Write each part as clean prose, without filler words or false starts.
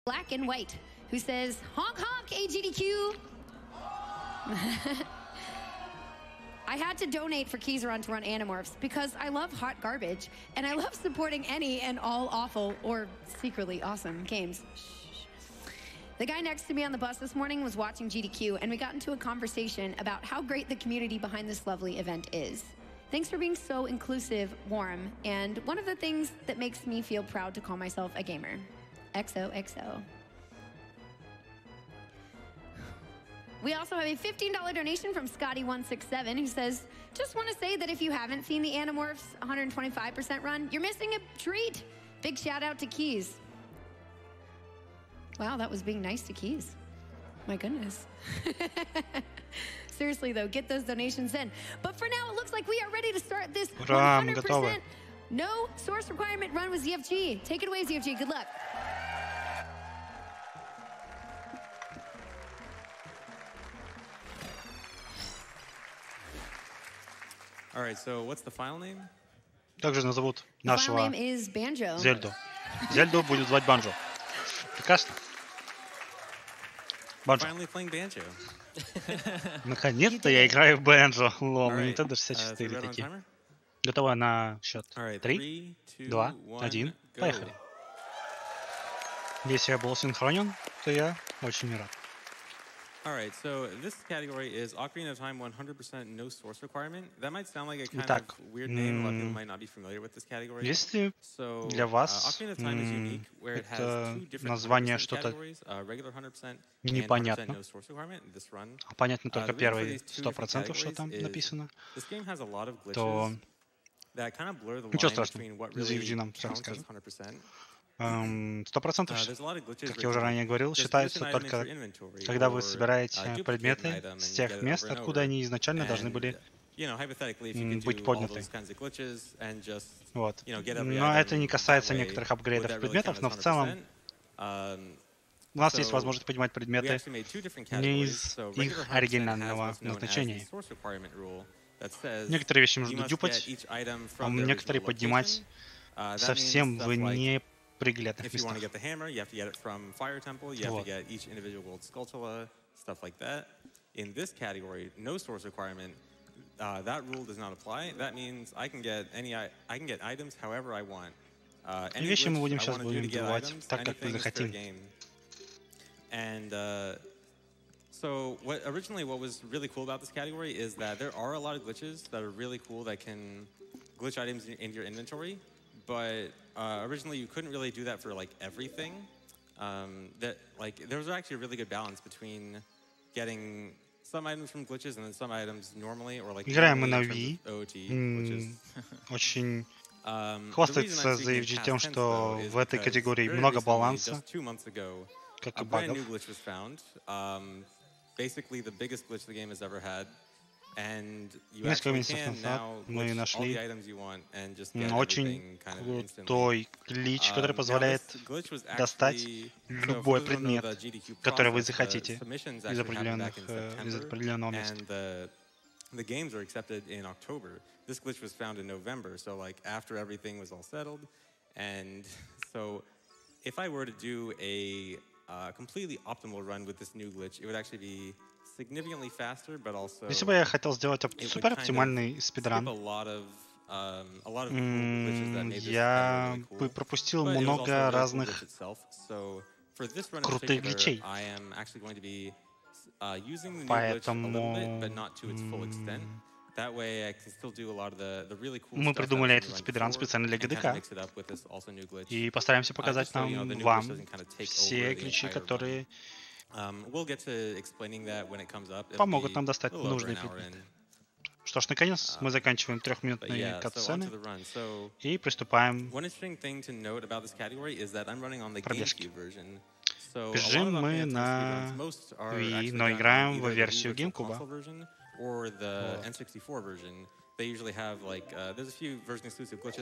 Black and White, who says, honk honk AGDQ. I had to donate for Keyzeron to run Animorphs because I love hot garbage and I love supporting any and all awful or secretly awesome games. The guy next to me on the bus this morning was watching GDQ and we got into a conversation about how great the community behind this lovely event is. Thanks for being so inclusive, warm, and one of the things that makes me feel proud to call myself a gamer. XOXO. We also have a $15 donation from Scotty167 who says, just want to say that if you haven't seen the Animorphs 125% run, you're missing a treat. Big shout out to Keys. Wow, that was being nice to Keys. My goodness. Seriously though, get those donations in. But for now, it looks like we are ready to start this 100% no source requirement run with ZFG. Take it away, ZFG. Good luck. All right, so what's the file name? Как же назовут нашего Banjo. Зельду? Зельду будет звать Банджо. Прекрасно. Банджо. Наконец-то я играю в Банджо. Лол, на Nintendo 64 такие. Готово на счет 3, 2, 1. Поехали. Если я был синхронен, то я очень рад. All right, so this category is Ocarina of Time 100% no source requirement. That might sound like a kind of weird name. A lot of people might not be familiar with this category. Если для вас это название что-то непонятно, а понятно только первые 100%, что там написано, то ничего страшного, ZFG нам сам скажет. 100%, как я уже ранее говорил, считаются только, когда вы собираете предметы с тех мест, откуда они изначально должны были быть подняты. Вот. Но это не касается некоторых апгрейдов предметов, но в целом у нас есть возможность поднимать предметы не из их оригинального назначения. Некоторые вещи нужно дюпать, а некоторые поднимать совсем в не приглядных местах. In this category, no source requirement, that rule does not apply. That means I can get items however I want. Вещи мы будем сейчас добывать так, как мы захотим. And so what was really cool about this category is that there are a lot of glitches that are really cool that can glitch items in your inventory. But originally you couldn't really do that for like everything. There was actually a really good balance between getting some items from glitches and then some items normally or like. Играем мы на Wii. Очень хвастается ZFG тем, что в этой категории много баланса, как и багов. Basically the biggest glitch the game has ever had. Несколько месяцев назад мы нашли очень крутой глич, который позволяет достать любой предмет, который вы захотите из определенного места. The games are accepted in October. This glitch was found in November, so like after everything was all settled. And so if I were to do a completely optimal run with this new glitch, it would actually be significantly faster, but also если бы я хотел сделать супер оптимальный спидран, я бы пропустил много разных крутых гличей. Поэтому мы придумали этот спидран специально для ГДК и постараемся показать вам все гличи, которые помогут нам достать нужные предметы. Что ж, наконец, мы заканчиваем трехминутные катсцены и приступаем к пробежке. Бежим мы на Wii, но играем в версию GameCube.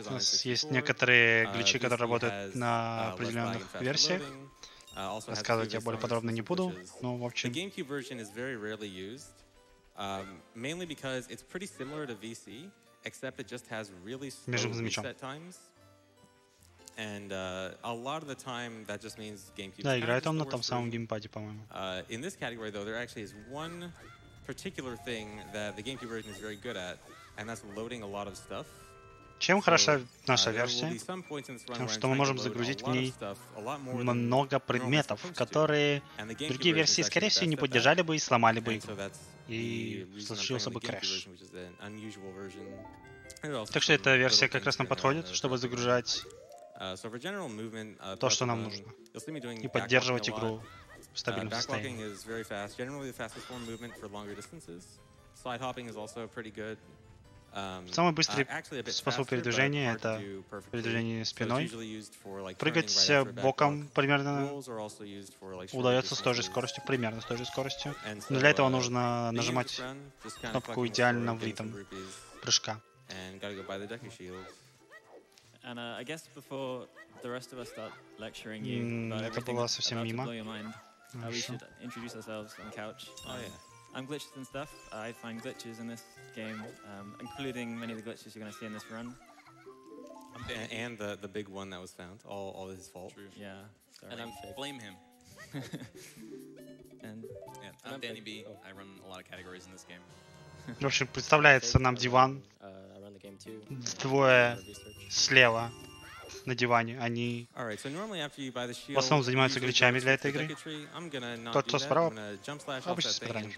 У нас есть некоторые гличи, которые работают на определенных версиях. Рассказывать я более подробно не буду, но в общем. Бежим за мячом. And a lot of the time, that just means GameCube. Да, играет он на том самом геймпаде, по-моему. In this category, though, there actually is one particular thing that the GameCube version is very good at, and that's loading a lot of stuff. Чем хороша наша версия? Тем, что мы можем загрузить в ней много предметов, которые другие версии, скорее всего, не поддержали бы и сломали бы игру. И случился бы крэш. Так что эта версия как раз нам подходит, чтобы загружать то, что нам нужно, и поддерживать игру в стабильном состоянии. Самый быстрый способ передвижения — это передвижение спиной. Прыгать боком примерно удается с той же скоростью, примерно с той же скоростью. Но для этого нужно нажимать кнопку идеально в ритм прыжка. Это было совсем мимо. I'm glitches and stuff. I find glitches in this game, including many of the glitches you're going to see in this run. And the big one that was found, all his fault. True. Yeah. Sorry. And I blame him. And yeah, I'm Danny B. I run a lot of categories in this game. В общем, представляется нам диван. Двое слева на диване. Они в основном занимаются гличами для этой игры. Тот, кто справа, обычно спидранер.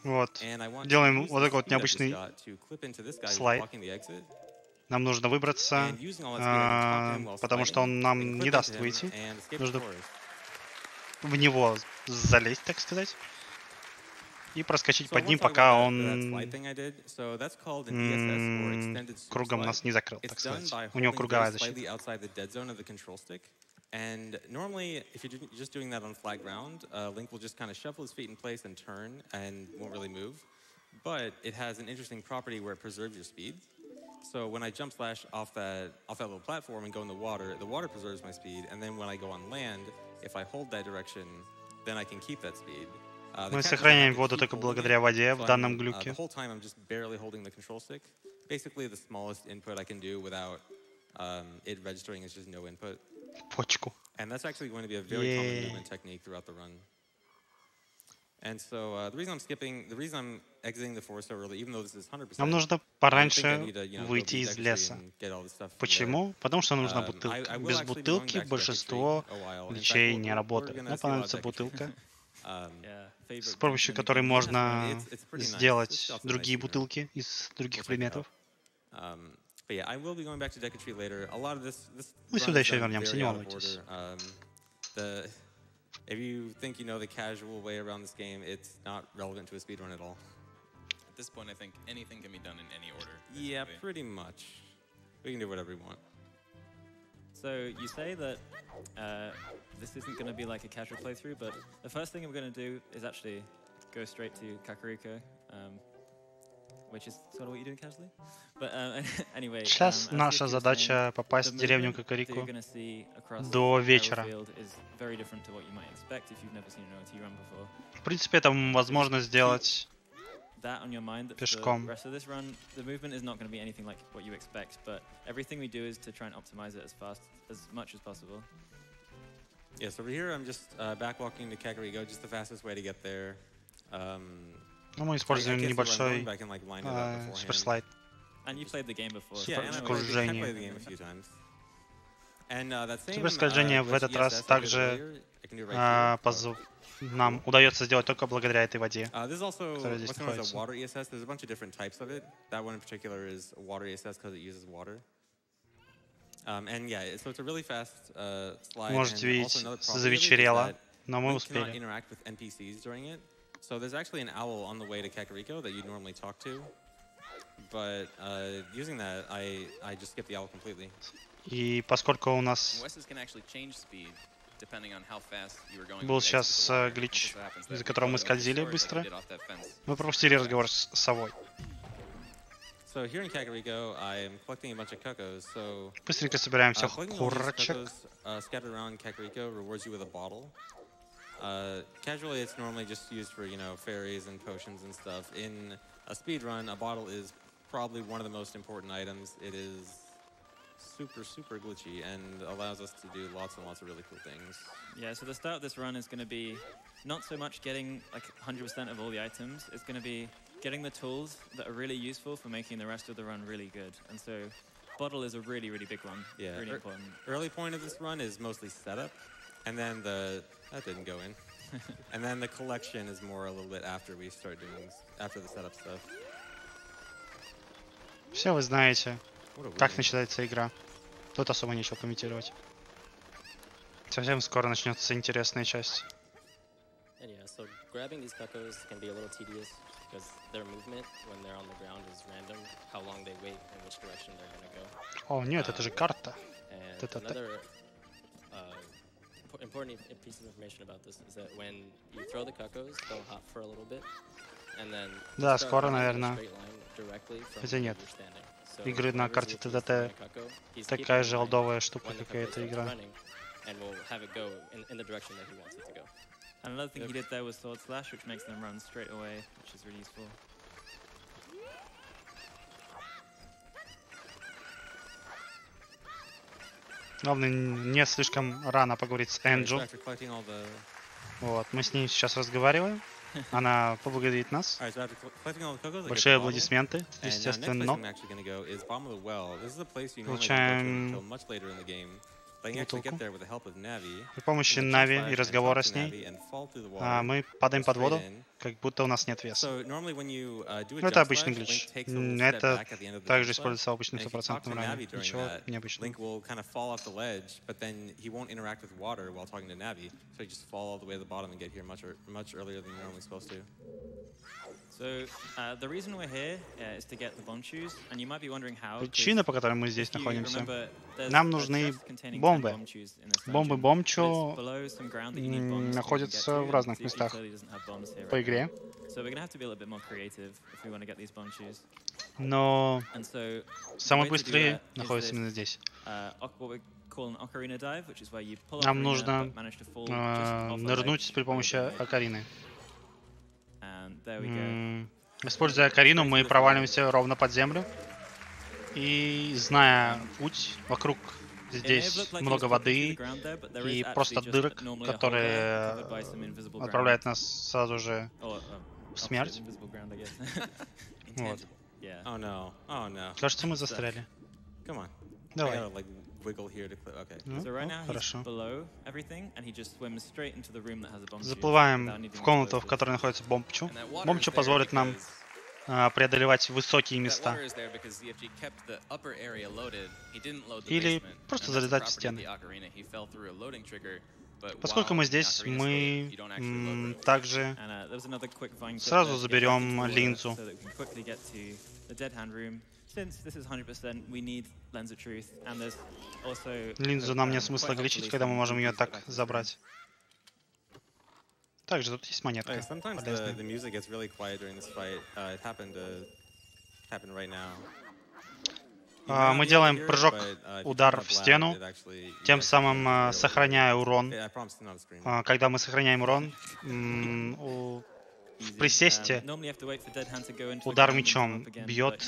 Вот. Делаем вот такой вот необычный слайд. Нам нужно выбраться, потому что он нам не даст выйти. Нужно в него залезть, так сказать. И проскочить под ним, пока он кругом нас не закрыл, так сказать. У него круговая защита. And normally, if you're just doing that on flat ground, Link will just kind of shuffle his feet in place and turn and won't really move. But it has an interesting property where it preserves your speed. So when I jump slash off that little platform and go in the water preserves my speed. And then when I go on land, if I hold that direction, then I can keep that speed. Мы сохраняем воду только благодаря воде в данном глюке. The whole time I'm just barely holding the control stick. Basically, the smallest input I can do without it registering is just no input. Почку. And that's actually going to be a very common movement technique throughout the run. And so the reason I'm exiting the forest so early, even though this is 100%. Нам нужно пораньше выйти из леса. Почему? Потому что нужна бутылка. Без бутылки большинство гличей не работает. Нам понадобится бутылка, с помощью которой можно сделать другие бутылки из других предметов. Мы сюда еще вернемся, не волнуйтесь. If you think you know the casual way around this game, it's not relevant to a speedrun at all. At this point, I think anything can be done in any order. Yeah, pretty much. We can do whatever we want. So you say that this isn't going to be like a casual playthrough, but the first thing we're going to do is actually go straight to Catarina, which is sort of what you do casually. But anyway, сейчас наша задача попасть в деревню Кокорику до вечера. В принципе, это возможно сделать пешком. Yeah, so over here I'm just backwalking to Kakariko, just the fastest way to get there. Ну, мы используем небольшой суперслайд. Суперскольжение. Суперскольжение в этот раз также нам удается сделать только благодаря этой воде, которая здесь находится. Можете видеть, завечерело, но мы успели. So there's actually an owl on the way to Kakariko that you'd normally talk to, but using that, I just skip the owl completely. И поскольку у нас был сейчас глич, из-за которого мы скользили быстро, мы пропустили разговор с совой. So here in Kakariko, I am collecting a bunch of cocos. So быстренько собираем всех курочек. Scattered around Kakariko rewards you with a bottle. Casually, it's normally just used for, you know, fairies and potions and stuff. In a speedrun, a bottle is probably one of the most important items. It is super glitchy and allows us to do lots and lots of really cool things. Yeah, so the start of this run is going to be not so much getting like 100% of all the items. It's going to be getting the tools that are really useful for making the rest of the run really good. And so bottle is a really big one. Yeah, really important. Early point of this run is mostly setup, and then that didn't go in. And then the collection is more a little bit after we start doing after the setup stuff. Все вы знаете, как начинается игра. Тут особо нечего комментировать. Совсем скоро начнется интересная часть. And yeah, so grabbing these cuckoos can be a little tedious because their movement when they're on the ground is random. How long they wait and which direction they're gonna go. О, нет, это же карта. And another important piece of information about this is that when you throw the cuckoos, they'll hop for a little bit, and then да, скоро, наверное. Хотя нет. Игры на карте ТДТ такая же олдовая штука, как и эта игра. And another thing he did there was sword slash, which makes them run straight away, which is really useful. Главное, не слишком рано поговорить с Энджел. Вот, мы с ней сейчас разговариваем. Она поблагодарит нас. Большие аплодисменты, естественно. Получаем бутылку. При помощи Нави и разговора с ней мы падаем под воду, как будто у нас нет веса. Но это обычный глич. Это также используется в обычном 100% ране. Ничего необычного. Причина, по которой мы здесь находимся, нам нужны бомбы. Бомбы Бомчо находятся в разных местах по игре. Но самые быстрые находятся именно здесь. Нам нужно нырнуть при помощи Ocarina. Используя Ocarina, мы проваливаемся ровно под землю. И зная путь, вокруг здесь много воды и просто дырок, которые отправляют нас сразу же в смерть. Вот. Кажется, мы застряли. Давай. Хорошо. Заплываем в комнату, в которой находится Бомчу. Бомчу позволит нам преодолевать высокие места. Или просто залезать в стены. Поскольку мы здесь, мы также сразу заберем линзу. Линзу нам нет смысла гличить, когда мы можем ее так забрать. Также тут есть монетка. Мы делаем прыжок, удар в стену, тем самым сохраняя урон. Когда мы сохраняем урон, в присесте удар мечом бьет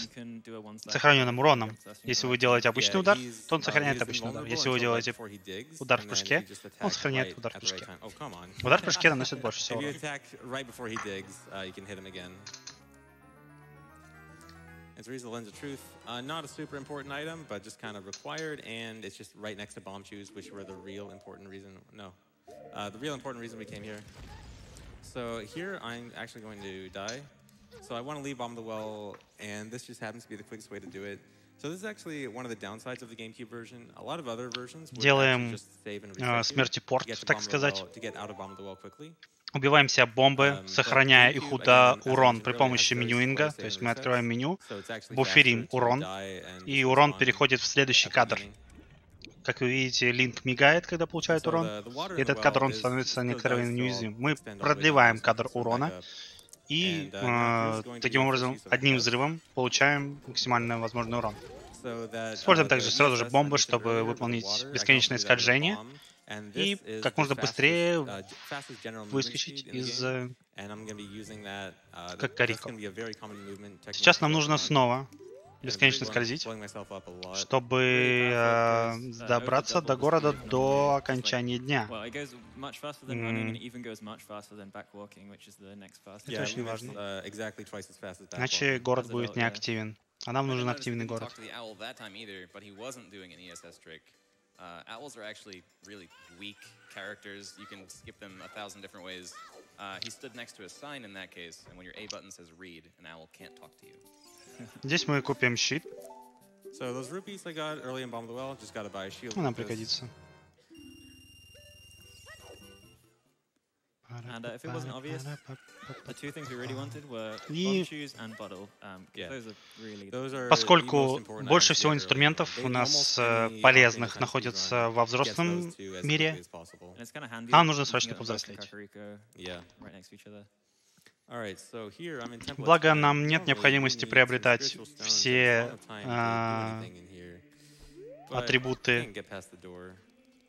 сохраненным уроном. Если вы делаете обычный удар, то он сохраняет обычный удар. Если вы делаете удар в прыжке, он сохраняет удар в прыжке. Удар в прыжке наносит больше всего урона. And so here's the Lens of Truth. Not a super important item, but just kind of required, and it's just right next to bomb shoes, which were the real important reason. No, the real important reason we came here. So here I'm actually going to die. So I want to leave Bomb the Well, and this just happens to be the quickest way to do it. So this is actually one of the downsides of the GameCube version. A lot of other versions would actually just save and reset смерти порт, так сказать. To get out of Bomb the Well quickly. Убиваем все бомбы, сохраняя их урон при помощи меню Inga. То есть мы открываем меню, буферим урон, и урон переходит в следующий кадр. Как вы видите, Линк мигает, когда получает урон, и этот кадр он становится некоторое время неуязвим. Мы продлеваем кадр урона, и таким образом одним взрывом получаем максимально возможный урон. Используем также сразу же бомбы, чтобы выполнить бесконечное скольжение и как можно быстрее выскочить из Кокорико. Сейчас нам нужно снова бесконечно скользить, чтобы добраться до города до окончания дня. Это очень важно. Иначе город будет неактивен. А нам нужен активный город. Owls are actually really weak characters. You can skip them 1,000 different ways. He stood next to a sign in that case, and when your A button says read, an owl can't talk to you. Здесь мы купим щит. So those rupees I got early in Bomb of the Well, just gotta buy a shield. Нам пригодится. And if it wasn't obvious, the two things we really wanted were bomb shoes and bottle. Поскольку больше всего инструментов у нас полезных находится во взрослом мире, нам нужно срочно повзрослеть. Благо, нам нет необходимости приобретать все атрибуты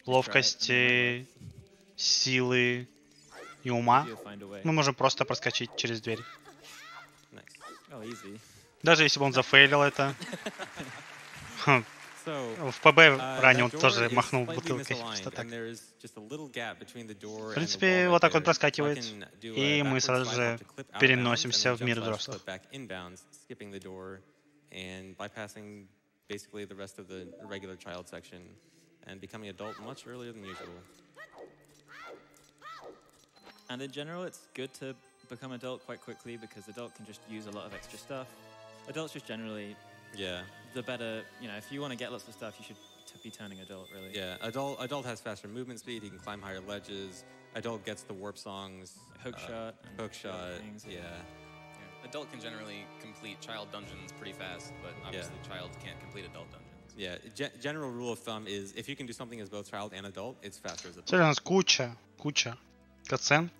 ловкости, силы и ума. Мы можем просто проскочить через дверь. Даже если бы он зафейлил это. В ПБ ранее он тоже махнул бутылкой. Что так. В принципе, вот так он проскакивает. И мы сразу же переносимся в мир взрослых. And in general, it's good to become adult quite quickly because adult can just use a lot of extra stuff. Adults just generally, the better, you know, if you want to get lots of stuff, you should be turning adult, really. Yeah, adult has faster movement speed, he can climb higher ledges, adult gets the warp songs. Hookshot. Adult can generally complete child dungeons pretty fast, but obviously child can't complete adult dungeons. Yeah, general rule of thumb is if you can do something as both child and adult, it's faster as adult. Смотри, у нас куча катсцен.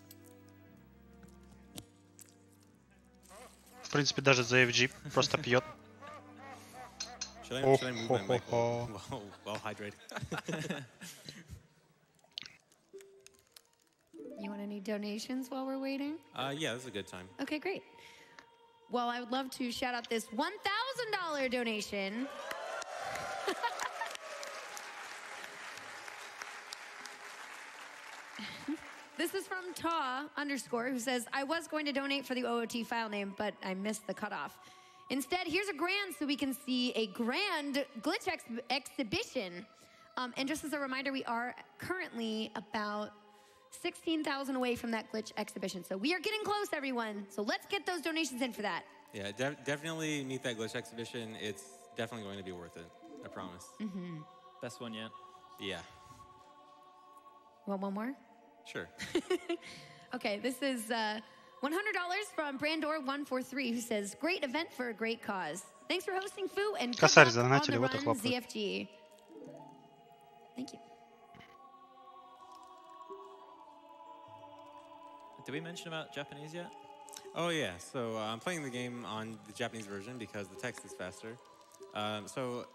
В принципе, даже за FG просто пьет. Well hydrated. You want any donations while we're waiting? Yeah, this is a good time. Okay, great. Well, I would love to shout out this $1,000 donation. This is from Ta_, who says, I was going to donate for the OOT file name, but I missed the cutoff. Instead, here's a grand so we can see a grand glitch exhibition. And just as a reminder, we are currently about 16,000 away from that glitch exhibition. So we are getting close, everyone. So let's get those donations in for that. Yeah, definitely meet that glitch exhibition. It's definitely going to be worth it. I promise. Mm-hmm. Best one yet. Yeah. Want one more? Sure. Okay, this is $100 from Brandor143, who says, great event for a great cause. Thanks for hosting, Fu, and good luck on the run, ZFG. Thank you. Did we mention about Japanese yet? Oh yeah, so I'm playing the game on the Japanese version because the text is faster. So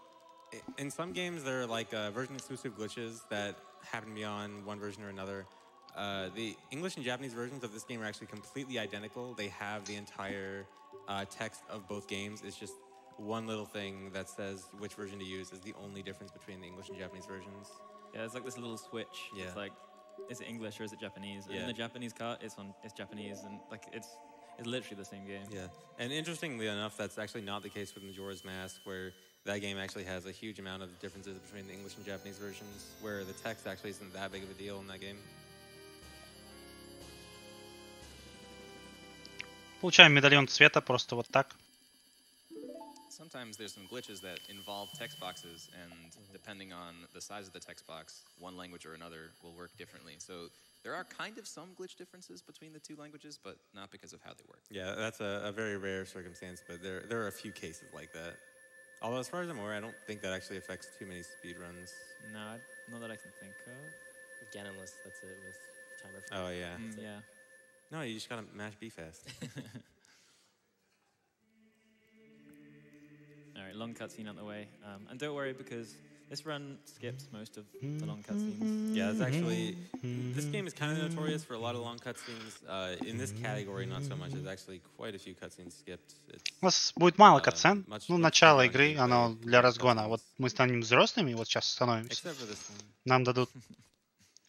in some games there are like version-exclusive glitches that happen to be on one version or another. The English and Japanese versions of this game are actually completely identical. They have the entire text of both games. It's just one little thing that says which version to use is the only difference between the English and Japanese versions. Yeah, there's like this little switch. Yeah. It's like, is it English or is it Japanese? And Yeah. in the Japanese cart, it's Japanese, and like it's literally the same game. Yeah, and interestingly enough, that's actually not the case with Majora's Mask, where that game actually has a huge amount of differences between the English and Japanese versions, where the text actually isn't that big of a deal in that game. Получаем медальон цвета просто вот так. Sometimes there's some glitches that involve text boxes, and depending on the size of the text box, one language or another will work differently. So there are kind of some glitch differences between the two languages, but not because of how they work. Yeah, that's a very rare circumstance, but there are a few cases like that. Although as far as I'm aware, I don't think that actually affects too many speedruns. No, not that I can think of. Ganonless, that's it with timer. Oh yeah. Yeah. No, you just gotta mash B fast. All right, long cutscene out the way, and don't worry because This run skips most of the long cutscenes. Yeah, it's actually this game is kind of notorious for a lot of long cutscenes. In this category, not so much. There's actually quite a few cutscenes skipped. У вас будет мало катсцен. Ну, начало игры, оно для разгона. Вот мы станем взрослыми, вот сейчас становимся. Нам дадут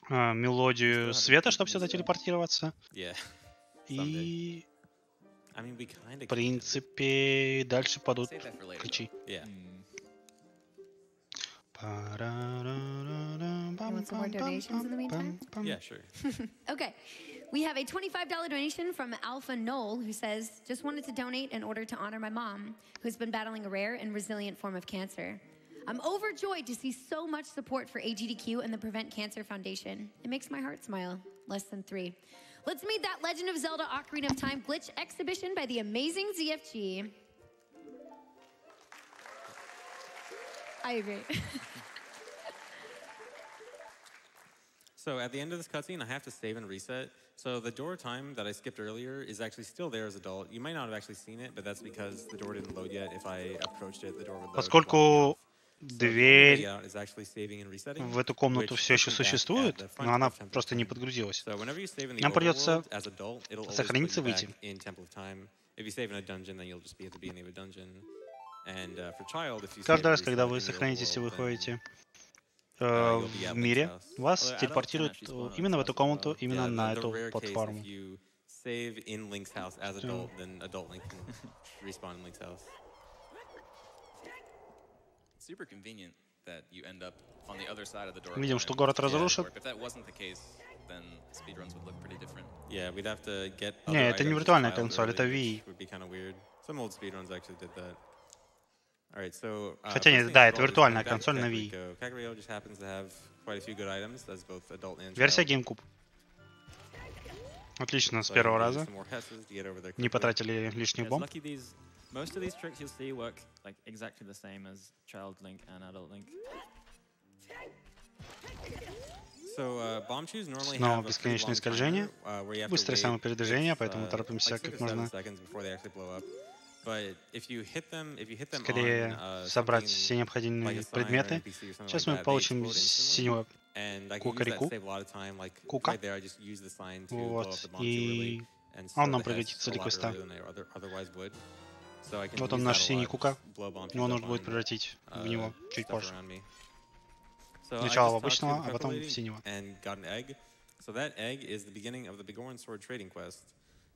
мелодию света, чтобы сюда телепортироваться. И, в принципе, дальше падут ключи. Want some more donations in the meantime? Yeah, sure. Okay. We have a $25 donation from Alpha Knoll, who says, just wanted to donate in order to honor my mom, who's been battling a rare and resilient form of cancer. I'm overjoyed to see so much support for AGDQ and the Prevent Cancer Foundation. It makes my heart smile. Less than 3. Let's meet that Legend of Zelda Ocarina of Time glitch exhibition by the amazing ZFG. I agree. So at the end of this cutscene, I have to save and reset. So the door time that I skipped earlier is actually still there as adult. You might not have actually seen it, but that's because the door didn't load yet. If I approached it, the door would load. Поскольку дверь в эту комнату все еще существует, но она просто не подгрузилась, нам придется сохраниться и выйти. Каждый раз, когда вы сохранитесь и выходите в мире, вас телепортируют именно в эту комнату, именно на эту платформу. Видим, что город разрушен. Не, это не виртуальная консоль, это Wii. Хотя нет, да, это виртуальная консоль на Wii. Версия GameCube. Отлично, с первого раза. Не потратили лишних бомб. Most of these tricks you'll see work like exactly the same as Child Link and Adult Link. Снова бесконечное скольжение, быстрое самопередвижение, поэтому торопимся как можно скорее собрать все необходимые предметы. Сейчас мы получим синего кукареку, кука, вот, и он нам пригодится для квеста. Вот он наш синий кука, его нужно будет превратить в него чуть позже. Сначала в обычного, а потом в синего.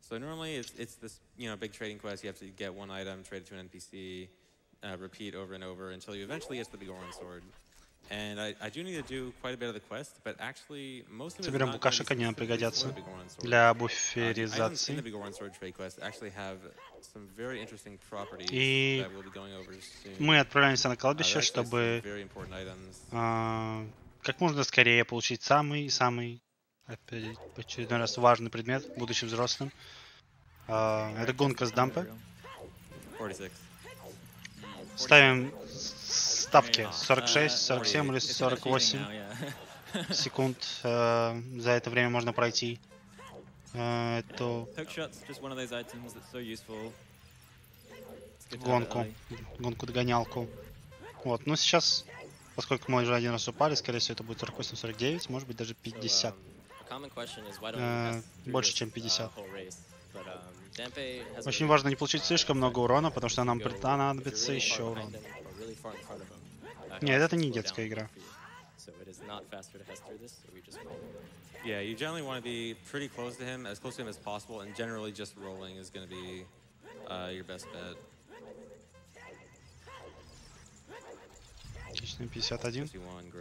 So normally it's this, big trading quest. You have to get one item, trade it to an NPC, repeat over and over until you eventually get to the Bigoran sword. And I do need to do quite a bit of the quest, but actually most of it. Соберем букашек, они нам пригодятся для буферизации. И мы отправляемся на кладбище, чтобы как можно скорее получить самый в очередной раз важный предмет, будучи взрослым. Это гонка с дампы. Ставим ставки 46, 47 или 48 секунд. За это время можно пройти эту гонку-догонялку. Вот, но сейчас, поскольку мы уже один раз упали, скорее всего это будет 48-49, может быть даже 50. Больше, чем 50. Очень важно не получить слишком много урона, потому что нам понадобится еще урон. Нет, это не детская игра. Yeah, you generally want to be pretty close to him as possible, and generally just rolling is going to be your best bet. Отлично, 51. 51,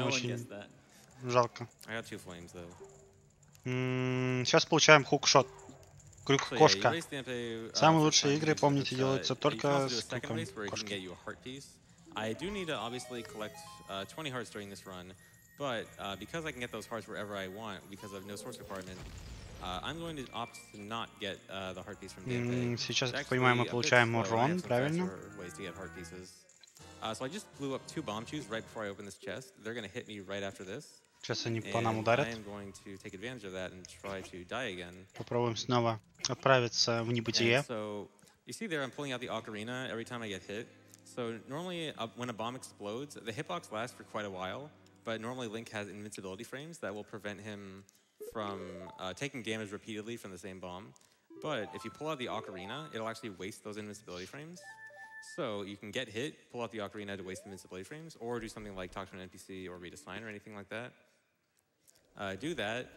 очень жалко. I got 2 flames, though. Сейчас получаем хукшот. Крюк-кошка. Самые лучшие игры, помните, делаются только с крюком кошки. I do need to obviously collect 20 hearts during this run, but because I can get those hearts wherever I want because of no source requirement, I'm going to opt to not get the heart piece from Dante. Сейчас, как понимаю, мы получаем урон, правильно? So I just blew up 2 bomb chews right before I open this chest. They're going to hit me right after this. Сейчас они по нам ударят. Попробуем снова отправиться в небытие. So normally, when a bomb explodes, the hitbox lasts for quite a while, but normally Link has invincibility frames that will prevent him from taking damage repeatedly from the same bomb. But if you pull out the Ocarina, it'll actually waste those invincibility frames. So you can get hit, pull out the Ocarina to waste invincibility frames, or do something like talk to an NPC or read a sign or anything like that. Do that,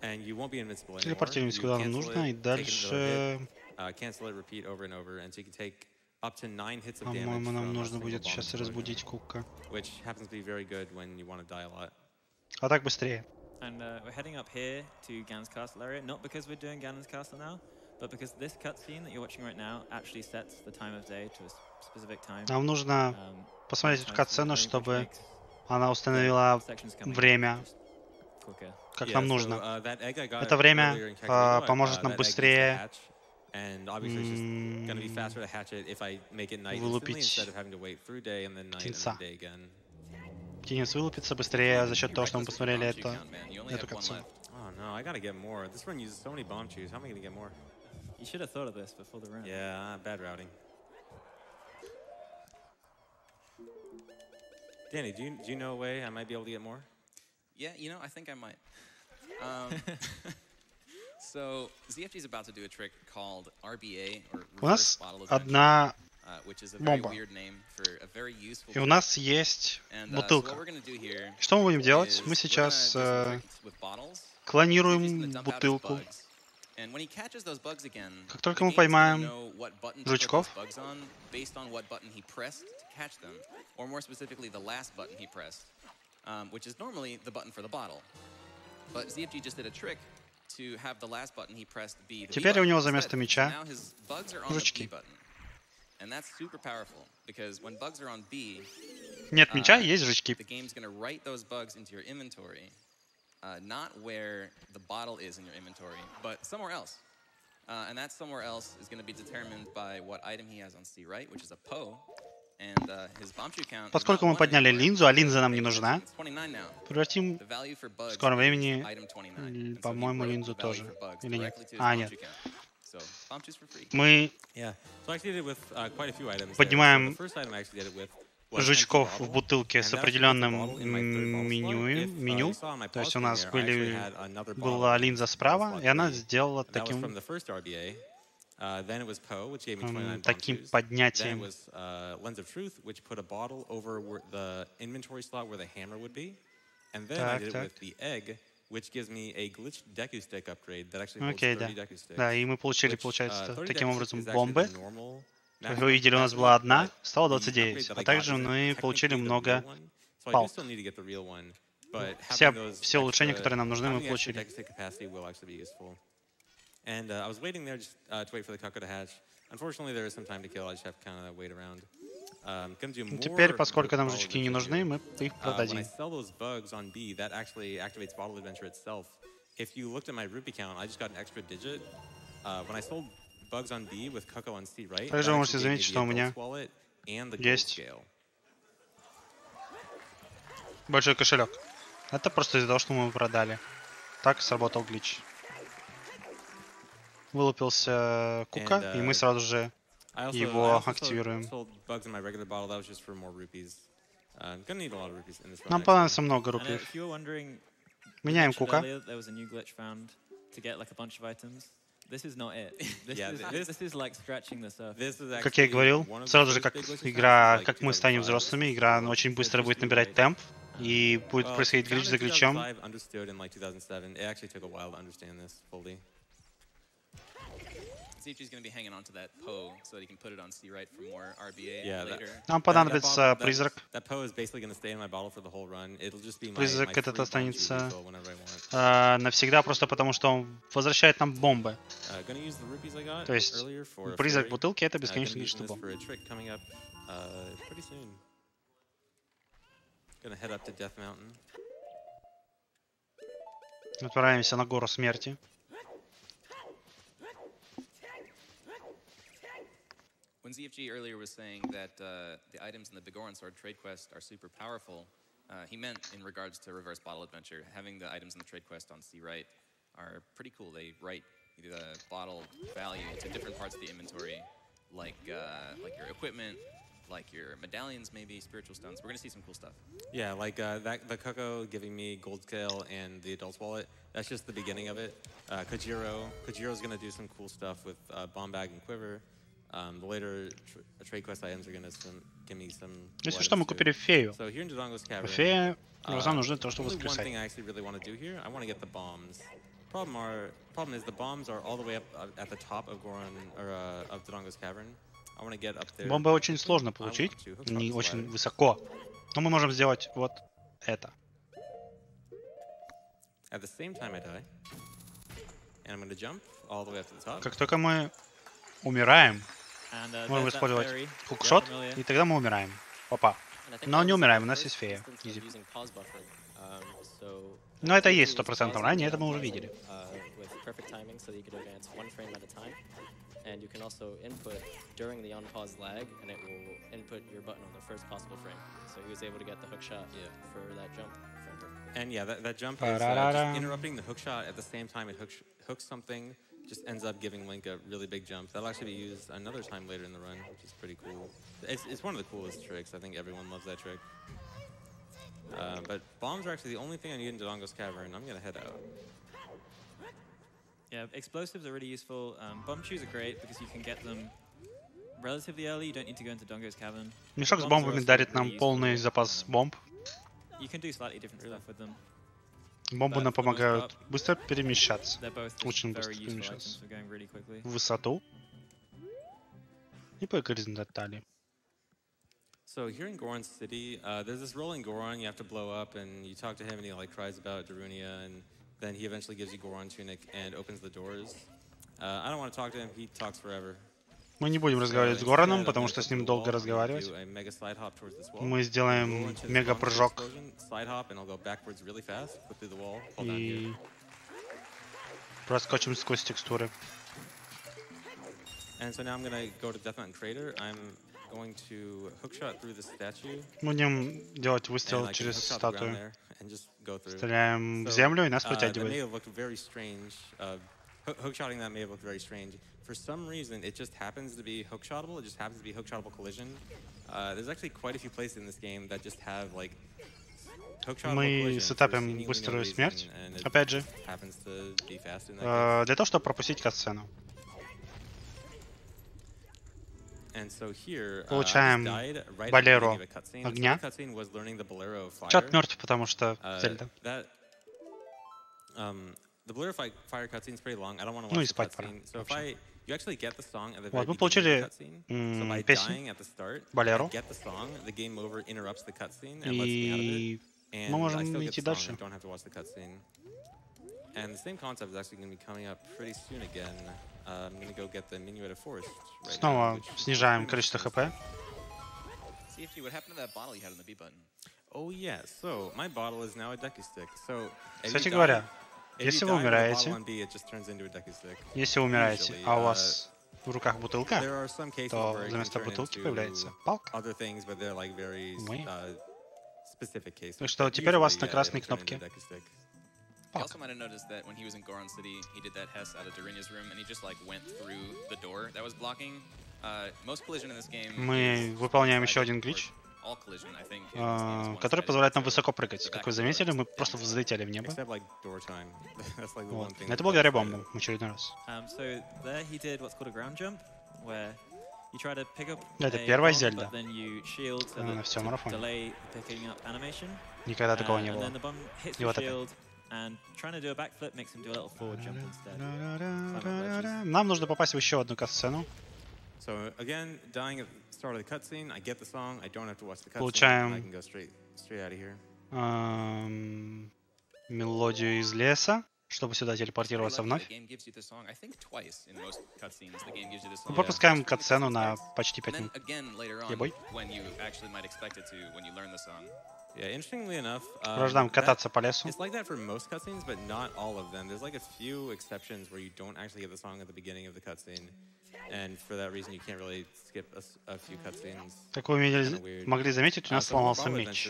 and you won't be invincible anymore. Телепортируемся куда нам нужно, и дальше... Cancel it, repeat over and over, and so you can take up to 9 hits of damage По-моему, нам from нужно a будет single bomb сейчас разбудить Кука. which happens to be very good when you want to die a lot. А так быстрее. And we're heading up here to Ganons Castle area, not because we're doing Ganons Castle now, but because this cutscene that you're watching right now actually sets the time of day to a specific time. Нам нужно посмотреть эту катсцену, чтобы она установила время, как нам нужно. Это время поможет нам быстрее вылупить птенца. Птенец вылупится быстрее за счет того, что мы посмотрели эту катсцену. You should have thought of this before the round. Yeah, bad routing. Danny, do you know a way I might be able to get more? Yeah, you know, I think I might. So ZFG is about to do a trick called RBA, or reverse bottle adventure, which is a very weird name for a very useful. И у нас есть бутылка. Что мы будем делать? Мы сейчас клонируем бутылку. Как только мы поймаем жучков, теперь у него за место меча жучки. Нет меча, есть жучки. Not where the bottle is in your inventory, but somewhere else. And that somewhere else is going to be determined by what item he has on C, right? Which is a PO. And his bomb shoot count. Поскольку мы подняли линзу, а линза нам не нужна, превратим в скором времени, по-моему, линзу тоже. Или нет? А, нет. Мы поднимаем жучков в бутылке с определенным меню. То есть у нас была линза справа, и она сделала таким поднятием. Окей, да. Да, и мы получили, получается, таким образом бомбы. Как вы видели, у нас была одна, стало 29. А также мы получили много палок. Все улучшения, которые нам нужны, мы получили. Теперь, поскольку нам жучки не нужны, мы их продадим. Также вы можете заметить, что у меня есть большой кошелек. Это просто из-за того, что мы его продали. Так сработал глич. Вылупился Кука, и мы сразу же его активируем. Нам понадобится много рупий. Меняем Кука. Как я и говорил, сразу же, как мы станем взрослыми, игра очень быстро будет набирать темп, и будет происходить глич за гличом. Нам понадобится призрак. Призрак этот останется навсегда, просто потому что он возвращает нам бомбы. То есть призрак бутылки — это бесконечное количество бомб. Отправляемся на гору смерти. When ZFG earlier was saying that the items in the Begoran Sword trade quest are super powerful, he meant in regards to Reverse Bottle Adventure. Having the items in the trade quest on C-Right are pretty cool. They write the bottle value to different parts of the inventory, like your equipment, like your medallions, maybe spiritual stones. We're gonna see some cool stuff. Yeah, like the Cuckoo giving me gold scale and the adult's wallet. That's just the beginning of it. Kojiro's gonna do some cool stuff with bomb bag and quiver. The later trade quest items are gonna give me some. Если что, мы купили фею. So here in Dodongo's Cavern, Фея нам нужна для того, чтобы one воскресать. thing I actually really want to do here, I want to get the bombs. Problem is the bombs are all the way up at the top of of Dodongo's Cavern. I want to get up there. Бомбы очень сложно получить, не очень высоко. Но мы можем сделать вот это. At the same time I die, and I'm going to jump all the way up to the top. Как только мы умираем, можем использовать хукшот, и тогда мы умираем. Опа. Но не умираем, у нас есть фея. Изи. Но это и есть 100% ранее, это мы уже видели. And you can also input during the on-pause lag, and it will input your button on the first possible frame. So he was able to get the hook shot for that jump. And yeah, that jump is just interrupting the hook shot at the same time it hooks something, just ends up giving Link a really big jump. That'll actually be used another time later in the run, which is pretty cool. It's one of the coolest tricks. I think everyone loves that trick. But bombs are actually the only thing I need in Dodongo's Cavern. I'm going to head out. Yeah, explosives are really useful. Bomb shoes are great because you can get them relatively early. You don't need to go into Dodongo's Cavern. Мешок с бомбами дарит нам полный запас бомб. You can do slightly different stuff with them. Бомбы нам помогают быстро перемещаться. Очень быстро перемещаться. В высоту. И по горизонтали. So here in Goron City, there's this rolling Goron you have to blow up, and you talk to him, and he like cries about Darunia, and then he eventually gives you Goron Tunic and opens the doors. I don't want to talk to him; he talks forever. Мы не будем разговаривать с Гороном, потому что с ним долго разговаривать. Мы сделаем мега-прыжок. И проскочим сквозь текстуры. Будем делать выстрел через статую. Стреляем в землю, и нас притягивает. Hookshotting that may have looked very strange. For some reason, it just happens to be hookshotable. It just happens to be hookshotable collision. There's actually quite a few places in this game that just have like hookshotable collision. Мы сетапим быструю смерть, опять же, для того, чтобы пропустить катсцену. Получаем Болеро огня. Чат мертв, потому что Зельда. Ну и спать пора. Вот, мы получили песню Болеро. И мы можем идти дальше. Снова снижаем количество хп. Кстати говоря, если вы умираете, а у вас в руках бутылка, то вместо бутылки появляется палка. Так что теперь у вас на красной кнопке палка. Мы выполняем еще один глич, который позволяет нам высоко прыгать. Как вы заметили, мы просто взлетели в небо. Вот. Это благодаря бомбам в очередной раз. Это первая Зельда. На всем марафоне. Никогда такого не было. И вот опять. Нам нужно попасть в еще одну катсцену. Получаем мелодию из леса, чтобы сюда телепортироваться вновь. Мы пропускаем катсцену на почти 5 минут. Ебой. Продолжаем кататься по лесу. Как вы могли заметить, у нас сломался меч.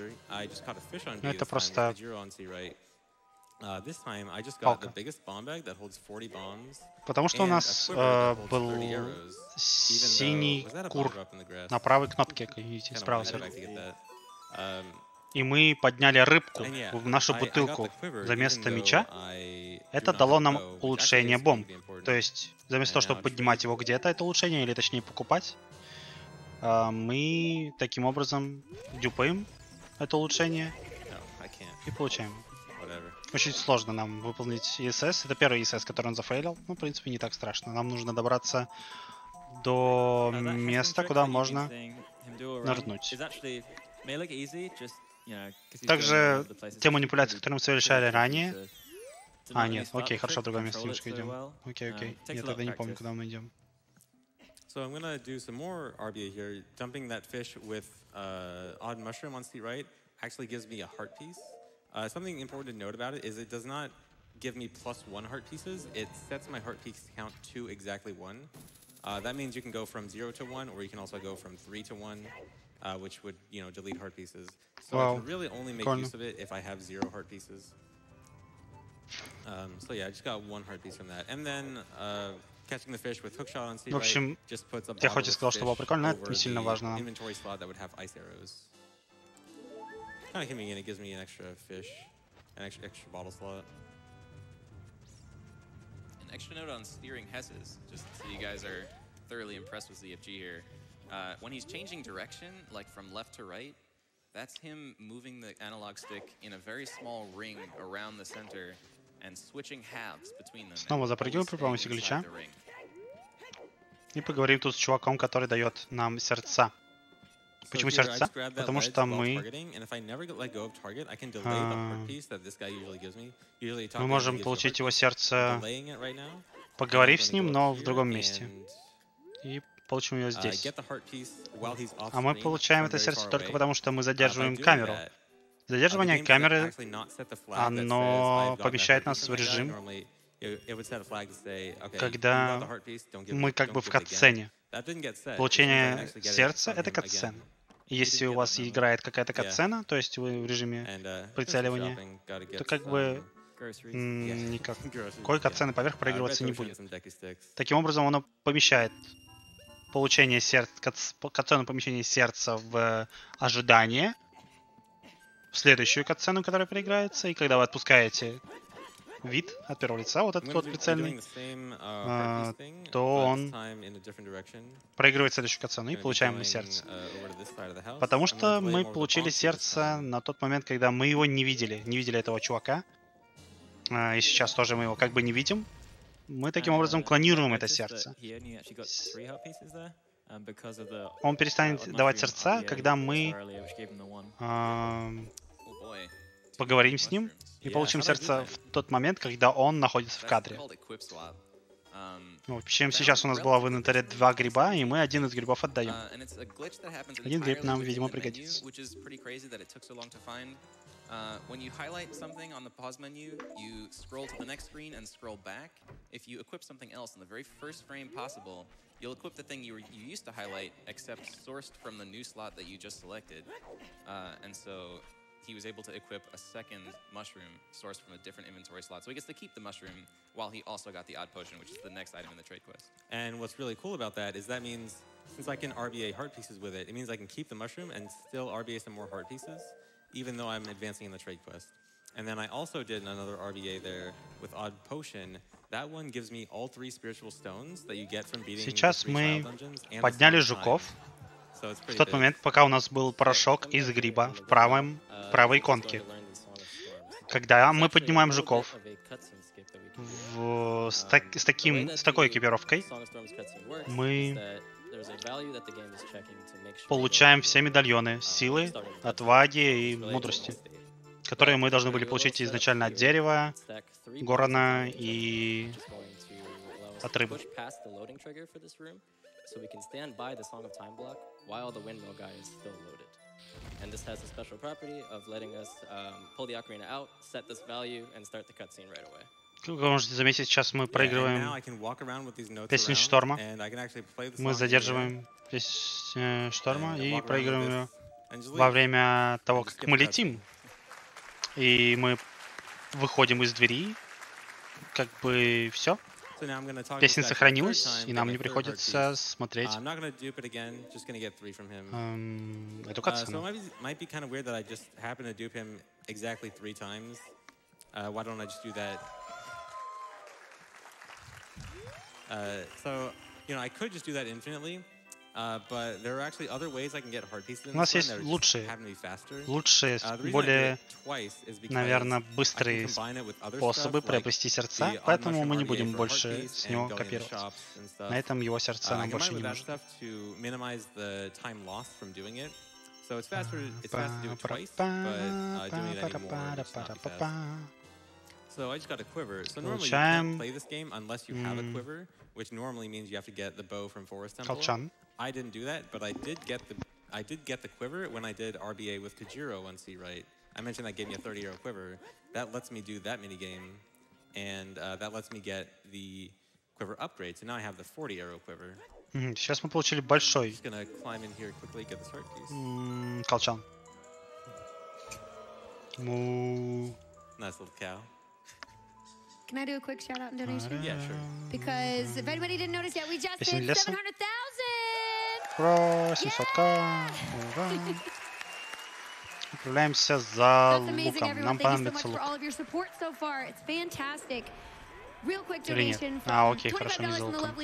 Но это просто Палка. Потому что у нас был синий кур на правой кнопке, как видите, справа сверху. И мы подняли рыбку в нашу бутылку за место меча. Это дало нам улучшение бомб. То есть, вместо того, чтобы поднимать его где-то, это улучшение, или точнее покупать, мы таким образом дюпаем это улучшение и получаем. Очень сложно нам выполнить ESS. Это первый ESS, который он зафейлил. Ну, в принципе, не так страшно. Нам нужно добраться до места, куда можно нырнуть. Также те манипуляции, которые мы совершали ранее. А, нет, окей, хорошо, в другое место немножко идем. Окей. Я тогда не помню, куда мы идем. So I'm gonna do some more RBA here. Dumping that fish with odd mushroom on seat right actually gives me a heart piece. Something important to note about it is it does not give me +1 heart pieces. It sets my heart piece count to exactly 1. That means you can go from 0 to 1, or you can also go from 3 to 1, which would, delete heart pieces. So I can really only make use of it if I have 0 heart pieces. So yeah, I just got 1 heart piece from that. And then catching the fish with hookshot on seat right just puts a bottle of fish over the inventory slot that would have ice arrows. Kind of convenient, it gives me an extra fish, an extra bottle slot. An extra note on steering Hesses, just so you guys are thoroughly impressed with ZFG here. When he's changing direction, like from left to right, that's him moving the analog stick in a very small ring around the center and switching halves between them. Снова запрыгиваем при помощи глича. И поговорим тут с чуваком, который дает нам сердца. Почему сердца? Потому что мы можем получить его сердце, поговорив с ним, но в другом месте. И получим ее здесь. А мы получаем это сердце только потому, что мы задерживаем камеру. Задерживание камеры, оно помещает нас в режим, когда мы как бы в катсцене. Получение сердца — это катсцена. Если у вас играет какая-то катсцена, то есть вы в режиме прицеливания, то как бы никакой катсцены поверх проигрываться не будет. Таким образом, оно помещает получение сердца, катсцену помещения сердца в ожидание, в следующую катсцену, которая проиграется, и когда вы отпускаете вид от первого лица, вот этот вот прицельный, то он проигрывает следующую катсцену, и получаем мы сердце. Потому что мы получили сердце на тот момент, когда мы его не видели этого чувака. И сейчас тоже мы его как бы не видим. Мы таким образом клонируем это сердце. Он перестанет давать сердца, когда мы поговорим с ним и получим сердце в тот момент, когда он находится в кадре. В общем, сейчас у нас было в инвентаре 2 гриба, и мы один из грибов отдаем. Один гриб нам, видимо, пригодится. When you highlight something on the pause menu, you scroll to the next screen and scroll back. If you equip something else in the very first frame possible, you'll equip the thing you used to highlight, except sourced from the new slot that you just selected. And so he was able to equip a second mushroom sourced from a different inventory slot. So he gets to keep the mushroom while he also got the odd potion, which is the next item in the trade quest. And what's really cool about that is that means, since I can RBA heart pieces with it, it means I can keep the mushroom and still RBA some more heart pieces, even though I'm advancing in the trade quest. And then I also did another RBA there with odd potion. That one gives me all 3 spiritual stones that you get from beating the 3 trial dungeons. Сейчас мы подняли жуков. В тот момент, пока у нас был порошок из гриба в правой иконке. Когда мы поднимаем жуков с такой экипировкой, мы получаем все медальоны силы, отваги и мудрости, которые мы должны были получить изначально от дерева, горона и от рыбы. And this has the special property of letting us pull the Ocarina out, set this value, and start the cutscene right away. Как вы можете заметить, сейчас мы проигрываем песню Шторма. Мы задерживаем песню Шторма и проигрываем ее во время того, как мы летим. И мы выходим из двери, как бы все. Песня сохранилась, и нам не приходится смотреть эту катсцену. У нас есть лучшие, более, наверное, быстрые способы приобрести сердца, поэтому мы не будем больше с него копировать. На этом его сердца нам больше не нужно. Получаем колчан. I didn't do that, but I did get the quiver when I did RBA with Kajiro on C right. I mentioned that gave me a 30-arrow quiver. That lets me do that mini game, and that lets me get the quiver upgrade. So now I have the 40-arrow quiver. Сейчас мы получили большой колчан. Nice little cow. Can I do a quick shout out and donation? Yeah, sure. Because if anybody didn't notice yet, we just hit 700,000. Ура, 700-ка! Ура! Отправляемся за луком. Нам понадобится лук. Или нет? А, окей, хорошо, не за луком.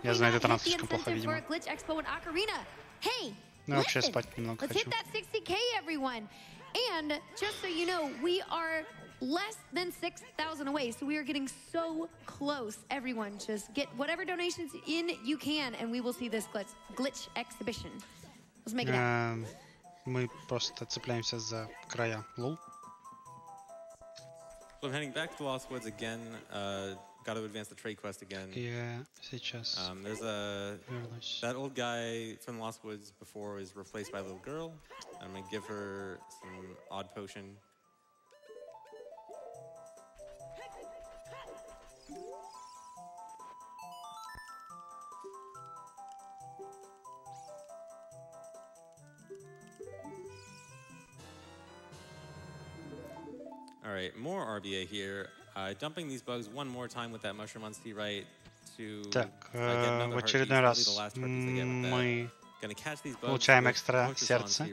Я знаю, этот ранг слишком плохо, видимо. Ну, вообще спать немного хочу. And just so you know, we are less than 6,000 away, so we are getting so close. Everyone, just get whatever donations in you can, and we will see this glitch exhibition. Let's make it happen. Мы просто цепляемся за края. Лол. So I'm heading back to Lost Woods again. Got to advance the trade quest again. Yeah, сейчас. There's that old guy from Lost Woods before was replaced by a little girl. I'm gonna give her some odd potion. All right, more RBA here. Dumping these bugs one more time with that mushroom on C right to Так, в очередной раз мы получаем экстра сердце.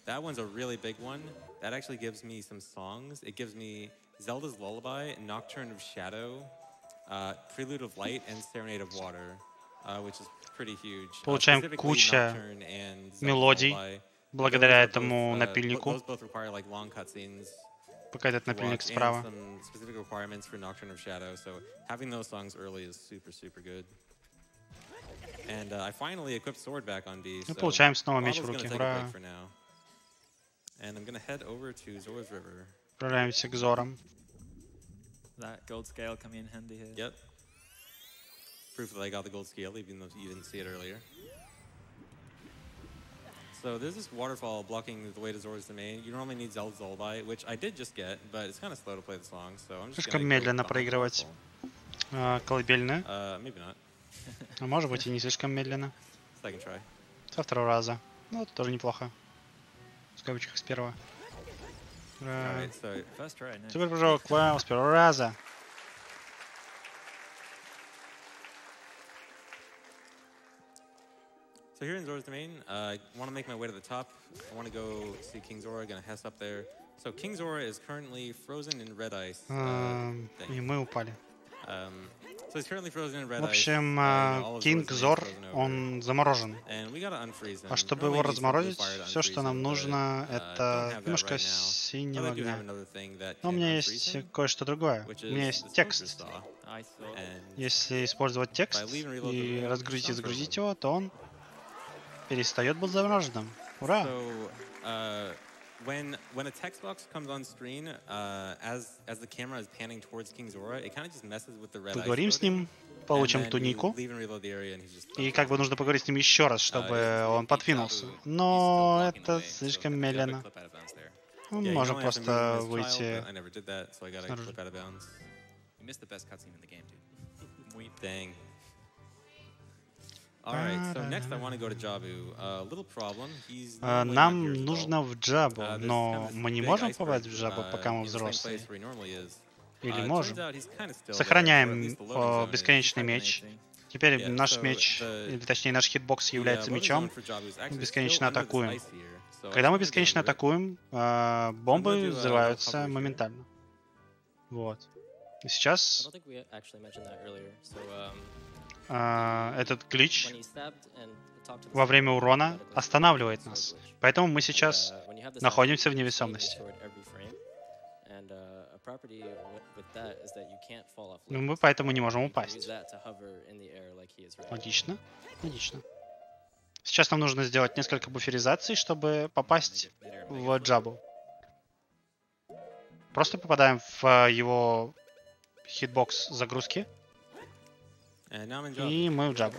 That one's a really big one. That actually gives me some songs. It gives me Zelda's Lullaby, Nocturne of Shadow, Prelude of Light, and Serenade of Water, which is pretty huge. Получаем куча мелодий благодаря этому напильнику. Those both require like long cutscenes. Пока этот напильник справа. Мы получаем снова меч в руки. Ура! Отправляемся к Зорам. So there's this waterfall blocking the way to Zora's domain. You normally need Zelda's Lullaby, which I did just get, but it's kind of slow to play the song, so I'm just слишком медленно проигрывать колыбельную. Maybe not. А может быть и не слишком медленно. Second try. Со второго раза. Ну, это тоже неплохо. В скобочках с первого. Супер прыжок, вау, с первого раза. So here in Zora's Domain, I want to make my way to the top. I want to go see King Zora, gonna Hess up there. So King Zora is currently frozen in red ice. И мы упали. So he's currently frozen in red В общем, Кинг Зор, он заморожен. А чтобы его разморозить, все, что нам нужно, это немножко синего огня. Но у меня есть кое-что другое. У меня есть текст. Если использовать текст и разгрузить и загрузить его, то он перестает быть замороженным. Ура! When a text box comes on screen, as the camera is panning towards King Zora, it kind of just messes with the red ice. Поговорим с ним, получим тунику. И как бы нужно поговорить с ним еще раз, чтобы он подвинулся. Но это слишком медленно. Мы можем просто выйти снаружи. Нам нужно в Джабу, но мы не можем попасть в Джабу, пока мы взрослые. Или можем? Сохраняем бесконечный меч. Теперь наш меч, или точнее наш хитбокс является мечом. Бесконечно атакуем. Когда мы бесконечно атакуем, бомбы взрываются моментально. Вот. И сейчас этот глич во время урона останавливает нас. Поэтому мы сейчас находимся в невесомости. Мы поэтому не можем упасть. Логично. Логично. Сейчас нам нужно сделать несколько буферизаций, чтобы попасть в Джабу. Просто попадаем в его хитбокс загрузки. И мы в Джабу.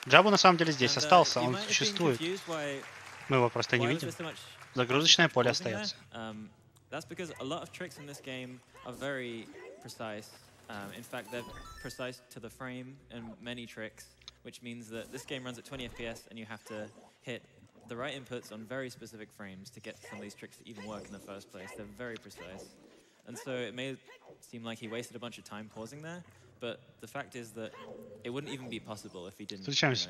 Джабу на самом деле здесь остался, он существует. Мы его просто не видим. Загрузочное поле остается. That's because a lot of tricks in this game are very precise. In fact, they're precise to the frame in many tricks, which means that this game runs at 20 FPS and you have to hit the right inputs on very specific frames to get some of these tricks to even work in the first place. They're very precise. And so it may seem like he wasted a bunch of time pausing there, but the fact is that it wouldn't even be possible if he didn't pause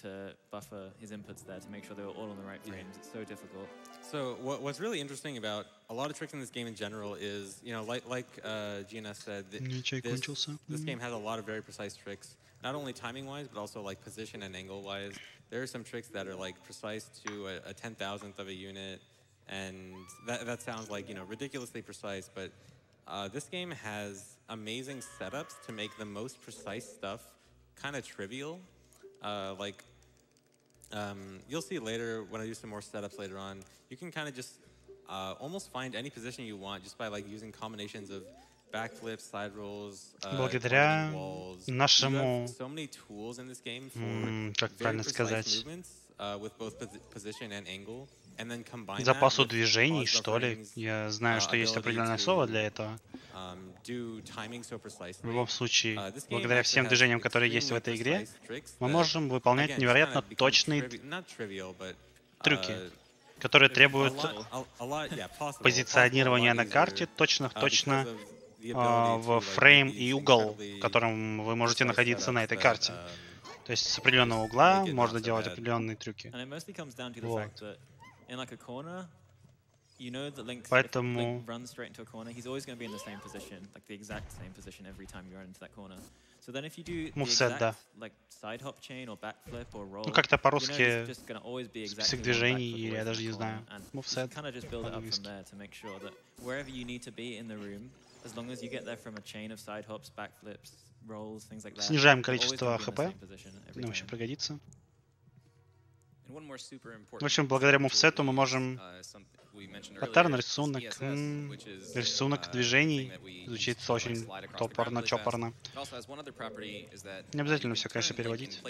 to buffer his inputs there to make sure they were all on the right frames. It's so difficult. So what's really interesting about a lot of tricks in this game in general is, you know, like GNS said, this game has a lot of very precise tricks, not only timing-wise, but also like position and angle-wise. There are some tricks that are like precise to a 10,000th of a unit, and that sounds like, you know, ridiculously precise, but this game has amazing setups to make the most precise stuff kind of trivial. You'll see later when I do some more setups later on, you can kind of just almost find any position you want just by like using combinations of backflips, side rolls, благодаря walls. нашему, so many tools in this game for как правильно сказать, with both position and angle. запасу движений, что ли. Я знаю, что есть определенное слово для этого. В любом случае, благодаря всем движениям, которые есть в этой игре, мы можем выполнять невероятно точные трюки, которые требуют позиционирования на карте точно в фрейм и угол, в котором вы можете находиться на этой карте. То есть с определенного угла можно делать определенные трюки. Вот. Поэтому мувсет, да. Ну как-то по-русски список движений, или я даже не знаю. Мувсет по-английски. Снижаем количество хп. Нам еще пригодится. В общем, благодаря мувсету мы можем паттерн, рисунок движений изучить очень чопорно. Не обязательно все, конечно, переводить.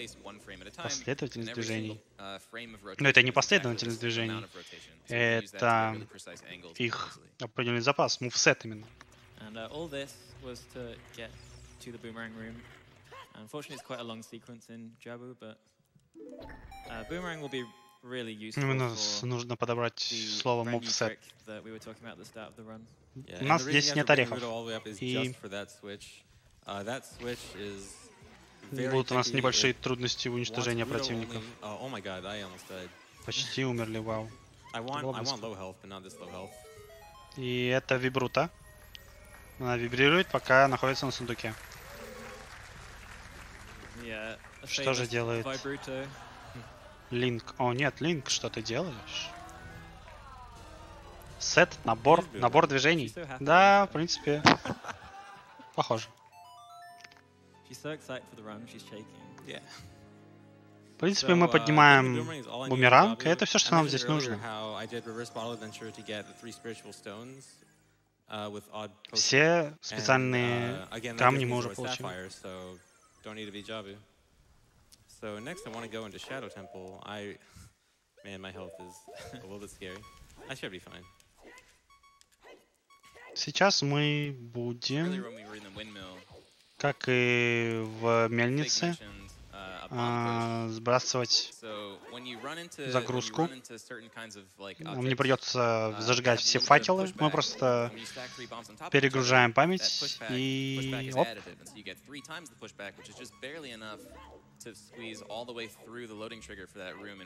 Последовательность движений. Но это не последовательность движений. Это их определенный запас, мувсет именно. Именно нужно подобрать слово moveset. У нас здесь нет орехов. И будут у нас небольшие трудности в уничтожении противников. Почти умерли, вау. И это вибрута. Она вибрирует, пока находится на сундуке. Что же делает Линк? О, нет, Линк, что ты делаешь? Сет, набор движений. Да, в принципе, похоже. В принципе, мы поднимаем бумеранг, и это все, что нам здесь нужно. Все специальные камни мы уже получили. So next I want to go into Shadow Temple. Man, my health is a little bit scary. I should be fine. Сейчас мы будем, как и в мельнице, сбрасывать загрузку. Нам не придется зажигать все факелы. Мы просто перегружаем память и оп.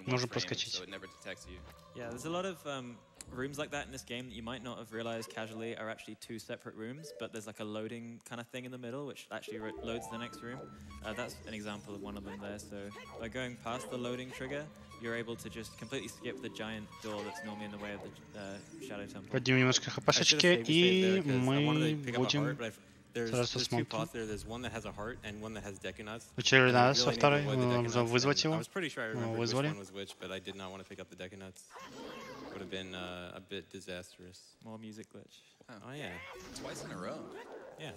Нужно проскочить. Yeah, there's a lot of rooms like that in this game that you might not have realized casually are actually two separate rooms, but there's like a loading kind of thing in the middle which actually loads the next room. That's an example of one of them there. So by going past the loading trigger, you're able to just completely skip the giant door that's normally in the way of the Shadow Temple. Поднимем немножко хпшечки, и мы будем сразу смотрим. Очередной раз во второй, мы нужно вызвать его. Вызвали. Would have been a bit disastrous. More music glitch. Oh yeah, twice in a row. Yeah.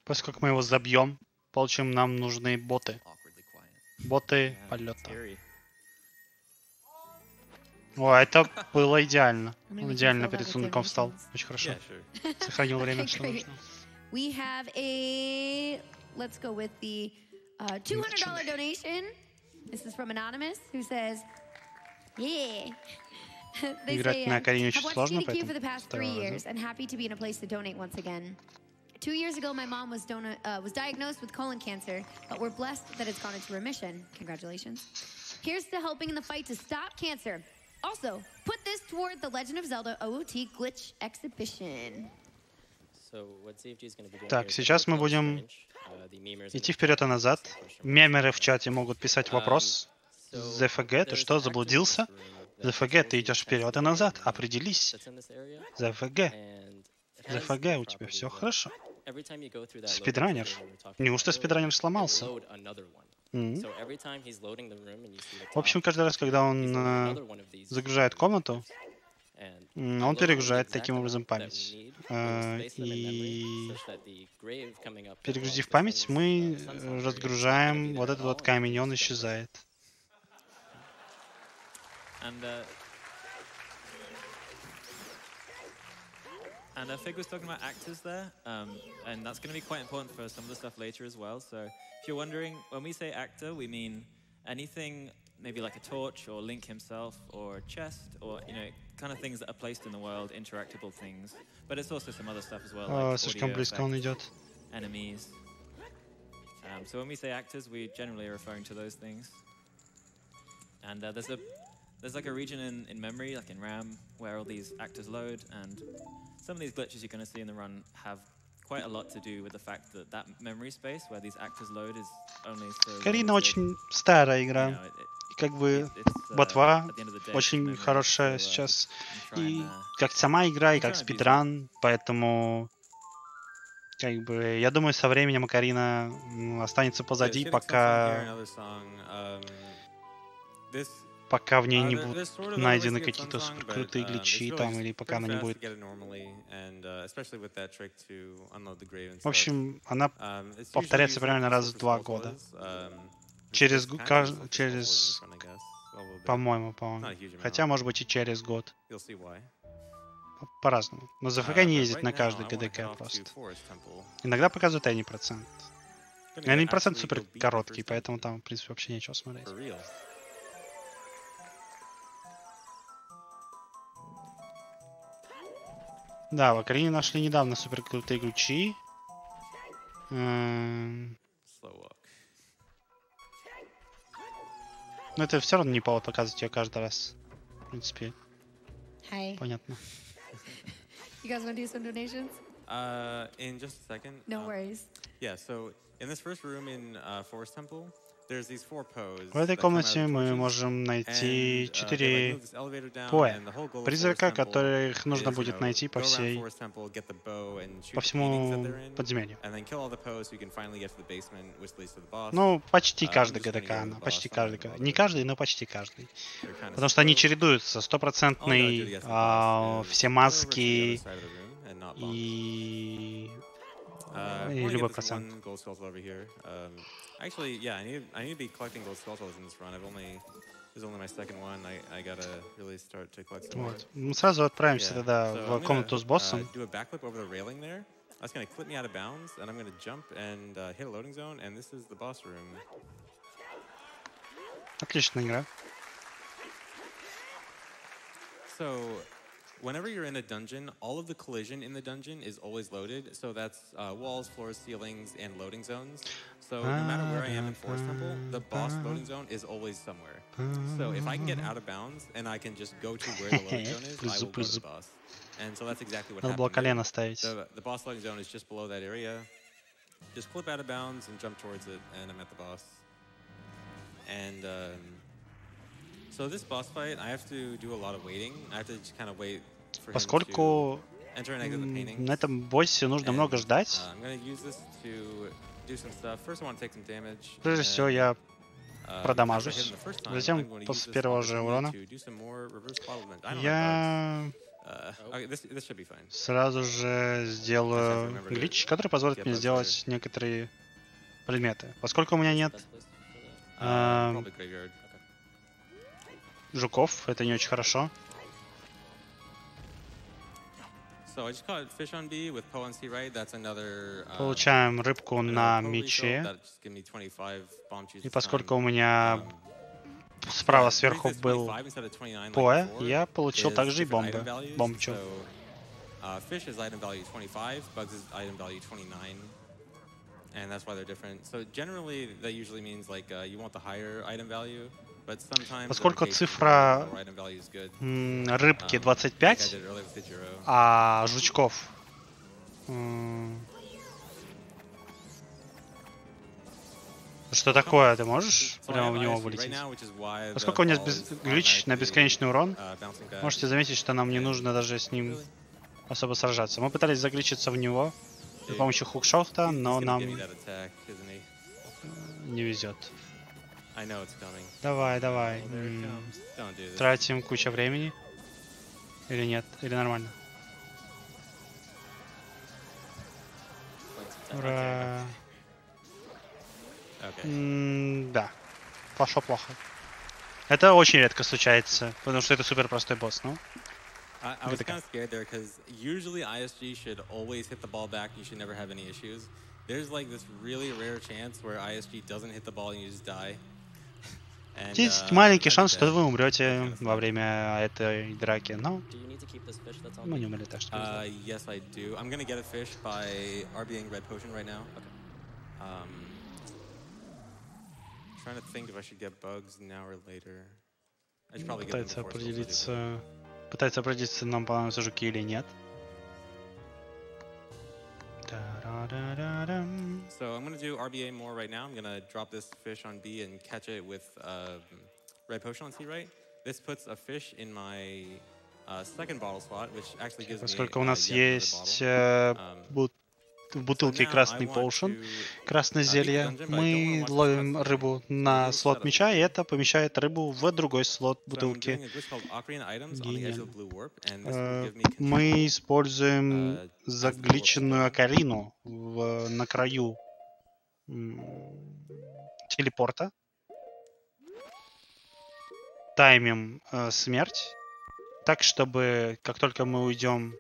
Поскольку мы его забьем, получим нам нужные боты. Боты полета. О, это было идеально. Он идеально перед сундуком встал. Очень хорошо. Сохранил время, что нужно. We have a... Let's go with the $200 donation. This is from Anonymous, who says, yeah. They say, I've watched AGDQ for the past 3 years and happy to be in a place to donate once again. 2 years ago, my mom was diagnosed with colon cancer, but we're blessed that it's gone into remission. Congratulations. Here's to helping in the fight to stop cancer. Also, put this toward the Legend of Zelda OOT Glitch Exhibition. Так, сейчас мы будем идти вперед и назад. Мемеры в чате могут писать вопрос. ЗФГ, ты что, заблудился? ЗФГ, ты идешь вперед и назад. Определись. ЗФГ. ЗФГ, у тебя все хорошо. Спидранер. Неужто спидранер сломался? В общем, каждый раз, когда он загружает комнату, он перегружает таким образом память. И перегрузив память, мы разгружаем вот этот вот камень, и он исчезает. And Fig was talking about actors there, and that's going to be quite important for some of the stuff later as well. So if you're wondering, when we say actor, we mean anything maybe like a torch or Link himself or a chest or, you know, kind of things that are placed in the world, interactable things. But it's also some other stuff as well, like слишком близко он идет. Enemies. So when we say actors, we generally are referring to those things. And there's like a region in memory, like in RAM, where all these actors load, and some of these glitches you're going to see in the run have quite a lot to do with the fact that that memory space where these actors load is only so... Ocarina очень старая игра. И как бы ботва очень хорошая сейчас. И как сама игра, и как спидран. Поэтому как бы я думаю, со временем Ocarina останется позади, пока в ней не будут найдены какие-то суперкрутые гличи там, или пока она не будет. В общем, она повторяется примерно раз в 2 года. Через по-моему. Хотя, может быть, и через год. По-разному. Но ЗФГ не ездит на каждый ГДК просто. Иногда показывают Any%. Any% супер короткий, поэтому там, в принципе, вообще нечего смотреть. Да, в Ocarina нашли недавно супер крутые ключи. Но это все равно не повод показывать ее каждый раз. В принципе. Понятно. You guys want to do some donations? In just a second. No worries. Yeah, so in this first room in Forest Temple, there's these 4 poses. В этой комнате мы можем найти 4 поэ, призрака, которых нужно будет найти по всему подземелью. Ну, почти каждый ГДК, почти каждый. Не каждый, но почти каждый. Потому что они чередуются. 100% все маски и любой процент. Actually, yeah, I need to be collecting gold skulls in this run. This is only my second one. I gotta really start to collect some more. Мы сразу отправимся тогда в комнату с боссом. That's going to clip me out of bounds, and I'm going to jump and hit a loading zone, and this is the boss room. Отличная игра. So, whenever you're in a dungeon, all of the collision in the dungeon is always loaded. So that's walls, floors, ceilings, and loading zones. So no matter where I am in Forest Temple, the boss loading zone is always somewhere. So if I can get out of bounds and I can just go to where the loading zone is, I will go to the boss. And so that's exactly what happened. The boss loading zone is just below that area. Just flip out of bounds and jump towards it, and I'm at the boss. And so this boss fight, I have to do a lot of waiting. I have to just kind of wait for him to enter and exit the painting. На этом боссе нужно много ждать. I'm going to use this to do some stuff. First, I want to take some damage. Прежде всего, я продамажусь. Затем, после первого же урона, я сразу же сделаю глич, который позволит мне сделать некоторые предметы. Поскольку у меня нет жуков, это не очень хорошо. Получаем рыбку на мече. И поскольку у меня справа сверху был поэ, я получил также и бомбы. Бомбчу. And that's why they're different. So generally, that usually means like you want the higher item value, but sometimes поскольку цифра рыбки 25, а жучков что такое? Ты можешь прямо в него вылететь? Поскольку у меня глич на бесконечный урон, можете заметить, что нам не нужно даже с ним особо сражаться. Мы пытались загличиться в него при помощи хукшота, но нам не везет. Давай, давай. Тратим кучу времени. Или нет? Или нормально? Ура. Да. Пошло плохо. Это очень редко случается, потому что это супер простой босс, ну. I was kind of scared there because usually ISG should always hit the ball back. You should never have any issues. There's like this really rare chance where ISG doesn't hit the ball and you just die. Есть маленький шанс, что вы умрете во время этой драки, но мы не умерли, так что. Yes, I do. I'm gonna get a fish by RBing red potion right now. Trying to think if I should get bugs now or later. I should probably get them before. Пытается определиться, нам понадобятся жуки или нет. So I'm gonna do RBA more right now. I'm gonna drop this fish on B and catch it with red potion on C, right? This puts a fish in my second bottle slot, which actually gives me. Поскольку у нас есть в бутылке красный поушен, красное зелье, мы ловим рыбу на слот меча, и это помещает рыбу в другой слот бутылки. Мы используем загличенную Ocarina на краю телепорта. Таймим смерть так, чтобы как только мы уйдем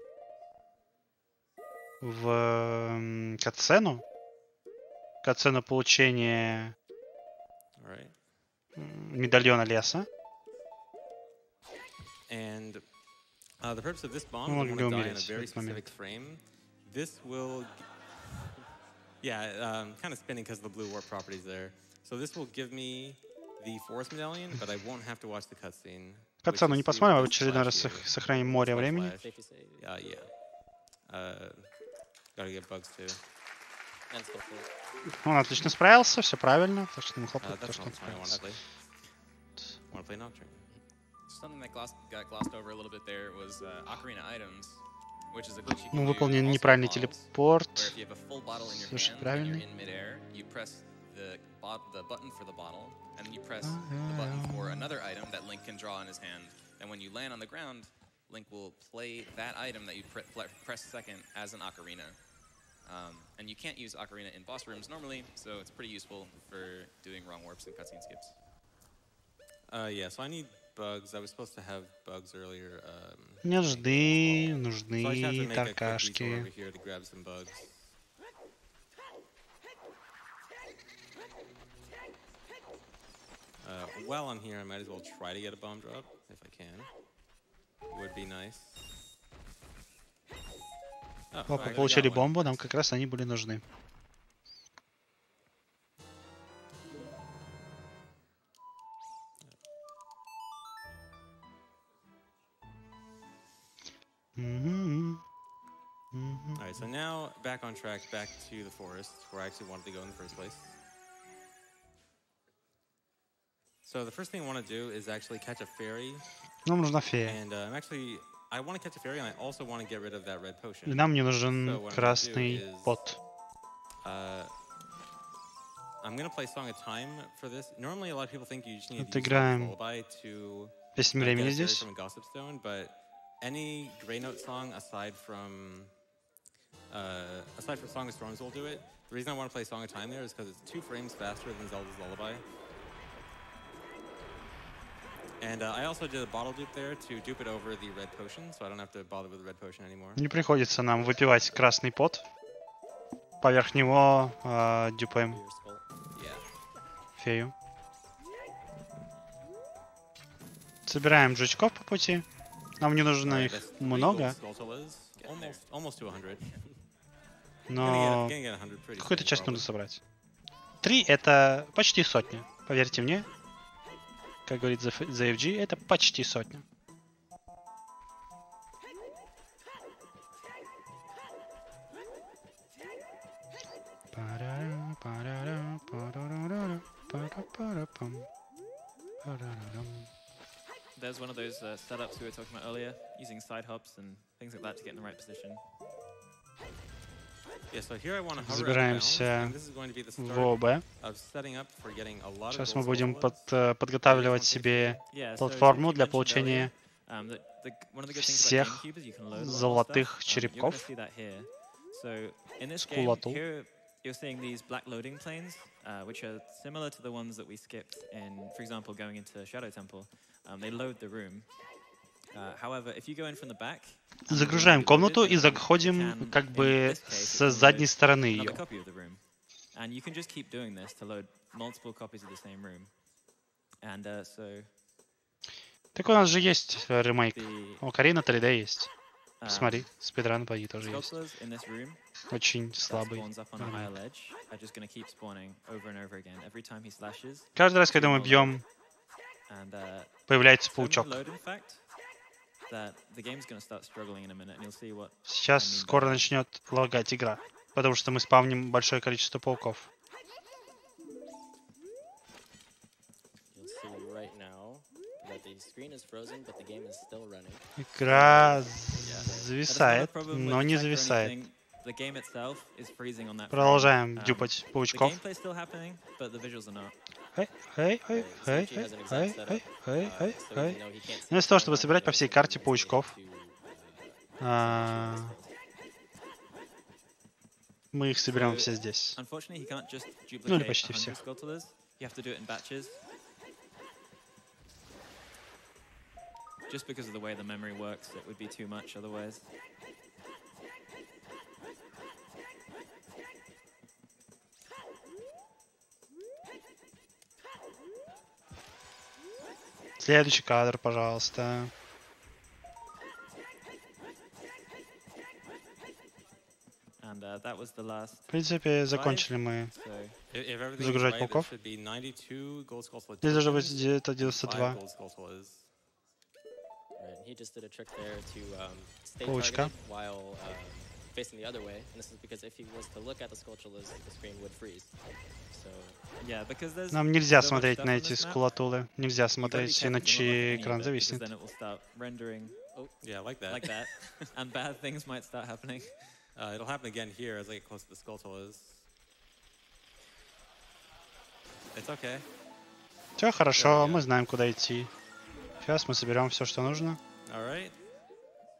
в катсцену получения медальона леса. And the purpose of this bomb is when I die in a very specific frame. This will, kind of spinning because of the blue warp properties there. So this will give me the forest medallion, but I won't have to watch the cutscene. Катсцену не посмотрим, а в очередной раз сохраним море времени. Gotta get bugs too. Он отлично справился, все правильно, так что ему хлопают, то, что он справился. Something that got glossed over a little bit there was Ocarina items, which is a glitch you can Мы do выполнили also неправильный in bottles, телепорт. where if you have a full bottle in your Совершенно hand and правильно. you're in midair, you press the button for the bottle, and then you press the button for another item that Link can draw in his hand. And when you land on the ground, Link will play that item that you press second as an ocarina. And you can't use ocarina in boss rooms normally, so it's pretty useful for doing wrong warps and cutscene skips. So I need bugs. I was supposed to have bugs earlier. нужны таркашки. While I'm here, I might as well try to get a bomb drop if I can. Would be nice. Опа, получили бомбу, нам как раз они были нужны. Alright, so now back on track, back to the forest, where I actually wanted to go in the first place. So the first thing I want to do is actually catch a fairy. Нам нужна фея. And I want to catch a fairy, and I also want to get rid of that red potion. И нам не нужен красный пот. I'm gonna play Song of Time for this. Normally, a lot of people think you just need to use Отыграем lullaby to песнь времени здесь. from Gossip Stone, but any Grey Note song aside from Song of Storms will do it. The reason I want to play Song of Time there is because it's 2 frames faster than Zelda's Lullaby. And I also did a bottle dupe there to dupe it over the red potion, so I don't have to bother with the red potion anymore. Не приходится нам выпивать красный пот. Поверх него дюпаем фею. Собираем жучков по пути. Нам не нужно их много. Но какую-то часть нужно собрать. 3 это почти сотня. Поверьте мне. Как говорит ZFG, это почти сотня. There's one of those setups we were talking about earlier, using side hops and things like that to get in the right position. Забираемся в ОБ. Сейчас мы будем подготавливать себе платформу для получения всех золотых черепков. Скулатул. You're seeing these black loading planes, which are similar to the ones that we skipped in, for example, going into Shadow Temple. They load the room. However, if you go in from the back, загружаем комнату и заходим как бы с задней стороны ее. And you can just keep doing this to load multiple copies of the same room. And so. Так у нас же есть ремейк. Ocarina 3D есть. Посмотри, спидран бои тоже есть. Очень слабый. Каждый раз, когда мы бьем, появляется паучок. Сейчас скоро начнет лагать игра, потому что мы спавним большое количество пауков. Игра зависает, но не зависает. Продолжаем дюпать паучков. Вместо того, чтобы собирать по всей карте паучков, мы их соберем все здесь. Ну или почти все. Just because of the way the memory works, it would be too much otherwise. Следующий кадр, пожалуйста. And that was the last. В принципе, закончили мы загружать пауков. Здесь должно быть где-то 92. He just did a trick there to stay Паучка. targeted while facing the other way, and this is because if he was to look at the Skulltulas, the screen would freeze. So yeah, because there's. Нам нельзя смотреть на эти скулатулы. Нельзя смотреть, иначе экран зависнет. Then it will start rendering. Oh, yeah, like that. Like that, and bad things might start happening. It'll happen again here as I get close to the Skulltulas. It's okay. Все хорошо, мы знаем, куда идти. Сейчас мы соберем все, что нужно.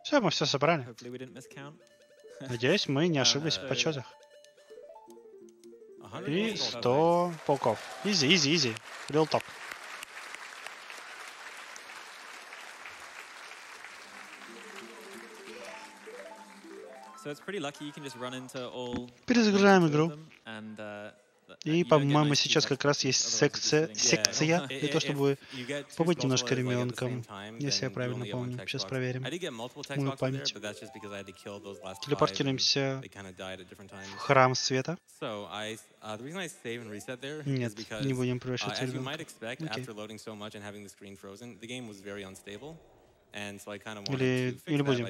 Все, мы все собрали. Надеюсь, мы не ошиблись в подсчетах. И 100 пауков. Изи, изи, изи. Real talk. Перезагружаем игру. И, по-моему, сейчас как раз есть секция для того, чтобы побыть немножко ребенком, если я правильно помню. Сейчас проверим мою память. Телепортируемся в храм света. Нет, не будем превращаться в ребенка. Или будем.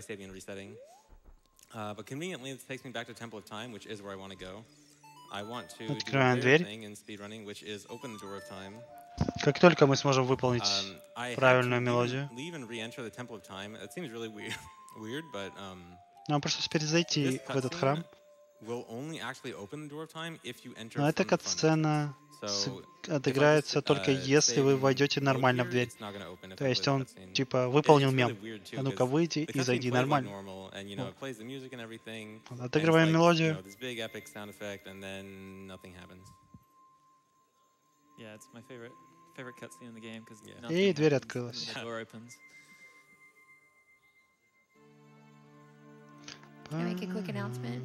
Открываем дверь. Как только мы сможем выполнить правильную мелодию. Нам просто теперь зайти в этот храм. Но эта кат-сцена отыграется только если вы войдете нормально в дверь. То есть он типа выполнил мем. А ну-ка выйди и зайди нормально. Отыгрываем мелодию. И дверь открылась. Can I make a quick announcement?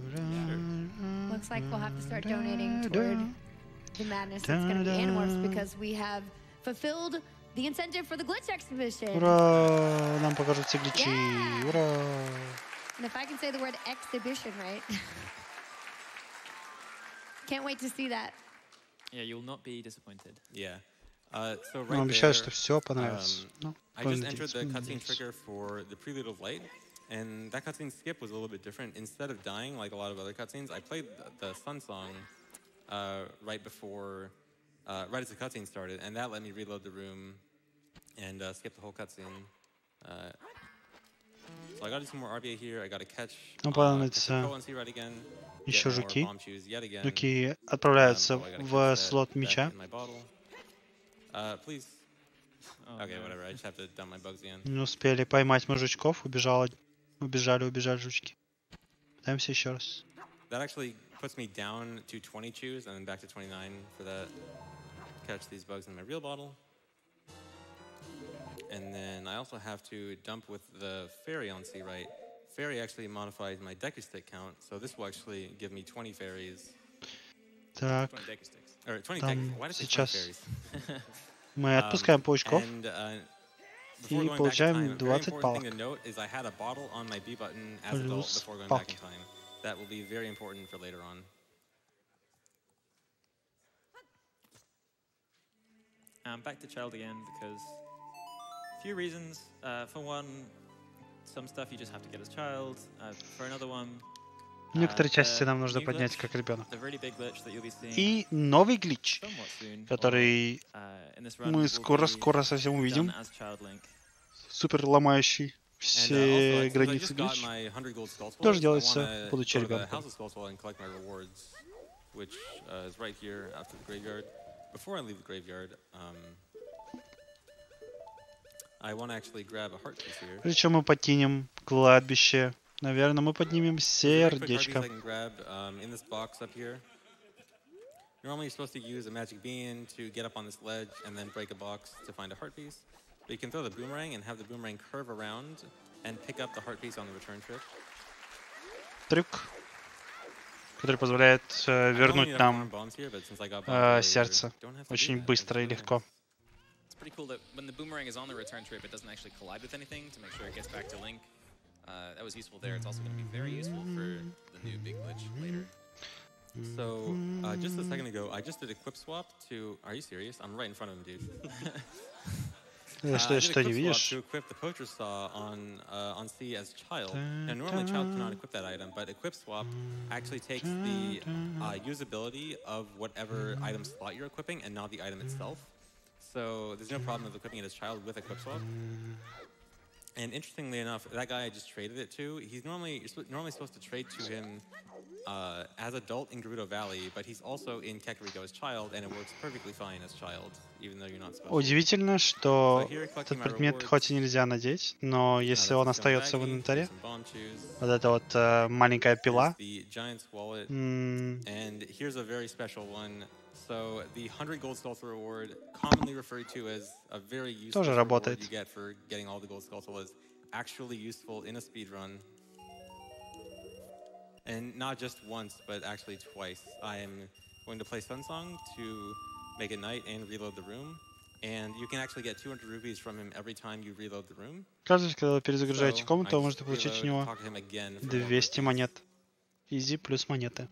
Looks like we'll have to start donating toward the madness that's going to be Animorphs because we have fulfilled the incentive for the glitch exhibition. Ура! Нам покажут все гличи. Ура! And if I can say the word exhibition right. Can't wait to see that. Yeah, you'll not be disappointed. Yeah. So right обещаю, что все понравится. I just entered the cutscene trigger for the Prelude of Light. And that cutscene skip was a little bit different. Instead of dying like a lot of other cutscenes, I played the Sun Song right as the cutscene started, and that let me reload the room and skip the whole cutscene. So I got to do some more RBA here. I got to catch. Еще жуки. Жуки отправляются в слот меча. Не успели поймать мы жучков, убежали жучки. Пытаемся еще раз. That actually puts me down to 20 chews and then back to 29 for that. Catch these bugs in my real bottle. And then I also have to dump with the fairy on C right. Fairy actually modifies my deku stick count, so this will actually give me 20 fairies. Так, 20 там сейчас мы отпускаем паучков и получаем 20 палок. Плюс палки. That will be very important for later on. Back to child again because a few reasons. For one, some stuff you just have to get as child. For another one, некоторые части нам нужно поднять как ребенок. И новый глич, который мы скоро совсем увидим. Супер ломающий все границы глич. Тоже делается, будучи ребенком. Прежде чем мы поднимем кладбище, наверное, мы поднимем сердечко. Normally, you're supposed to use a magic bean to get up on this ledge and then break a box to find a heart piece. But you can throw the boomerang and have the boomerang curve around and pick up the heart piece on the return trip. Трюк, который позволяет вернуть нам сердце очень быстро и легко. It's pretty cool that when the boomerang is on the return trip, it doesn't actually collide with anything to make sure it gets back to Link. That was useful there. It's also going to be very useful for the new big glitch later. So, just a second ago, I just did a clip swap to... Are you serious? I'm right in front of him, dude. Что не видишь? To equip the poacher saw on C as child. Now, normally child cannot equip that item, but equip swap actually takes the usability of whatever item slot you're equipping and not the item itself. So there's no problem with equipping it as child with equip swap. And interestingly enough, that guy I just traded it to, you're normally supposed to trade to him as adult in Gerudo Valley, but he's also in Kakariko as child, and it works perfectly fine as child, even though you're not supposed to. Удивительно, что этот предмет хоть и нельзя надеть, но если он остается в инвентаре, вот эта вот маленькая пила. And here's a very special one. So the 100 gold skull reward, commonly referred to as a very useful reward you get for getting all the gold skull, is actually useful in a speedrun. And not just once, but actually twice. I am going to play Sun Song to make it night and reload the room. And you can actually get 200 rupees from him every time you reload the room. Каждый раз, когда вы перезагружаете комнату, вы можете получить у него 200 монет. Изи плюс монеты.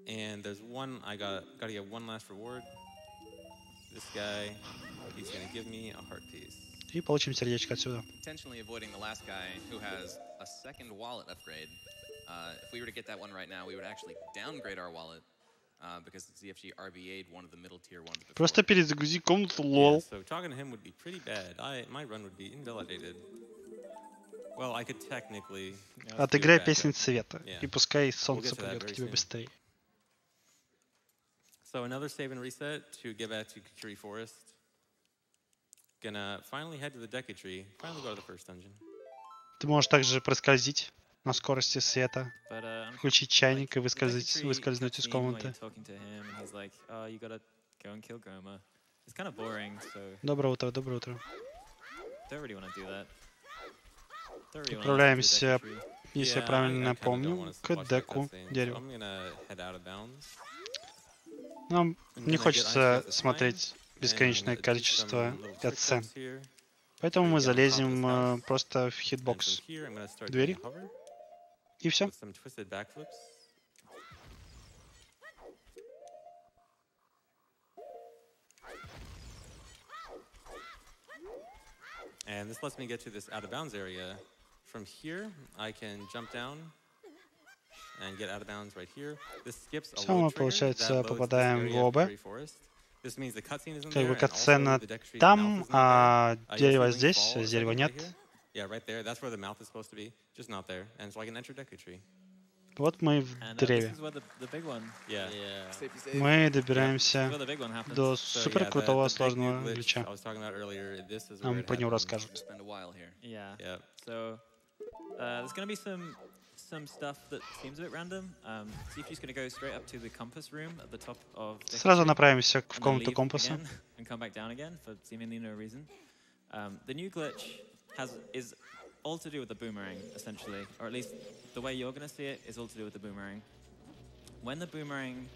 And there's one, I gotta get one last reward. This guy, he's gonna give me a heart piece. И получим сердечко отсюда. Intentionally avoiding the last guy who has a second wallet upgrade. If we were to get that one right now, we would actually downgrade our wallet because the ZFG RBA'd one of the middle tier ones. Просто перезагрузи комнату, лол. So talking to him would be pretty bad. My run would be invalidated. Well, I could technically. Отыграй песню цвета, и пускай солнце пойдет к тебе быстрее. So another save and reset to get back to Kakiri Forest. Gonna finally head to the Deku Tree. Finally go to the first dungeon. Ты можешь также проскользить на скорости света, включить чайник и выскользнуть из комнаты. Доброе утро, доброе утро. Отправляемся, если я правильно помню, к деку дерева. Нам не хочется смотреть бесконечное количество катсцен. Поэтому мы залезем просто в хитбокс двери. И все. And this lets me get to this out of bounds area. From here, I can jump down and get out of bounds right here. This skips a мы, получается, попадаем в ОБ. Как бы катсцена там, а дерево здесь, дерева нет. Вот мы в дереве. Мы добираемся до супер крутого сложного глича. Нам по нему расскажут. Сразу направимся в комнату компаса. All to do with the boomerang, essentially, or at least the way you're going to see it is all to do with the boomerang. When the boomerang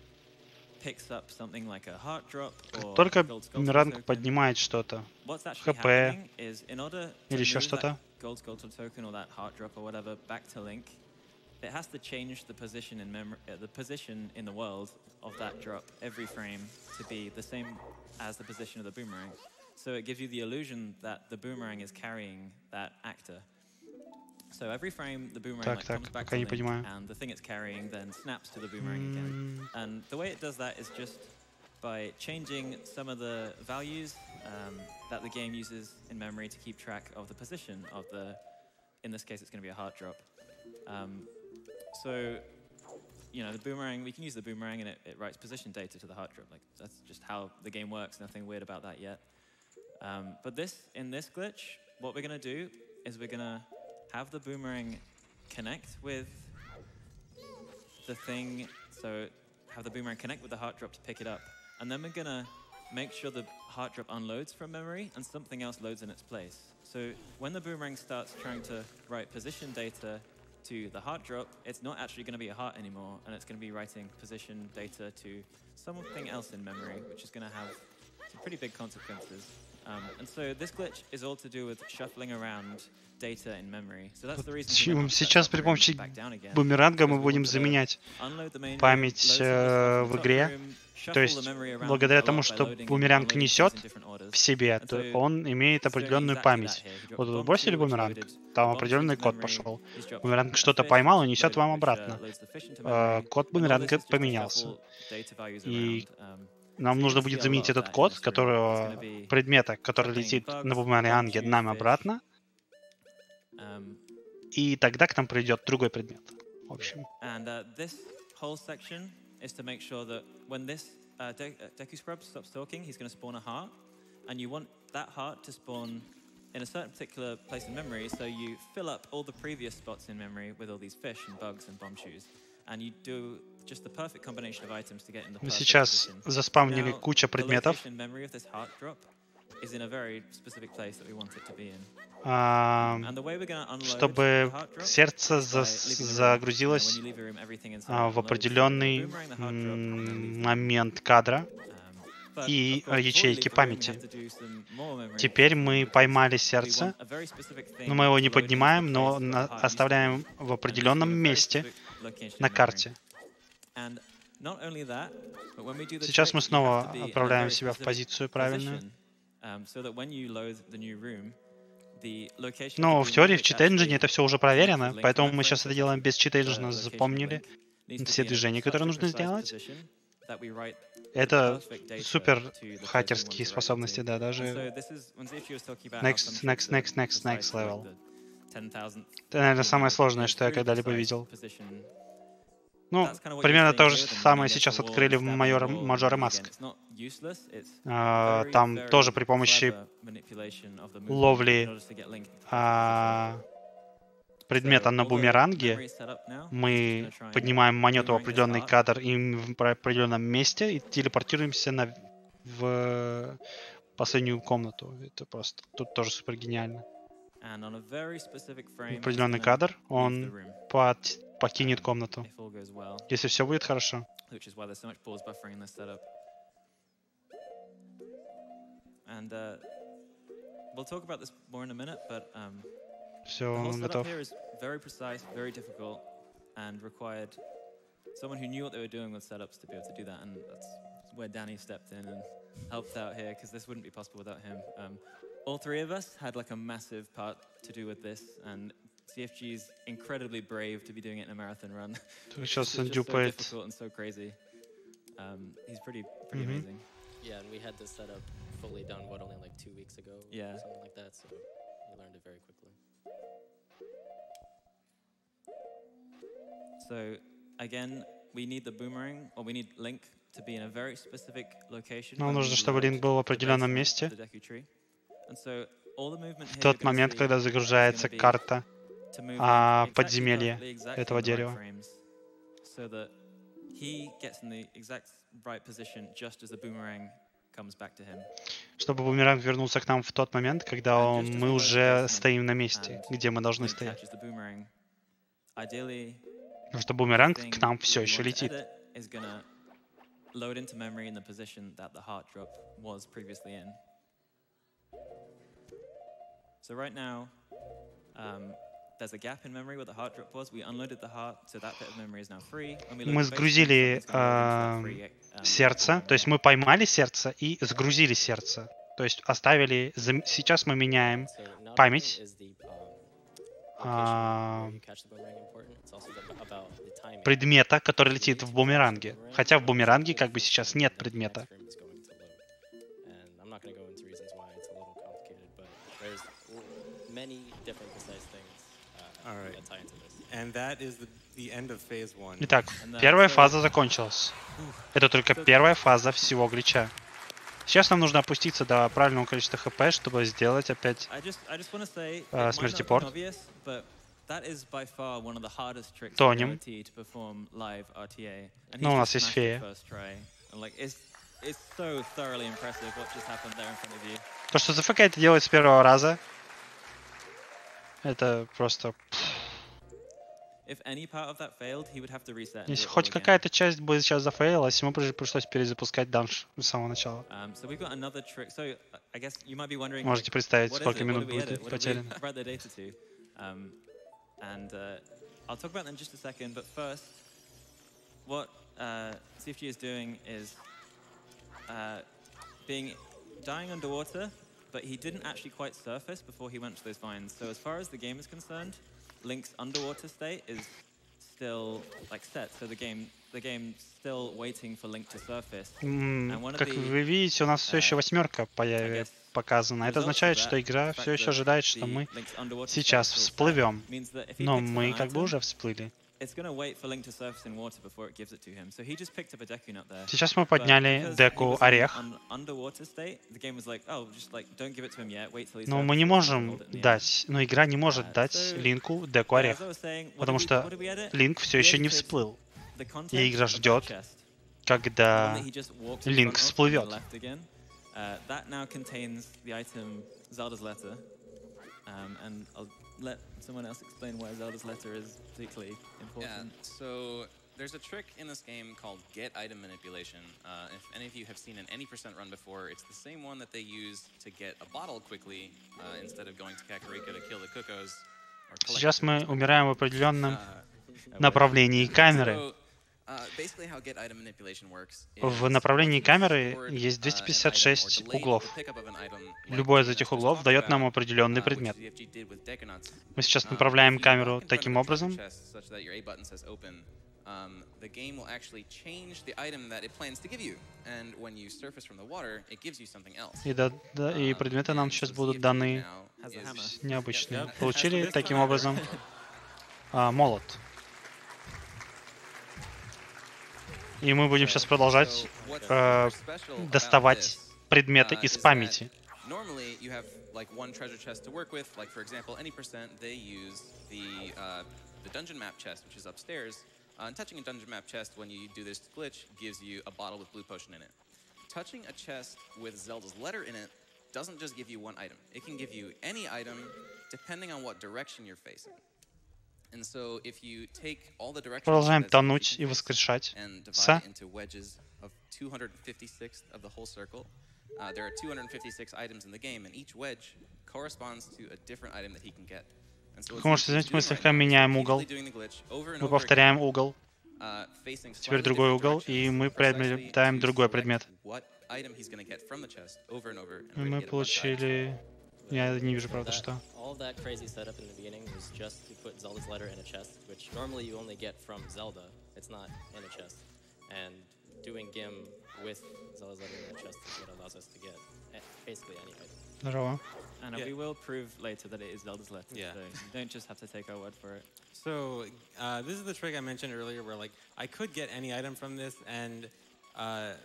picks up something like a heart drop or только бумеранг поднимает что-то, ХП или еще что-то, gold sculpture token or that heart drop or whatever back to Link, it has to change the position in memory, the position in the world of that drop every frame to be the same as the position of the boomerang. So it gives you the illusion that the boomerang is carrying that actor. So every frame, the boomerang comes back to Link, and the thing it's carrying then snaps to the boomerang again. And the way it does that is just by changing some of the values that the game uses in memory to keep track of the position of the, in this case, it's going to be a heart drop. So, you know, the boomerang, we can use the boomerang and it writes position data to the heart drop. Like, that's just how the game works, nothing weird about that yet. But in this glitch, what we're going to do is we're going to have the boomerang connect with the thing, so have the boomerang connect with the heart drop to pick it up. And then we're going to make sure the heart drop unloads from memory and something else loads in its place. So when the boomerang starts trying to write position data to the heart drop, it's not actually going to be a heart anymore, and it's going to be writing position data to something else in memory, which is going to have some pretty big consequences. And so this glitch is all to do with shuffling around data in memory. So that's the reason. Сейчас при помощи бумеранга мы будем заменять память в игре. То есть, благодаря тому, что бумеранг несет в себе, то он имеет определенную память. Вот вы бросили бумеранг, там определенный код пошел. Бумеранг что-то поймал и несет вам обратно. Код бумеранга поменялся. И нам нужно будет заменить этот код, которого предмета, который летит на бумеранге, нам обратно. И тогда к нам придет другой предмет. В общем. Is to make sure that when this Deku Scrub stops talking, he's going to spawn a heart, and you want that heart to spawn in a certain particular place in memory, so you fill up all the previous spots in memory with all these fish and bugs and bomb shoes, and you do just the perfect combination of items to get in the perfect сейчас заспавнили куча предметов. чтобы сердце загрузилось в определенный момент кадра и ячейки памяти. Теперь мы поймали сердце, но мы его не поднимаем, но оставляем в определенном месте на карте. Сейчас мы снова отправляем себя в позицию правильную. Но в теории в чит-энджине это все уже проверено, поэтому мы сейчас это делаем без чит-энджина, запомнили все движения, которые нужно сделать. Это супер хакерские способности, да, даже. Next level. Это, наверное, самое сложное, что я когда-либо видел. Ну, примерно то же самое сейчас открыли в Majoras Mask. Там тоже при помощи ловли предмета на бумеранге мы поднимаем монету в определенный кадр и в определенном месте и телепортируемся в последнюю комнату. Это просто тут тоже супер гениально. Определенный кадр, он покинет комнату, если все будет хорошо. Все, он готов. Someone who knew what they were doing with setups to be able to do that, and that's where Danny stepped in and helped out here, because this wouldn't be possible without him. All three of us had like a massive part to do with this, and CFG is incredibly brave to be doing it in a marathon run. It's just so difficult and so crazy. He's pretty amazing. Yeah, and we had this setup fully done, only like 2 weeks ago? Yeah. Something like that, so we learned it very quickly. So, again, we need the boomerang, or we need Link to be in a very specific location. Нам нужно, чтобы Линк был в определенном месте. В тот момент, когда загружается карта подземелья этого дерева. Чтобы бумеранг вернулся к нам в тот момент, когда мы уже стоим на месте, где мы должны стоять. Потому что бумеранг к нам все еще летит. So right now, there's a gap in memory where the heart drop was. We unloaded the heart, so that bit of memory is now free. Мы сгрузили сердце, то есть мы поймали сердце и сгрузили сердце. То есть оставили... Сейчас мы меняем память. Предмета, который летит в бумеранге. Хотя в бумеранге как бы сейчас нет предмета. Итак, первая фаза закончилась. Это только первая фаза всего глича. Сейчас нам нужно опуститься до правильного количества хп, чтобы сделать опять смертипорт. Тонем. Но у нас есть фея. То, что ЗФК это делает с первого раза, это просто... Если хоть какая-то часть бы сейчас зафейлилась, ему пришлось перезапускать данж с самого начала. Можете представить, сколько минут будет потеряно. I'll talk about that in just a second, but first, what CFG is doing is dying underwater, but he didn't actually quite surface before he went to those vines. So as far as the game is concerned, Link's underwater state is still like set. So the game's still waiting for Link to surface. Как вы видите, у нас все еще 8 показано. Это означает, что игра все еще ожидает, что мы сейчас всплывем. Но мы как бы уже всплыли. Сейчас мы подняли деку Орех. Но мы не можем дать, но игра не может дать Линку деку Орех. Потому что Линк все еще не всплыл. И игра ждет, когда Линк всплывет. That now contains the item Zelda's letter, and I'll let someone else explain why Zelda's letter is particularly important. Yeah, so there's a trick in this game called get item manipulation. If any of you have seen an any % run before, it's the same one that they use to get a bottle quickly instead of going to Catarina to kill the cuckoos. Сейчас мы умираем в определенном направлении камеры. В направлении камеры есть 256 углов. Любой из этих углов дает нам определенный предмет. Мы сейчас направляем камеру таким образом, и предметы нам сейчас будут даны необычные. Получили таким образом молот. И мы будем сейчас продолжать доставать предметы из памяти. Touching a dungeon map chest when you do this glitch gives you a bottle with blue potion in it. Touching a chest with Zelda's letter in it doesn't just give you one item. It can give you any item depending on what direction you're facing. And so if you take all the directions Продолжаем тонуть и воскрешать. and divide into wedges of 256 of the whole circle, there are 256 items in the game, and each wedge corresponds to a different item that he can get. Как можете заметить, мы слегка меняем угол. Мы повторяем угол. Теперь другой угол, и мы приобретаем другой предмет. И мы получили... Я не вижу, правда, что. Здорово. And we will prove later that it is Zelda's letter, so you don't just have to take our word for it. So this is the trick I mentioned earlier, where like I could get any item from this, and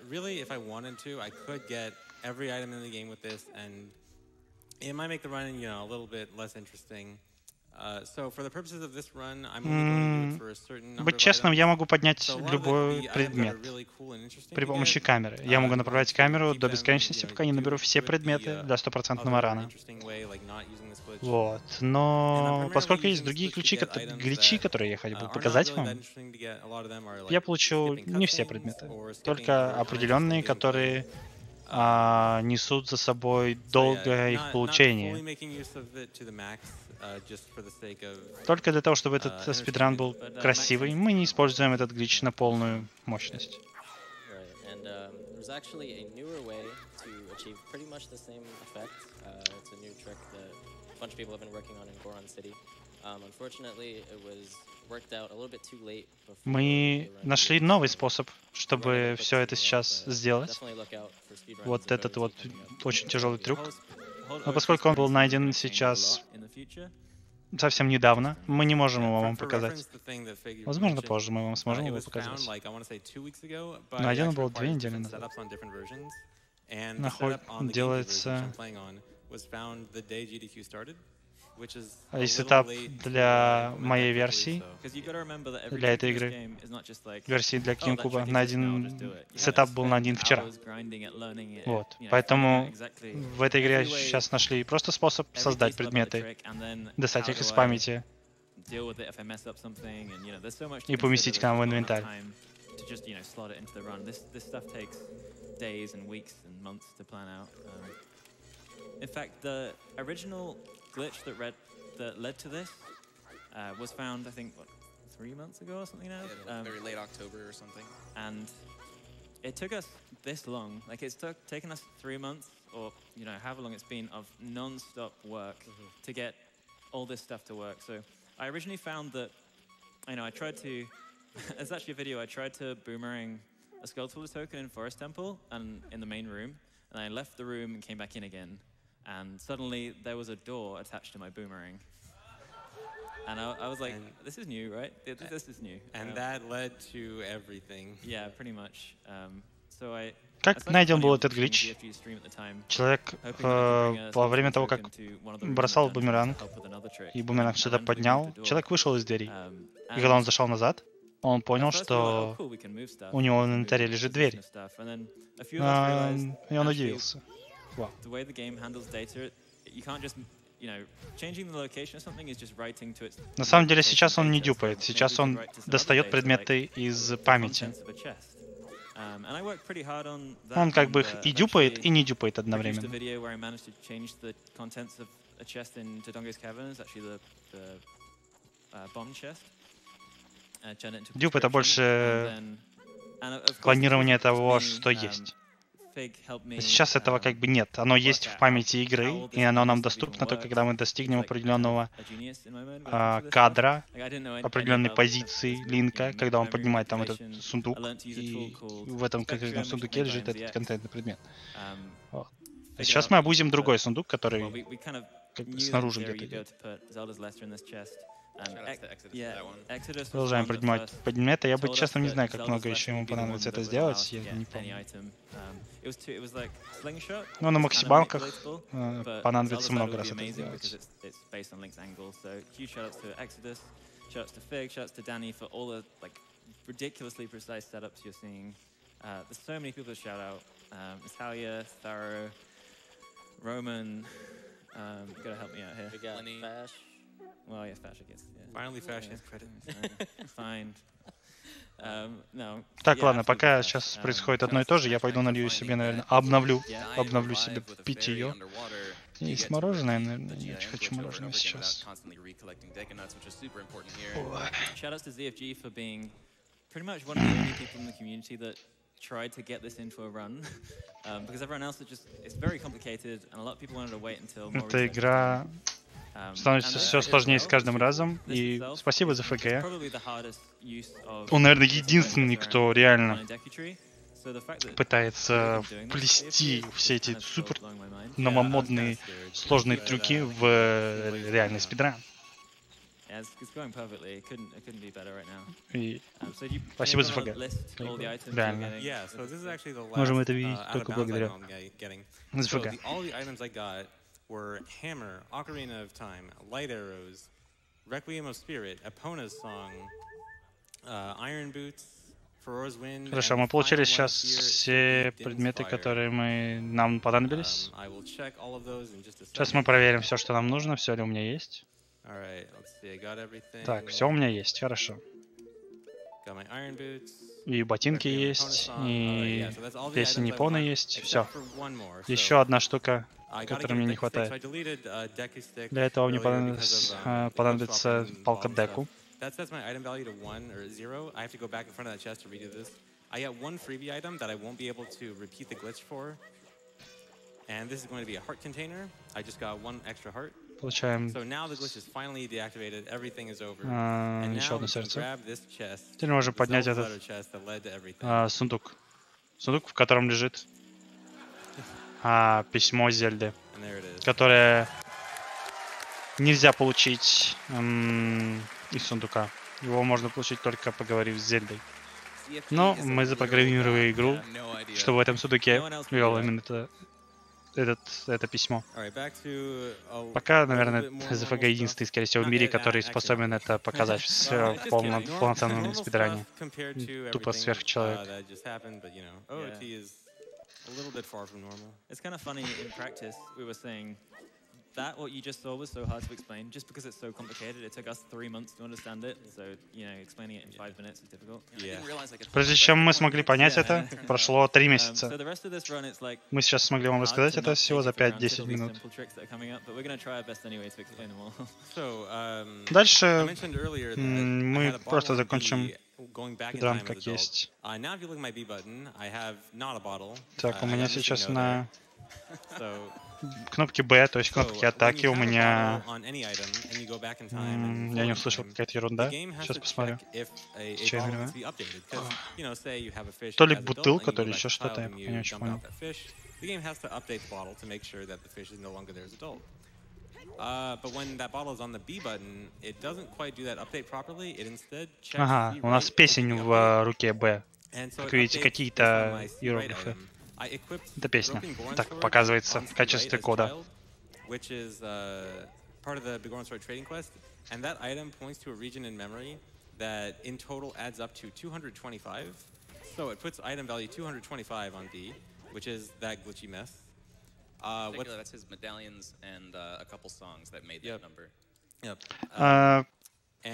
really, if I wanted to, I could get every item in the game with this, and it might make the run, a little bit less interesting. So for the purposes of this run, I'm only going to do it for a certain number Быть честным, я могу поднять любой предмет при помощи камеры. Я могу направлять камеру до бесконечности, пока не наберу все предметы до 100% рана. Вот. Но поскольку есть другие гличи, которые я хотел бы показать вам, я получу не все предметы, только определенные, которые несут за собой долгое их получение. Только для того, чтобы этот спидран был красивый, мы не используем этот глич на полную мощность. Мы нашли новый способ, чтобы все это сейчас сделать. Вот этот вот очень тяжелый трюк. Но поскольку он был найден сейчас совсем недавно, мы не можем его вам показать. Возможно, позже мы вам сможем его показать. Найден он был 2 недели назад. Делается... Есть этап для моей версии, для этой игры, версии для GameCube, сетап был найден вчера. Вот. Поэтому в этой игре сейчас нашли просто способ создать предметы, достать их из памяти и поместить к нам в инвентарь. In fact, the original glitch that led to this was found, I think, 3 months ago or something now? Yeah, very late October or something. And it took us this long. Like, it's taken us 3 months, or, however long it's been, of non-stop work to get all this stuff to work. So I originally found that, I tried to... There's actually a video. I tried to boomerang a Skulltula token in Forest Temple and in the main room, and I left the room and came back in again. And suddenly there was a door attached to my boomerang. And I was like, this is new, right? This is new. And that led to everything. Yeah, pretty much. So I... Как найден был этот глич? Человек во время того, как бросал бумеранг, и бумеранг что-то поднял, человек вышел из двери. И когда он зашел назад, он понял, что у него в инвентаре лежит дверь. И он удивился. Вау. На самом деле сейчас он не дюпает, сейчас он достает предметы из памяти. Он как бы их и дюпает, и не дюпает одновременно. Дюп — это больше клонирование того, что есть. Сейчас этого как бы нет. Оно есть в памяти игры, и оно нам доступно только когда мы достигнем определенного кадра, определенной позиции линка, когда он поднимает там этот сундук, и в этом конкретном сундуке лежит этот контентный предмет. Вот. А сейчас мы обузим другой сундук, который как бы снаружи где-то идет. Продолжаем поднимать предметы. Я бы честно не знаю, как много еще ему понадобится это сделать. Я не помню. Но на максималках понадобится много раз это сделать. Well, yeah, Fash, I guess. Yeah. Finally, Fash gets credit. Fine. No. Так, ладно, пока сейчас происходит одно и то же, я пойду налью себе, наверное, обновлю себе питье. И с мороженым, наверное, не очень хочу мороженое сейчас. Tried to get this into a run because everyone else just it's very complicated and a lot of people wanted to wait until more. Эта игра становится все сложнее с каждым разом, и спасибо за ФГ. Он, наверное, единственный, кто реально пытается плести все эти супер новомодные сложные трюки в реальный спидран. И спасибо за ФГ. Реально. Можем это видеть только благодаря ФГ. Were Hammer, Ocarina of Time, Light Arrows, Requiem of Spirit, Epona's Song, Iron Boots, Ferora's Wind. Хорошо, мы получили сейчас все предметы, которые нам понадобились. Сейчас мы проверим все, что нам нужно, все ли у меня есть. Так, все у меня есть, хорошо. И ботинки есть, и песни Япона есть, все. Еще одна штука, которой мне не хватает. Для этого мне понадобится палка деку. Получаем еще одно сердце. Теперь можем поднять этот сундук. Сундук, в котором лежит письмо Зельды, которое нельзя получить из сундука. Его можно получить только поговорив с Зельдой. Но мы запрограммировали игру, что в этом сундуке лежало именно это письмо. Пока, наверное, ЗФГ единственный, скорее всего, в мире, который способен это показать в полноценном спидране. Тупо сверхчеловек. A little bit far from normal. It's kind of funny in practice. We were saying that what you just saw was so hard to explain just because it's so complicated. It took us 3 months to understand it. So, you know, explaining it in 5 minutes is difficult. Прежде чем мы смогли понять это, прошло 3 месяца. Мы сейчас смогли вам рассказать это всего за 5-10 минут. Дальше мы просто закончим спидран как есть. Так, у меня сейчас на кнопке B, то есть кнопки атаки, у меня... Я не услышал, какая-то ерунда. Сейчас посмотрю. То ли бутылка, то ли еще что-то, я не очень понял. Ага, у нас песень в руке Б. Как видите, какие-то иероглифы. Это песня. Так показывается в качестве кода. that in total adds up to 225. So it puts item value 225 on D, which is that glitchy mess. That's his medallions and a couple songs that made that number. Yep.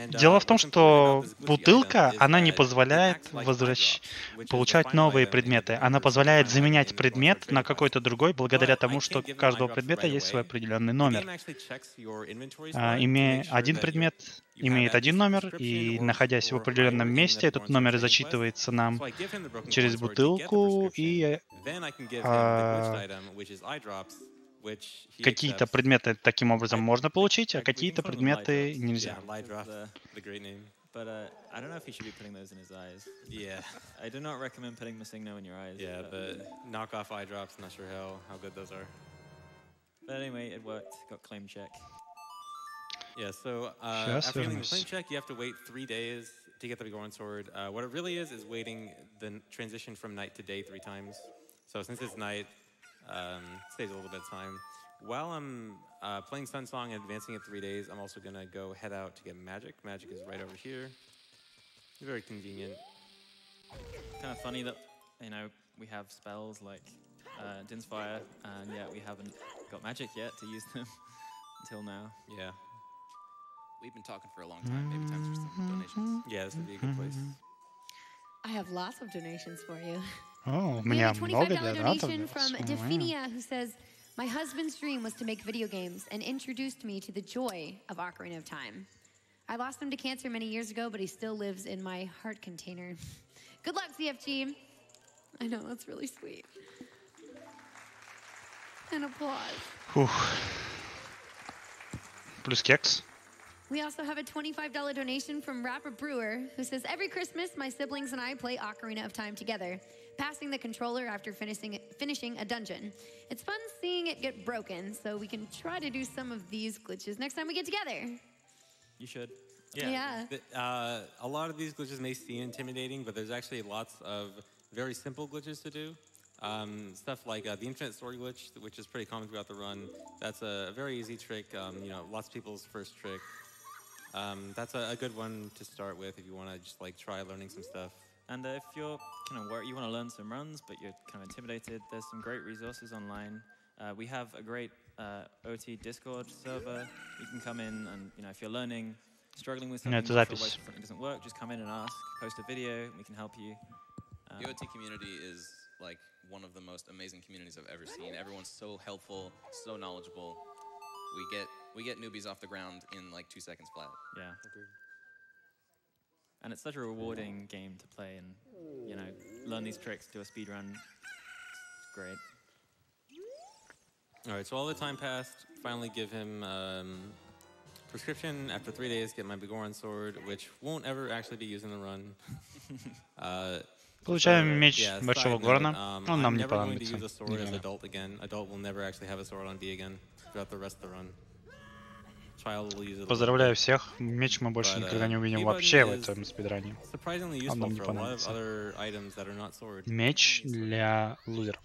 Дело в том, что бутылка, она не позволяет получать новые предметы. Она позволяет заменять предмет на какой-то другой, благодаря тому, что у каждого предмета есть свой определенный номер. Один предмет имеет один номер, и, находясь в определенном месте, этот номер зачитывается нам через бутылку, и какие-то предметы таким образом можно получить, а какие-то предметы нельзя. But I don't know if you should be putting those in his eyes. Yeah. I do not recommend putting Masingno in your eyes. Yeah, but knockoff eye drops, not sure how good those are. But anyway, it worked. Got claim check. Yeah, so after getting the claim check, you have to wait 3 days to get the Goron sword. What it really is waiting the transition from night to day 3 times. So since it's night, saves a little bit of time. While I'm playing Sun Song and advancing it 3 days, I'm also gonna go head out to get magic. Magic is right over here. Very convenient. Kind of funny that, you know, we have spells like Din's Fire, and yet we haven't got magic yet to use them until now. Yeah. We've been talking for a long time. Maybe time for some donations. Yeah, this would be a good place. I have lots of donations for you. Oh, we have a $25 donation from Definia, who says, my husband's dream was to make video games and introduced me to the joy of Ocarina of Time. I lost him to cancer many years ago, but he still lives in my heart container. Good luck, CFG. I know, that's really sweet. And applause. Plus keks. We also have a $25 donation from Rapper Brewer, who says, every Christmas, my siblings and I play Ocarina of Time together, passing the controller after finishing a dungeon. It's fun seeing it get broken, so we can try to do some of these glitches next time we get together. You should. Yeah. A lot of these glitches may seem intimidating, but there's actually lots of very simple glitches to do. Stuff like the infinite sword glitch, which is pretty common throughout the run. That's a very easy trick, you know, lots of people's first trick. That's a good one to start with if you want to just like try learning some stuff. And if you're kind of worried, you want to learn some runs, but you're kind of intimidated, there's some great resources online. We have a great OT Discord server. You can come in and, you know, if you're learning, struggling with something, something doesn't work, just come in and ask, post a video, we can help you. The OT community is like one of the most amazing communities I've ever seen. Everyone's so helpful, so knowledgeable. We get newbies off the ground in like 2 seconds flat. Yeah, agreed. And it's such a rewarding game to play and, you know, learn these tricks, do a speed run. It's great. All right, so all the time passed. Finally give him prescription. After 3 days, get my Goron sword, which won't ever actually be used in the run. Получаем меч большого Горона. Он нам не понадобится. Adult will never actually have a sword on D again throughout the rest of the run. Поздравляю всех. Меч мы больше никогда не увидим вообще в этом спидране. Он нам не понадобится. Меч для лузеров.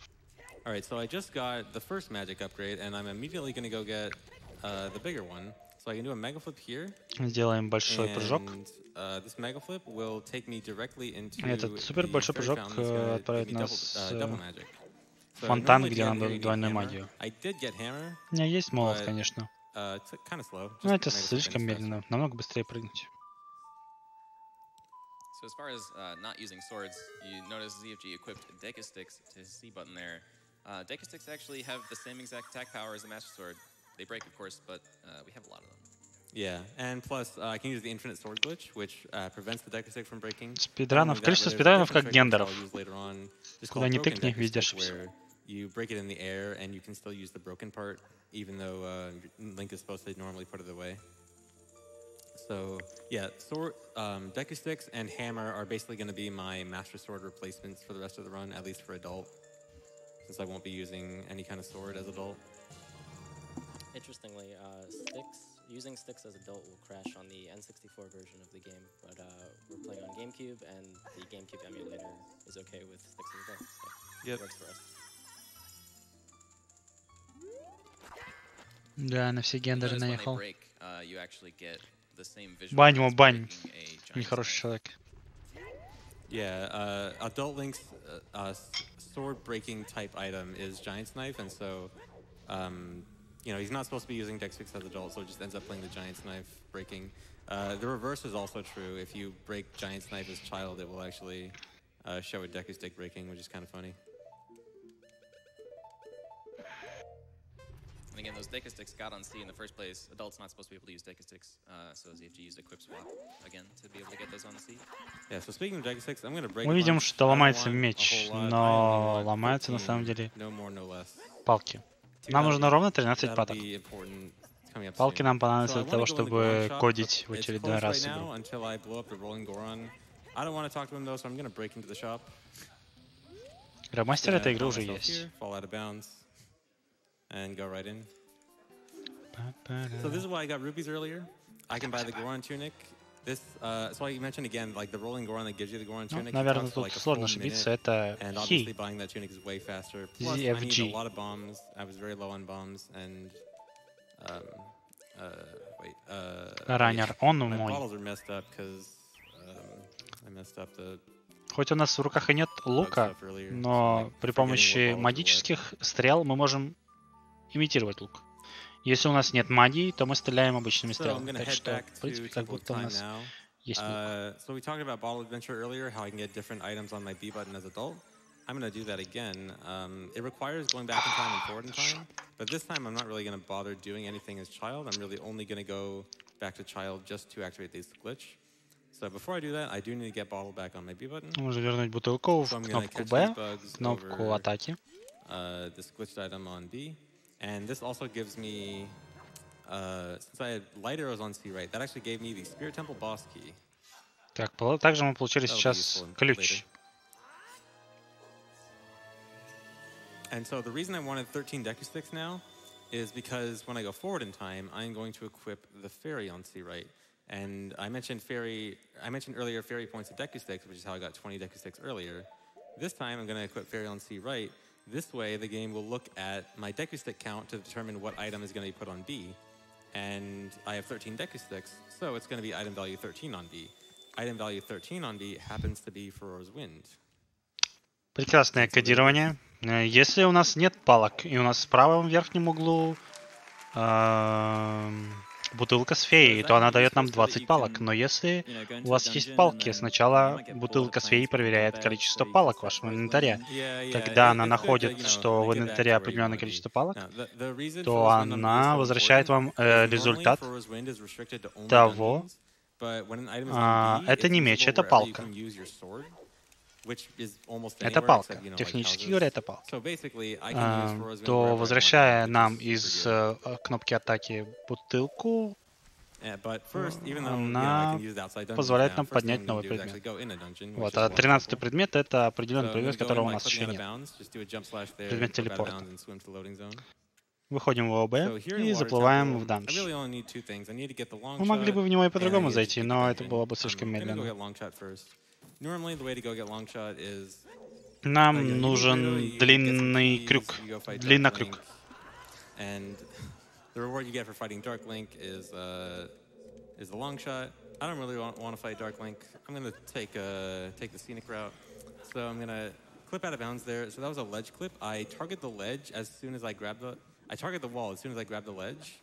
All right, so I just got the first magic upgrade, and I'm immediately going to go get the bigger one. So I can do a mega flip here. Сделаем большой прыжок. This mega flip will take me directly into этот супер большой прыжок отправит нас в фонтан, где надо двойную магию. У меня есть молот, конечно. Но это слишком медленно. Намного быстрее прыгнуть. So as far as not using swords, you notice ZFG equipped Deku Sticks to his C button there. Deku Sticks actually have the same exact attack power as the Master Sword. They break, of course, but we have a lot of them. Yeah, and plus I can use the infinite sword glitch, which prevents the Deku Stick from breaking. Спидранов, количество спидранов как гендеров. Куда ни тыкни, везде ошибся. You break it in the air, and you can still use the broken part, even though Link is supposed to normally put it away. So yeah, sword, Deku Sticks and Hammer are basically going to be my Master Sword replacements for the rest of the run, at least for Adult, since I won't be using any kind of sword as Adult. Interestingly, using sticks as Adult will crash on the N64 version of the game, but we're playing on GameCube, and the GameCube emulator is okay with sticks as Adult, so it works for us. Да, на все гендеры наехал. Бань его, бань. Нехороший человек. Yeah, Adult Link's sword-breaking type item is Giant's Knife, and so, you know, he's not supposed to be using Dex 6 as adult, so it just ends up playing the Giant's Knife breaking. The reverse is also true. If you break Giant's Knife as child, it will actually show a Deku Stick breaking, which is kind of funny. And again, those Deku Sticks got on C in the first place. Adults not supposed to be able to use Deku Sticks, so you have to use Equip Swap again to be able to get those on C. Yeah, so speaking of Deku Sticks, I'm going to break. Мы видим, что ломается меч, но ломаются на самом деле палки. Нам нужно ровно 13 паток. Палки нам понадобятся для того, чтобы кодить в очередной раз игру. Громастер этой игры уже есть. And go right in. So this is why I got rupees earlier. I can buy the Goron tunic. This, so I mentioned again, like the rolling Goron that gives you the Goron tunic. Наверное, тут сложно ошибиться. Это and obviously buying that tunic is way faster. Plus, I need a lot of bombs. I was very low on bombs, and раннер, он мой. Bottles are messed up because I messed up the. Хоть у нас в руках и нет лука, но при помощи магических стрел мы можем имитировать лук. Если у нас нет магии, то мы стреляем обычными стрелами. Так что, в принципе, как будто у нас есть лук. So we talked about Bottle Adventure earlier, how I can get different items on my B button as adult. I'm going to do that again. It requires going back in time and forward in time, but this time I'm not really going to bother doing anything as child. I'm really only going to go back to child just to activate this glitch. So before I do that, I do need to get bottle back on my B button. Нужно вернуть бутылку в кнопку B, кнопку атаки. This glitched item on B. And this also gives me, since I had light arrows on C, right, that actually gave me the Spirit Temple boss key. Так, также мы получили сейчас ключ. And so the reason I wanted 13 Deku Sticks now is because when I go forward in time, I'm going to equip the fairy on C, right? And I mentioned earlier fairy points of Deku Sticks, which is how I got 20 Deku Sticks earlier. This time I'm going to equip fairy on C right. This way, the game will look at my Deku Stick count to determine what item is going to be put on B. And I have 13 Deku Sticks, so it's going to be item value 13 on B. Item value 13 on B happens to be Farore's Wind. Прекрасное кодирование. Если у нас нет палок, и у нас в правом верхнем углу бутылка с феей, то она дает нам 20 палок. Но если у вас есть палки, сначала бутылка с феей проверяет количество палок в вашем инвентаре. Когда она находит, что в инвентаре определенное количество палок, то она возвращает вам результат того. Это не меч, это палка. Это палка. Технически говоря, это палка. То, возвращая нам из кнопки атаки бутылку, она позволяет нам поднять новый предмет. Вот, а 13-й предмет — это определенный предмет, которого у нас еще нет. Предмет телепорта. Выходим в ОБ и заплываем в данж. Мы могли бы в него и по-другому зайти, но это было бы слишком медленно. Нам нужен длинный крюк. Длиннокрюк. The reward you get for fighting Dark Link is the long shot. I don't really want to fight Dark Link. I'm going to take the scenic route. So I'm going to clip out of bounds there. So that was a ledge clip. I target the ledge as soon as I grab the... I target the wall as soon as I grab the ledge.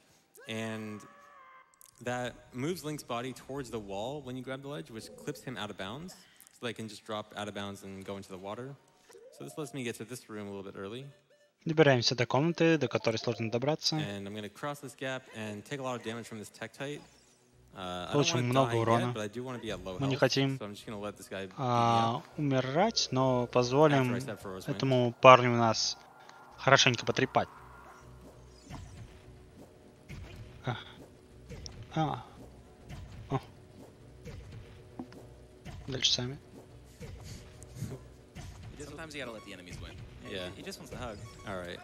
And that moves Link's body towards the wall when you grab the ledge, which clips him out of bounds. So they can just drop out of bounds and go into the water. So this lets me get to this room a little bit early. Добираемся до комнаты, до которой сложно добраться. Получим много урона. Мы не хотим умирать, но позволим этому парню нас хорошенько потрепать. Дальше сами. Sometimes you gotta let the enemies win. Yeah. He just wants a hug. All right.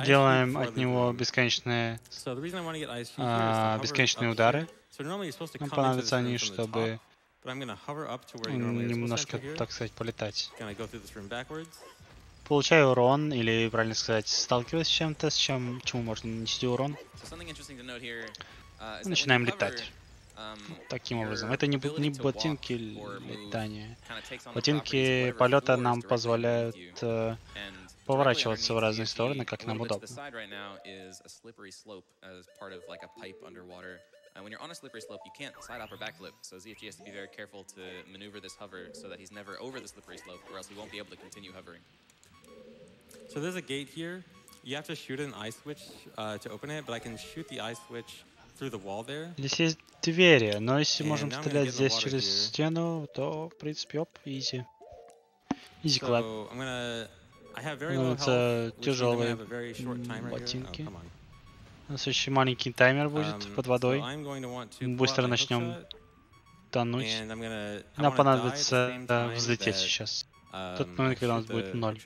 Делаем от него бесконечные удары. Нам понадобятся они, чтобы немножко, так сказать, полетать. получаю урон, или, правильно сказать, сталкиваюсь с чем-то, чему можно нанести урон. Начинаем летать. Таким образом. Это не ботинки летания. Ботинки полета нам позволяют поворачиваться в разные стороны, как нам удобно. When you're on a slippery slope, you can't side hop or backflip, so ZFG has to be very careful to maneuver this hover so that he's never over the slippery slope, or else he won't be able to continue hovering. So there's a gate here. You have to shoot an eye switch to open it, but I can shoot the eye switch through the wall there. Здесь есть двери, но если можем стрелять здесь через стену, то, в принципе, оп, изи. Изи клап. Это тяжелые ботинки. У нас очень маленький таймер будет под водой. Быстро начнем тонуть. Нам понадобится взлететь сейчас. Тот момент, когда у нас будет 0.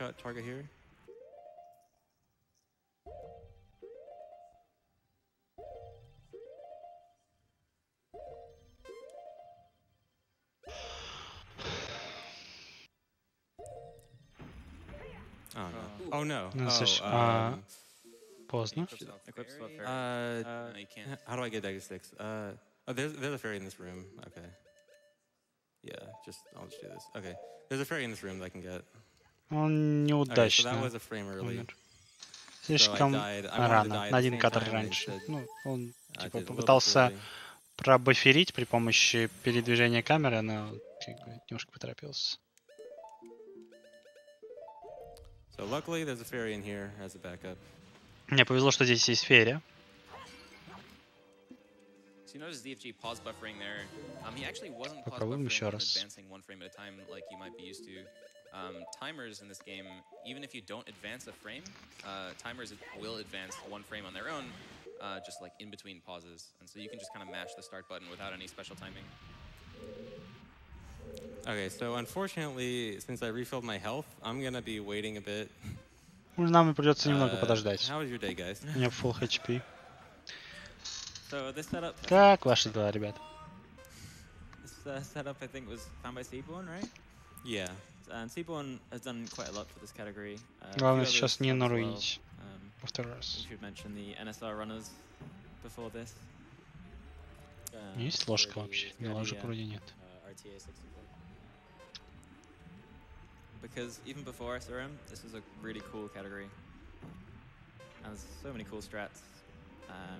Oh no. Поздно. How do I get dagger sticks? Oh, there's a fairy in this room. Okay. Yeah, I'll just do this. Okay. There's a fairy in this room that I can get. Он неудачно умер. Слишком рано. На один кадр раньше. Ну, он типа попытался пробаферить при помощи передвижения камеры, но немножко поторопился. So luckily there's a fairy in here as a backup. Мне повезло, что здесь есть ферия. Попробуем еще раз. Timers in this game, even if you don't advance a frame, timers will advance one frame on their own, just like in between pauses. And so you can just kind of mash the start button without any special timing. Okay, so unfortunately, since I refilled my health, I'm gonna be waiting a bit. Нам придется немного подождать. How was your day, guys? У меня full HP. So this setup. Как ваши дела, ребят? This setup, I think, was found by Seaborn, right? Yeah. And Seaborn has done quite a lot for this category. Главное сейчас не наруинить во второй раз. We should mention the NSR runners before this. Есть ложка вообще? Не, ложек вроде нет. Because even before SRM, this was a really cool category. And there's so many cool strats.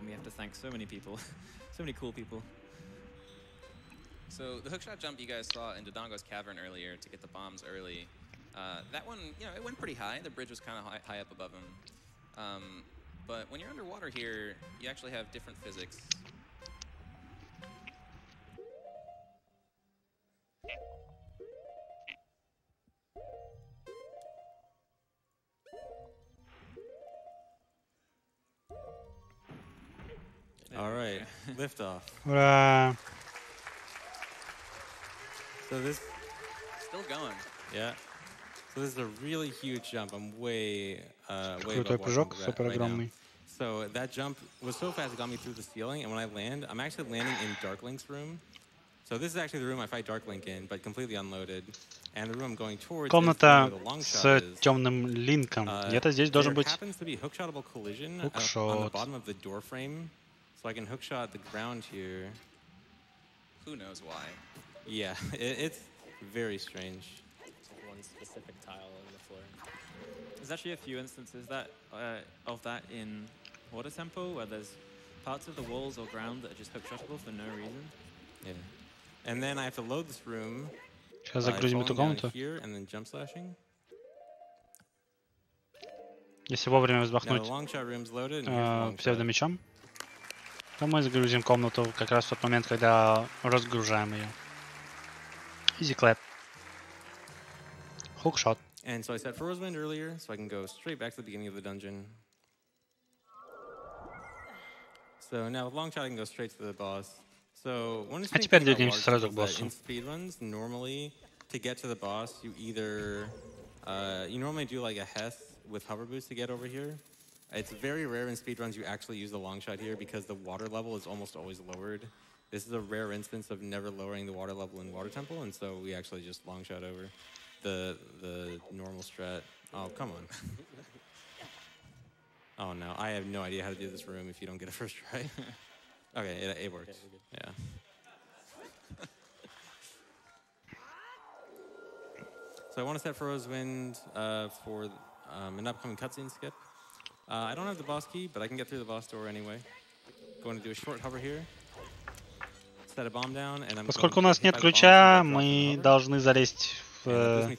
We have to thank so many people, so many cool people. So the hookshot jump you guys saw in Dodongo's Cavern earlier to get the bombs early, that one, it went pretty high. The bridge was kind of high up above him. But when you're underwater here, you actually have different physics. All right, lift off. Ура! So this still going. Yeah. So this is a really huge jump. I'm way Крутой прыжок, супер огромный. So that jump was so fast it got me through the ceiling, and when I land, I'm actually landing in Darklink's room. So this is actually the room I fight Darklink in, but completely unloaded. And the room I'm going towards Комната с темным линком. Где-то здесь должен быть happens to be hookshotable collision on the bottom of the door frame. So I can hookshot the ground here. Who knows why? Yeah, it's very strange. It's like one specific tile on the floor. There's actually a few instances of that in Water Temple where there's parts of the walls or ground that are just hookshotable for no reason. Yeah. And then I have to load this room. Сейчас загрузим эту комнату. Here and then jump slashing. Если вовремя взмахнуть псевдомечом, то мы загрузим комнату как раз в тот момент, когда разгружаем ее. Easy clap. Hook shot. And so I set Frozen Wind earlier, so I can go straight back to the beginning of the dungeon. So now with long shot I can go straight to the boss. So one is теперь двигаемся сразу к боссу. In speedruns, normally to get to the boss, you either you normally do like a Heth with hover boost to get over here. It's very rare in speedruns you actually use the long shot here because the water level is almost always lowered. This is a rare instance of never lowering the water level in Water Temple, and so we actually just long shot over. the normal strat. Oh, come on. Oh no, I have no idea how to do this room if you don't get a first try. Okay, it works. Okay, yeah. So I want to set Furrow's Wind for an upcoming cutscene skip. I don't have the boss key, but I can get through the boss door anyway. Going to do a short hover here. Set a bomb down, and I'm Поскольку у нас нет ключа, мы должны залезть в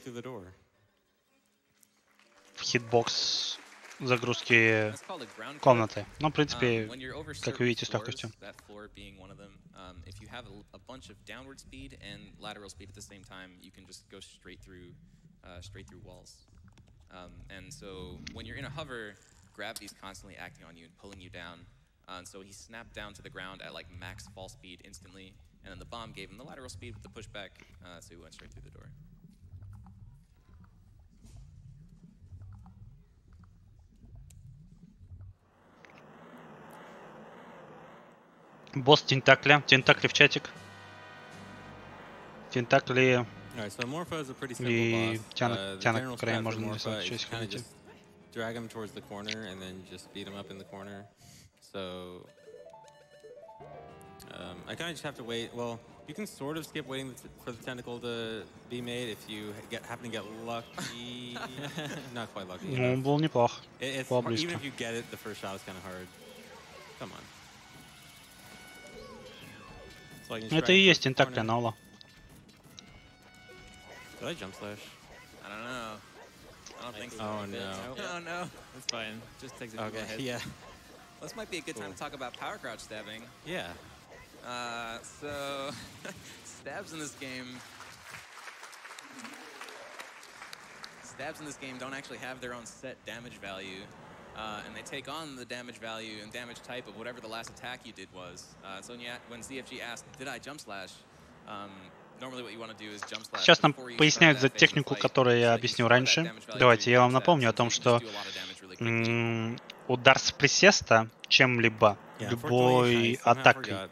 хитбокс загрузки комнаты. Ну, в принципе, как вы видите, с легкостью. If you have a bunch of downward speed and lateral speed at the same time, you can just go straight through walls. And so when you're in a hover, gravity's constantly acting on you and pulling you down. And so he snapped down to the ground at like max fall speed instantly, and then the bomb gave him the lateral speed with the pushback, so he went straight through the door. Босс Тентакля. Тентакли в чатик. Тентакли и тянок, которые можно нарисовать в чатике. Drag him towards the corner and then just beat him up in the corner. So I kind of just have to wait. Well, you can sort of skip waiting for the tentacle to be made if you happen to get lucky. Not quite lucky. Ну, был неплох. Был близко. Even if you get it, the first shot is kind of hard. Come on. Это и есть Тентакля Нола. Did I jump slash? I don't know. I don't think so. Oh no. Oh no. It's fine. Just takes it. Okay. Yeah. Well, this might be a good time to talk about power crouch stabbing. Yeah. So stabs in this game don't actually have their own set damage value. And they take on the damage value and damage type of whatever the last attack you did was. So when ZFG asked, did I jump slash? Normally what you want to do is jump slash. Сейчас нам поясняют за технику, которую я объяснил раньше. Давайте я вам напомню о том, что удар с присеста чем-либо, любой атакой,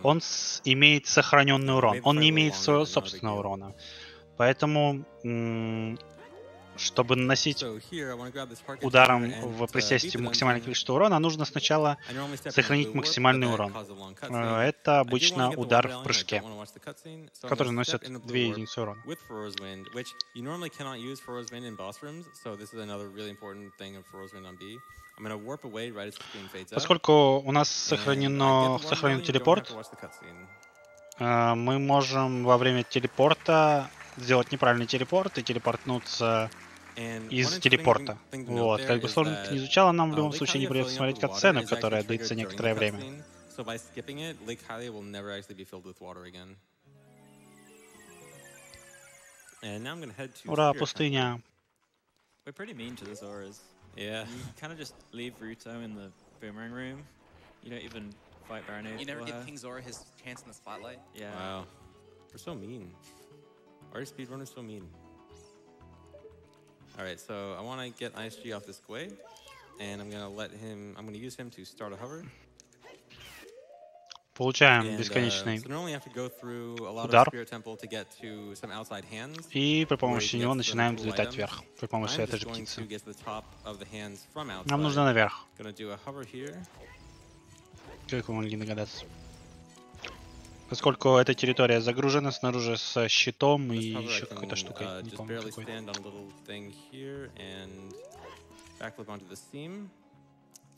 он имеет сохраненный урон. Он не имеет своего собственного урона. Поэтому чтобы наносить ударом в присесте максимальное количество урона, нужно сначала сохранить максимальный урон. Это обычно удар в прыжке, который наносит 2 единицы урона. Поскольку у нас сохранен телепорт, мы можем во время телепорта сделать неправильный телепорт и телепортнуться из телепорта. Вот. Как бы сложно это не изучало, нам в любом случае не придется смотреть катсцену, которая длится некоторое время. Ура, пустыня! Yeah. You kind of just leave Ruto in the boomerang room. You don't even fight Baronade. You never give King Zora his chance in the spotlight? Yeah. Wow. We're so mean. Our speedrunner's so mean. Alright, so I want to get ISG off this Gwei. And I'm going to use him to start a hover. Получаем бесконечный удар, и при помощи него начинаем взлетать вверх, при помощи этой же птицы. Нам нужно наверх. Как вы могли догадаться? Поскольку эта территория загружена снаружи с щитом и еще какой-то штукой, не помню какой.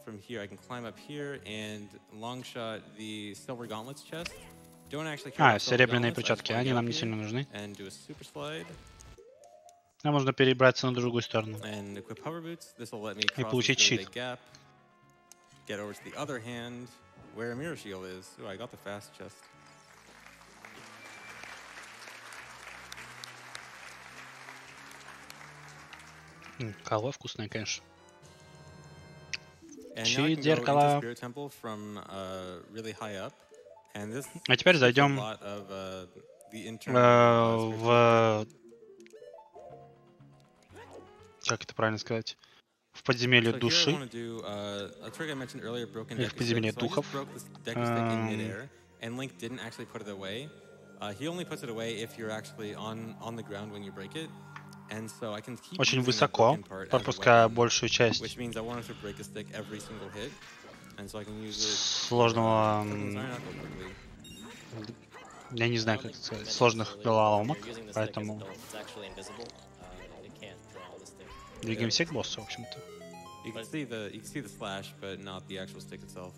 From here, I can climb up here and long shot the silver gauntlets chest. Don't actually care. Серебряные перчатки, они нам не сильно нужны. Нам нужно перебраться на другую сторону и получить щит. Get over to the other hand, where a mirror shield is. Ooh, I got the fast chest. Халва вкусная, конечно. Щит, зеркало. А теперь зайдем в... Как это правильно сказать? В подземелье души. Или в подземелье духов. очень высоко, пропуская большую часть сложного, я не знаю, как это сказать, сложных головоломок, поэтому двигаемся к боссу, в общем-то. You can see the slash, but not the actual stick itself.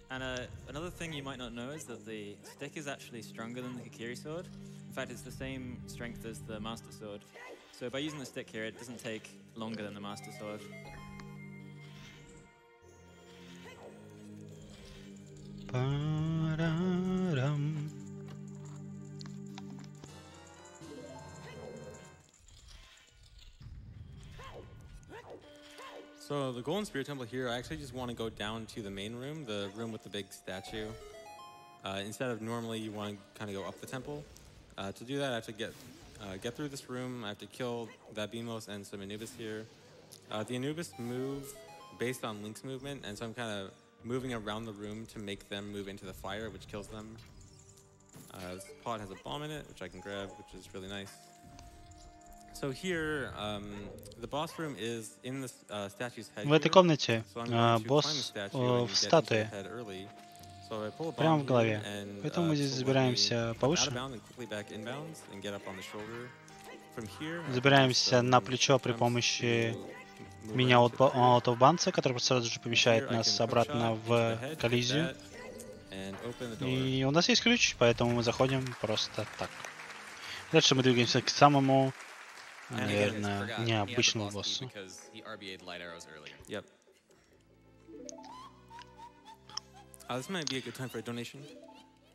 And another thing you might not know is that the stick is actually stronger than the Kikiri sword. In fact, it's the same strength as the Master Sword. So by using the stick here, it doesn't take longer than the Master Sword. So the Golden Spirit Temple here, I actually just want to go down to the main room, the room with the big statue. Instead of normally you want to kind of go up the temple. To do that, I have to get through this room. I have to kill that Beamos and some Anubis here. The Anubis move based on Link's movement, and so I'm kind of moving around the room to make them move into the fire, which kills them. This pot has a bomb in it, which I can grab, which is really nice. So here, the boss room is in the statue's head. В этой комнате босс в статуе, прямо в голове. Поэтому мы здесь забираемся повыше. Забираемся на плечо при помощи меня от молотого банца, который сразу же помещает нас обратно в коллизию. И у нас есть ключ, поэтому мы заходим просто так. Дальше мы двигаемся к самому, наверное, необычному боссу. This might be a good time for a donation.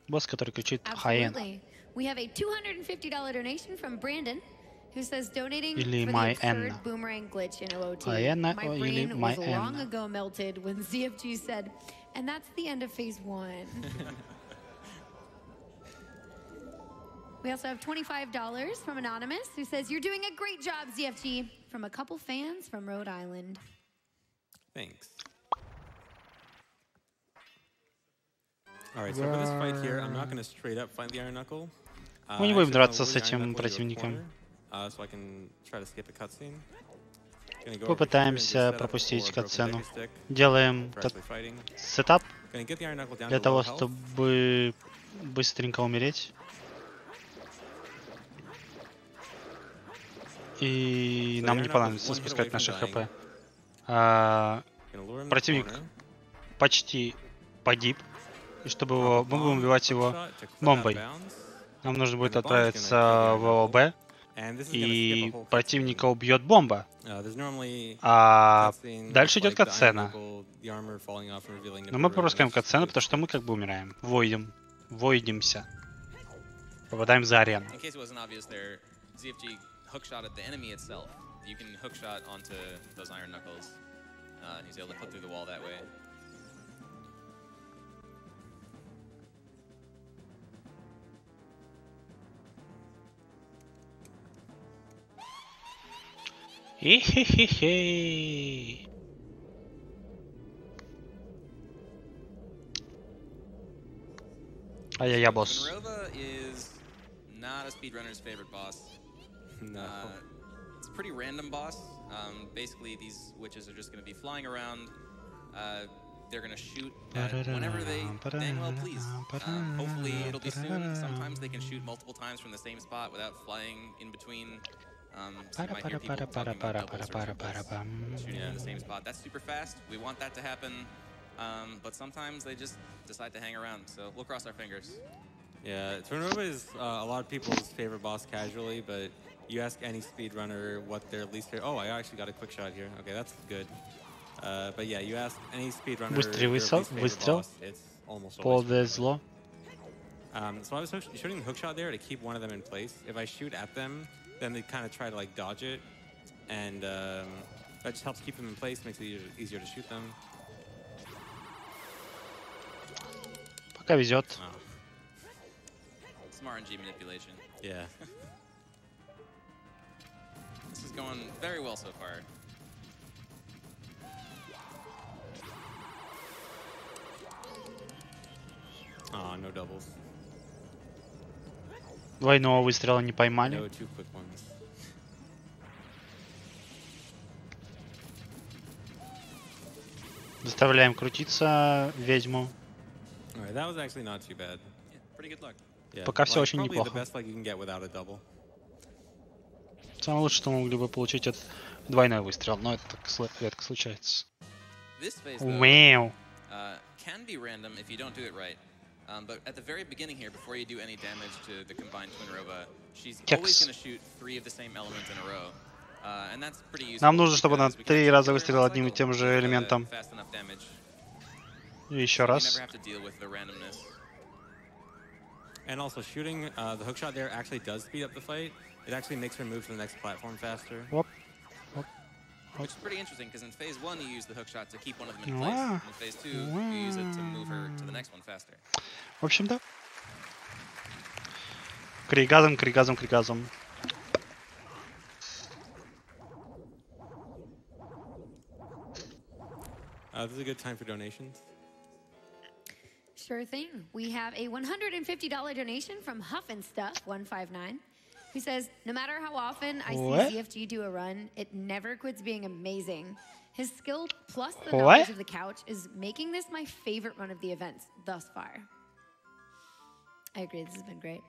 Босс, который кричит «Хаен». We have a $250 donation from Brandon, who says donating Или for the My absurd N. boomerang glitch in OOT. Хаена My или brain My was long N. ago melted when ZFG said, and that's the end of phase 1. We also have $25 from Anonymous, who says, you're doing a great job, ZFG, from a couple fans from Rhode Island. Thanks. Alright, so for this fight here, I'm not going to straight up find the Iron Knuckle. Мы не будем драться с этим противником. So I can try to skip a cutscene. Попытаемся пропустить катсцену. Делаем сетап для того, чтобы быстренько умереть. И нам не понадобится спускать наши хп. Противник почти погиб. И чтобы мы будем убивать его бомбой. Нам нужно будет отправиться в ООБ. И противника убьет бомба. А дальше идет катсцена. Но мы пропускаем катсцену, потому что мы как бы умираем. Войдемся. Попадаем за арену. Hookshot at the enemy itself. You can hookshot onto those iron knuckles. He's able to put through the wall that way. Хе-хе-хе-хе. Ай-яй-яй, босс. Nirova is not a speedrunner's favorite boss. No. It's a pretty random boss. Basically, these witches are just going to be flying around. They're going to shoot whenever they dang well please. Hopefully, it'll be soon. Sometimes they can shoot multiple times from the same spot without flying in between. So you might hear people talking about shooting in the same spot. That's super fast. We want that to happen. But sometimes they just decide to hang around. So we'll cross our fingers. Yeah, Nirova is a lot of people's favorite boss casually, but you ask any speedrunner what their least favorite... Oh, I actually got a quick shot here. Okay, that's good. But yeah, you ask any speedrunner Быстрый their least favorite выстрел. boss, it's almost always Повезло. So I was shooting the hookshot there to keep one of them in place. If I shoot at them, then they kind of try to like dodge it, and that just helps keep them in place, makes it easier to shoot them. Пока везет. Oh. Some RNG manipulation. Yeah. This is going very well so far. Oh, no doubles. Двойного выстрела не поймали. No two quick ones. Заставляем крутиться ведьму. Пока все очень неплохо. Самое лучшее, что мы могли бы получить, это двойной выстрел, но это так редко случается. Вау. Can be random if you don't do it right. But at the very beginning here, before you do any damage to the combined Twin Rova, she's always going to shoot 3 of the same element in a row. And that's pretty useful. Нам нужно, чтобы она 3 раза выстрелила одним и тем же элементом. И еще раз. And also shooting the hookshot there actually does speed up the fight. It actually makes her move to the next platform faster. Whoop. Which is pretty interesting, because in phase 1 you use the hookshot to keep one of them in place, and in phase 2 you use it to move her to the next one faster. В общем, да. Кригазом, кригазом, кригазом. This is a good time for donations. Sure thing. We have a $150 donation from Huff and Stuff 159. He says, no matter how often I see ZFG do a run, it never quits being amazing. His skill plus the knowledge of the couch is making this my favorite run of the events thus far. I agree, this has been great.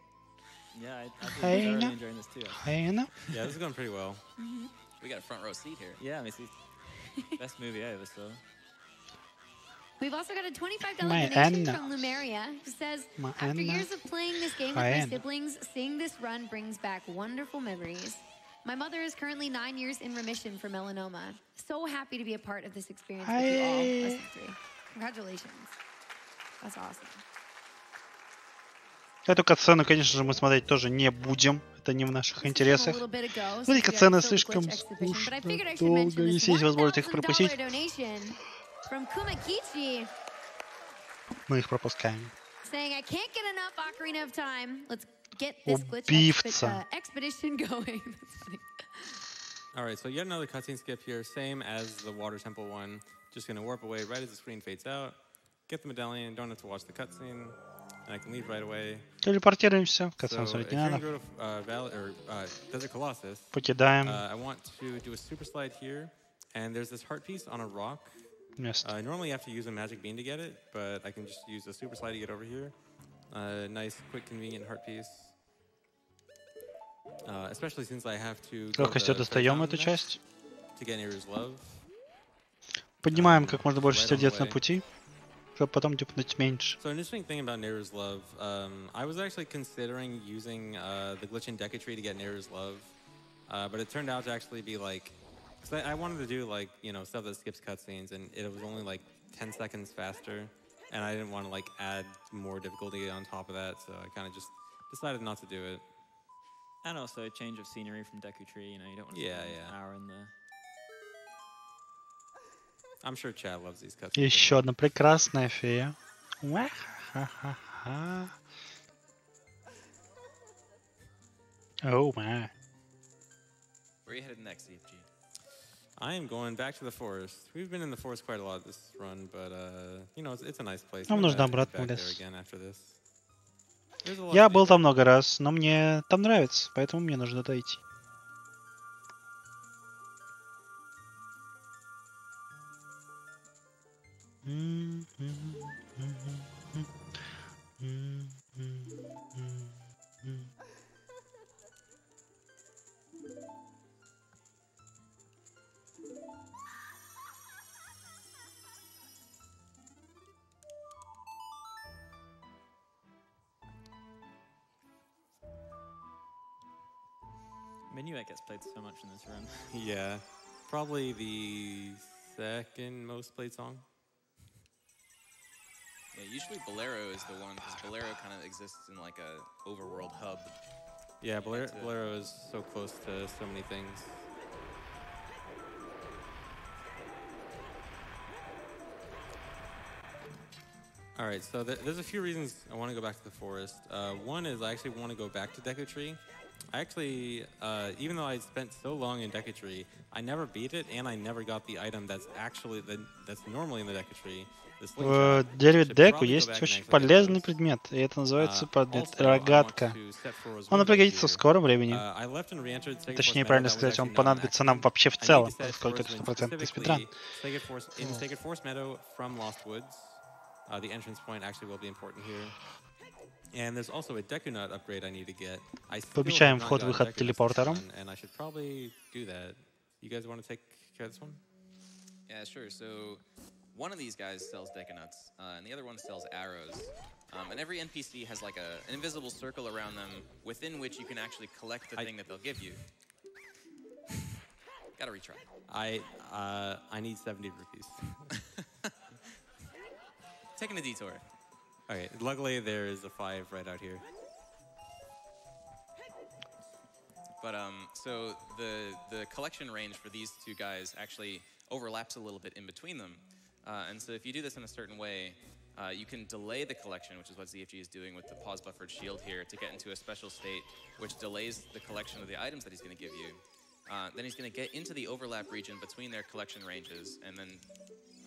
Yeah, I've been really enjoying this too. Yeah, this is going pretty well. We got a front row seat here. Yeah, I mean, it's best movie I ever saw. We've also got a $25 donation from Lumeria, who says, after years of playing this game with my siblings, seeing this run brings back wonderful memories. My mother is currently 9 years in remission for melanoma. So happy to be a part of this experience with you all. Lesson 3. Congratulations. That's awesome. Эту катсцену, конечно же, мы смотреть тоже не будем. Это не в наших интересах. Эти катсцены слишком скучно, долго. Если есть возможность их пропустить, мы их пропускаем. Убивца. Alright, so yet another cutscene skip here, same as the Water Temple one. Just gonna warp away right as the screen fades out. Get the medallion, don't have to watch the cutscene. And I can leave right away. Телепортируемся. Катсцену смотреть не надо. Покидаем. I want to do a super slide here. And there's this heart piece on a rock. Normally you have to use a magic bean to get it, but I can just use a super slide to get over here. Nice, quick, convenient heart piece. Especially since I have to легкостью достаем эту часть. To get Neru's love. Поднимаем как можно больше сердец на пути, чтобы потом тюпнуть меньше. So an interesting thing about Neru's love, I was actually considering using the glitch in Decatry to get Neru's love, but it turned out to actually be like, because I wanted to do like, you know, stuff that skips cutscenes, and it was only like 10 seconds faster, and I didn't want to like add more difficulty on top of that, so I kind of just decided not to do it. And also a change of scenery from Decatry, you know, you don't want to spend an hour in there. I'm sure Chad loves these cutscenes. Еще одна прекрасная фея. Where Oh my. are you headed next, CFG? I am going back to the forest. We've been in the forest quite a lot this run, but you know, it's a nice place. Нам нужно обратно в лес. Я был там много раз, но мне там нравится, поэтому мне нужно туда идти. Minuet gets played so much in this run. Yeah, probably the second most played song. Yeah, usually Bolero is the one, because Bolero kind of exists in like a overworld hub. Yeah, Bolero is so close to so many things. Alright, so there's a few reasons I want to go back to the forest. One is I actually want to go back to Decatry. I actually, even though I spent so long in Decatry, I never beat it, and I never got the item that's actually that's normally in the Decatry. В дереве деку есть очень полезный предмет, и это называется предмет рогатка. Он пригодится в скором времени. Точнее, правильно сказать, он понадобится нам вообще в целом, поскольку это стопроцентный спидран. Пообещаем вход-выход телепортером. Yeah, sure. So one of these guys sells Decanuts, and the other one sells arrows. And every NPC has like an invisible circle around them within which you can actually collect the thing that they'll give you. Gotta retry. I need 70 rupees. Taking a detour. Okay, luckily there is a 5 right out here. But so the collection range for these two guys actually overlaps a little bit in between them. And so if you do this in a certain way, you can delay the collection, which is what ZFG is doing with the pause buffered shield here, to get into a special state which delays the collection of the items that he's going to give you. Then he's going to get into the overlap region between their collection ranges and then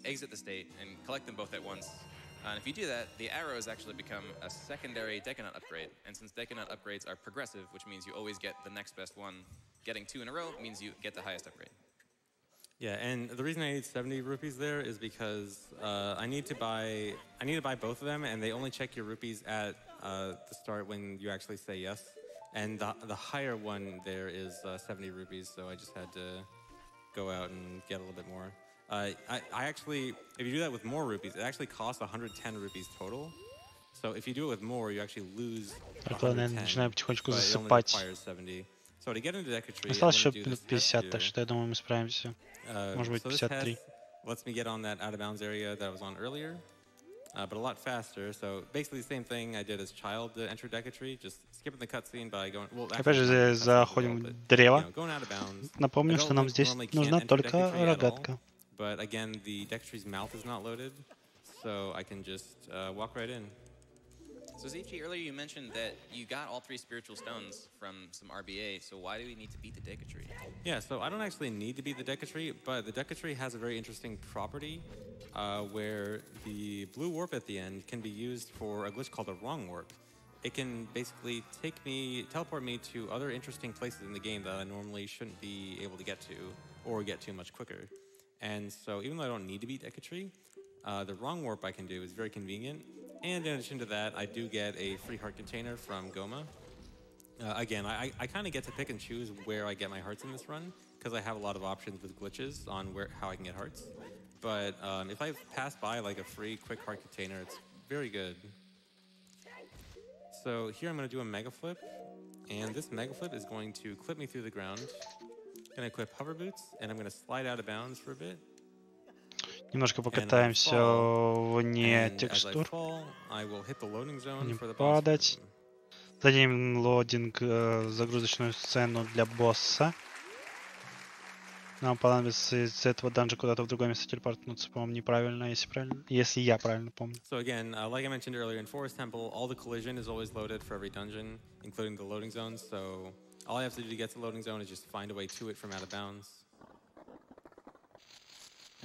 exit the state and collect them both at once. And if you do that, the arrows actually become a secondary Decanut upgrade. And since Decanut upgrades are progressive, which means you always get the next best one, getting 2 in a row means you get the highest upgrade. Yeah, and the reason I need 70 rupees there is because I need to buy both of them, and they only check your rupees at the start when you actually say yes. And the higher one there is 70 rupees, so I just had to go out and get a little bit more. I actually, if you do that with more rupees, it actually costs 110 rupees total. So if you do it with more, you actually lose 110, but it only requires 70. So to get into Decatry, осталось еще 50, так что я думаю, мы справимся. Может быть, 53. Lets me get on that out of bounds area that I was on earlier, but a lot faster. So basically the same thing I did as child to enter Decatry, just skipping the cutscene by going. Well, опять же, заходим в древо. Напомню, что нам здесь нужна только рогатка. But again, the Decatry's mouth is not loaded, so I can just walk right in. So ZFG, earlier you mentioned that you got all 3 spiritual stones from some RBA, so why do we need to beat the Decatry? Yeah, so I don't actually need to beat the Decatry, but the Decatry has a very interesting property where the blue warp at the end can be used for a glitch called a wrong warp. It can basically teleport me to other interesting places in the game that I normally shouldn't be able to get to, or get to much quicker. And so even though I don't need to beat Decatry, the wrong warp I can do is very convenient. And in addition to that, I do get a free heart container from Goma. Again, I kind of get to pick and choose where I get my hearts in this run, because I have a lot of options with glitches on how I can get hearts. But if I pass by like a free quick heart container, it's very good. So here I'm going to do a mega flip, and this mega flip is going to clip me through the ground. I'm going to equip hover boots, and I'm going to slide out of bounds for a bit. Немножко покатаемся вне текстур. Не падать. Зададим лодинг, загрузочную сцену для босса. Нам понадобится из этого данжа куда-то в другое место телепортнуться, по-моему, неправильно, если я правильно помню. So again, like I mentioned earlier, in Forest Temple, all the collision is always loaded for every dungeon, including the loading zones. So all I have to do to get to the loading zone is just find a way to it from out of bounds.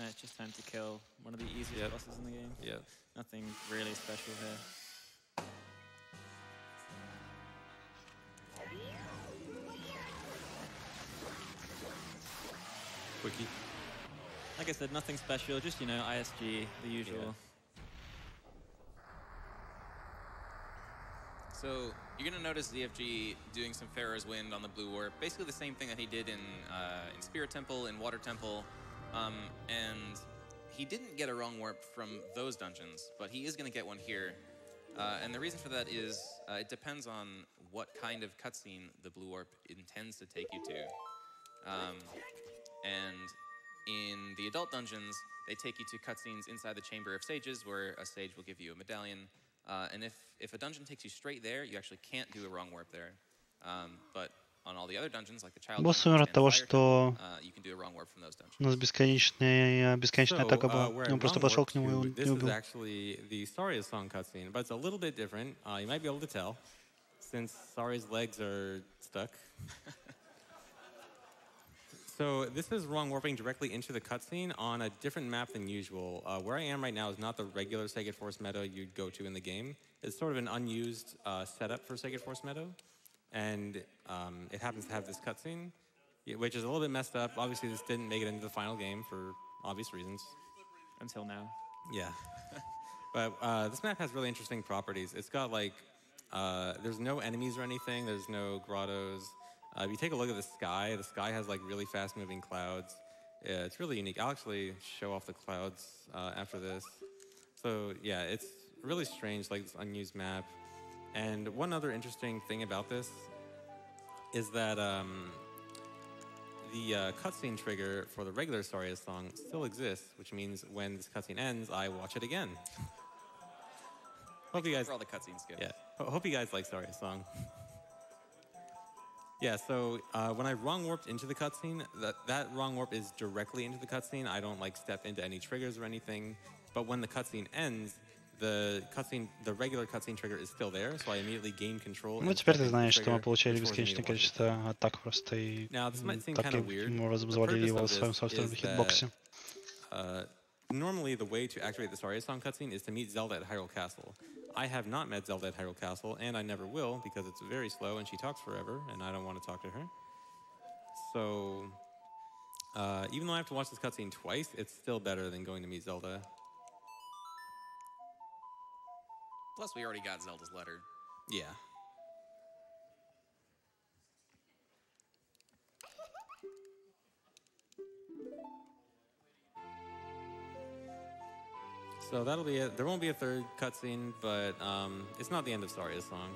It's just time to kill one of the easiest bosses in the game. Yep. Nothing really special here. Quickie. Like I said, nothing special, just, ISG, the usual. Yeah. So you're going to notice ZFG doing some Pharaoh's Wind on the Blue Warp. Basically the same thing that he did in Spirit Temple, in Water Temple. And he didn't get a wrong warp from those dungeons, but he is going to get one here. And the reason for that is it depends on what kind of cutscene the blue warp intends to take you to. And in the adult dungeons, they take you to cutscenes inside the Chamber of Sages, where a sage will give you a medallion. And if a dungeon takes you straight there, you actually can't do a wrong warp there. But on all the other dungeons, like the child босс умер от того, что you can do a wrong warp from those dungeons. у нас бесконечная атака была. Он просто подошел к нему и This убил. is actually the Saria's song cutscene, but it's a little bit different. You might be able to tell, since Saria's legs are stuck. So this is wrong warping directly into the cutscene on a different map than usual. Where I am right now is not the regular Sacred Forest Meadow you'd go to in the game. It's sort of an unused setup for Sacred Forest Meadow. And it happens to have this cutscene, which is a little bit messed up. Obviously, this didn't make it into the final game for obvious reasons. Until now. Yeah. But this map has really interesting properties. It's got like, there's no enemies or anything. There's no grottos. If you take a look at the sky has like really fast moving clouds. Yeah, it's really unique. I'll actually show off the clouds after this. So yeah, it's really strange, like this unused map. And one other interesting thing about this is that the cutscene trigger for the regular Saria song still exists, which means when this cutscene ends, I watch it again. Hope you guys for all the cutscenes go. Yeah, hope you guys like Saria's song. Yeah, so when I wrong warped into the cutscene, that wrong warp is directly into the cutscene. I don't like step into any triggers or anything. But when the cutscene ends, the regular cutscene trigger is still there, so I immediately gain control. Ну, теперь ты знаешь, что мы получали бесконечное количество атак просто, и так мы возводили его в своем собственном хитбоксе. Normally, the way to activate the Saria song cutscene is to meet Zelda at Hyrule Castle. I have not met Zelda at Hyrule Castle, and I never will, because it's very slow and she talks forever, and I don't want to talk to her. So, even though I have to watch this cutscene twice, it's still better than going to meet Zelda. Plus, we already got Zelda's letter. Yeah. So that'll be it. There won't be a third cutscene, but it's not the end of Saria's song.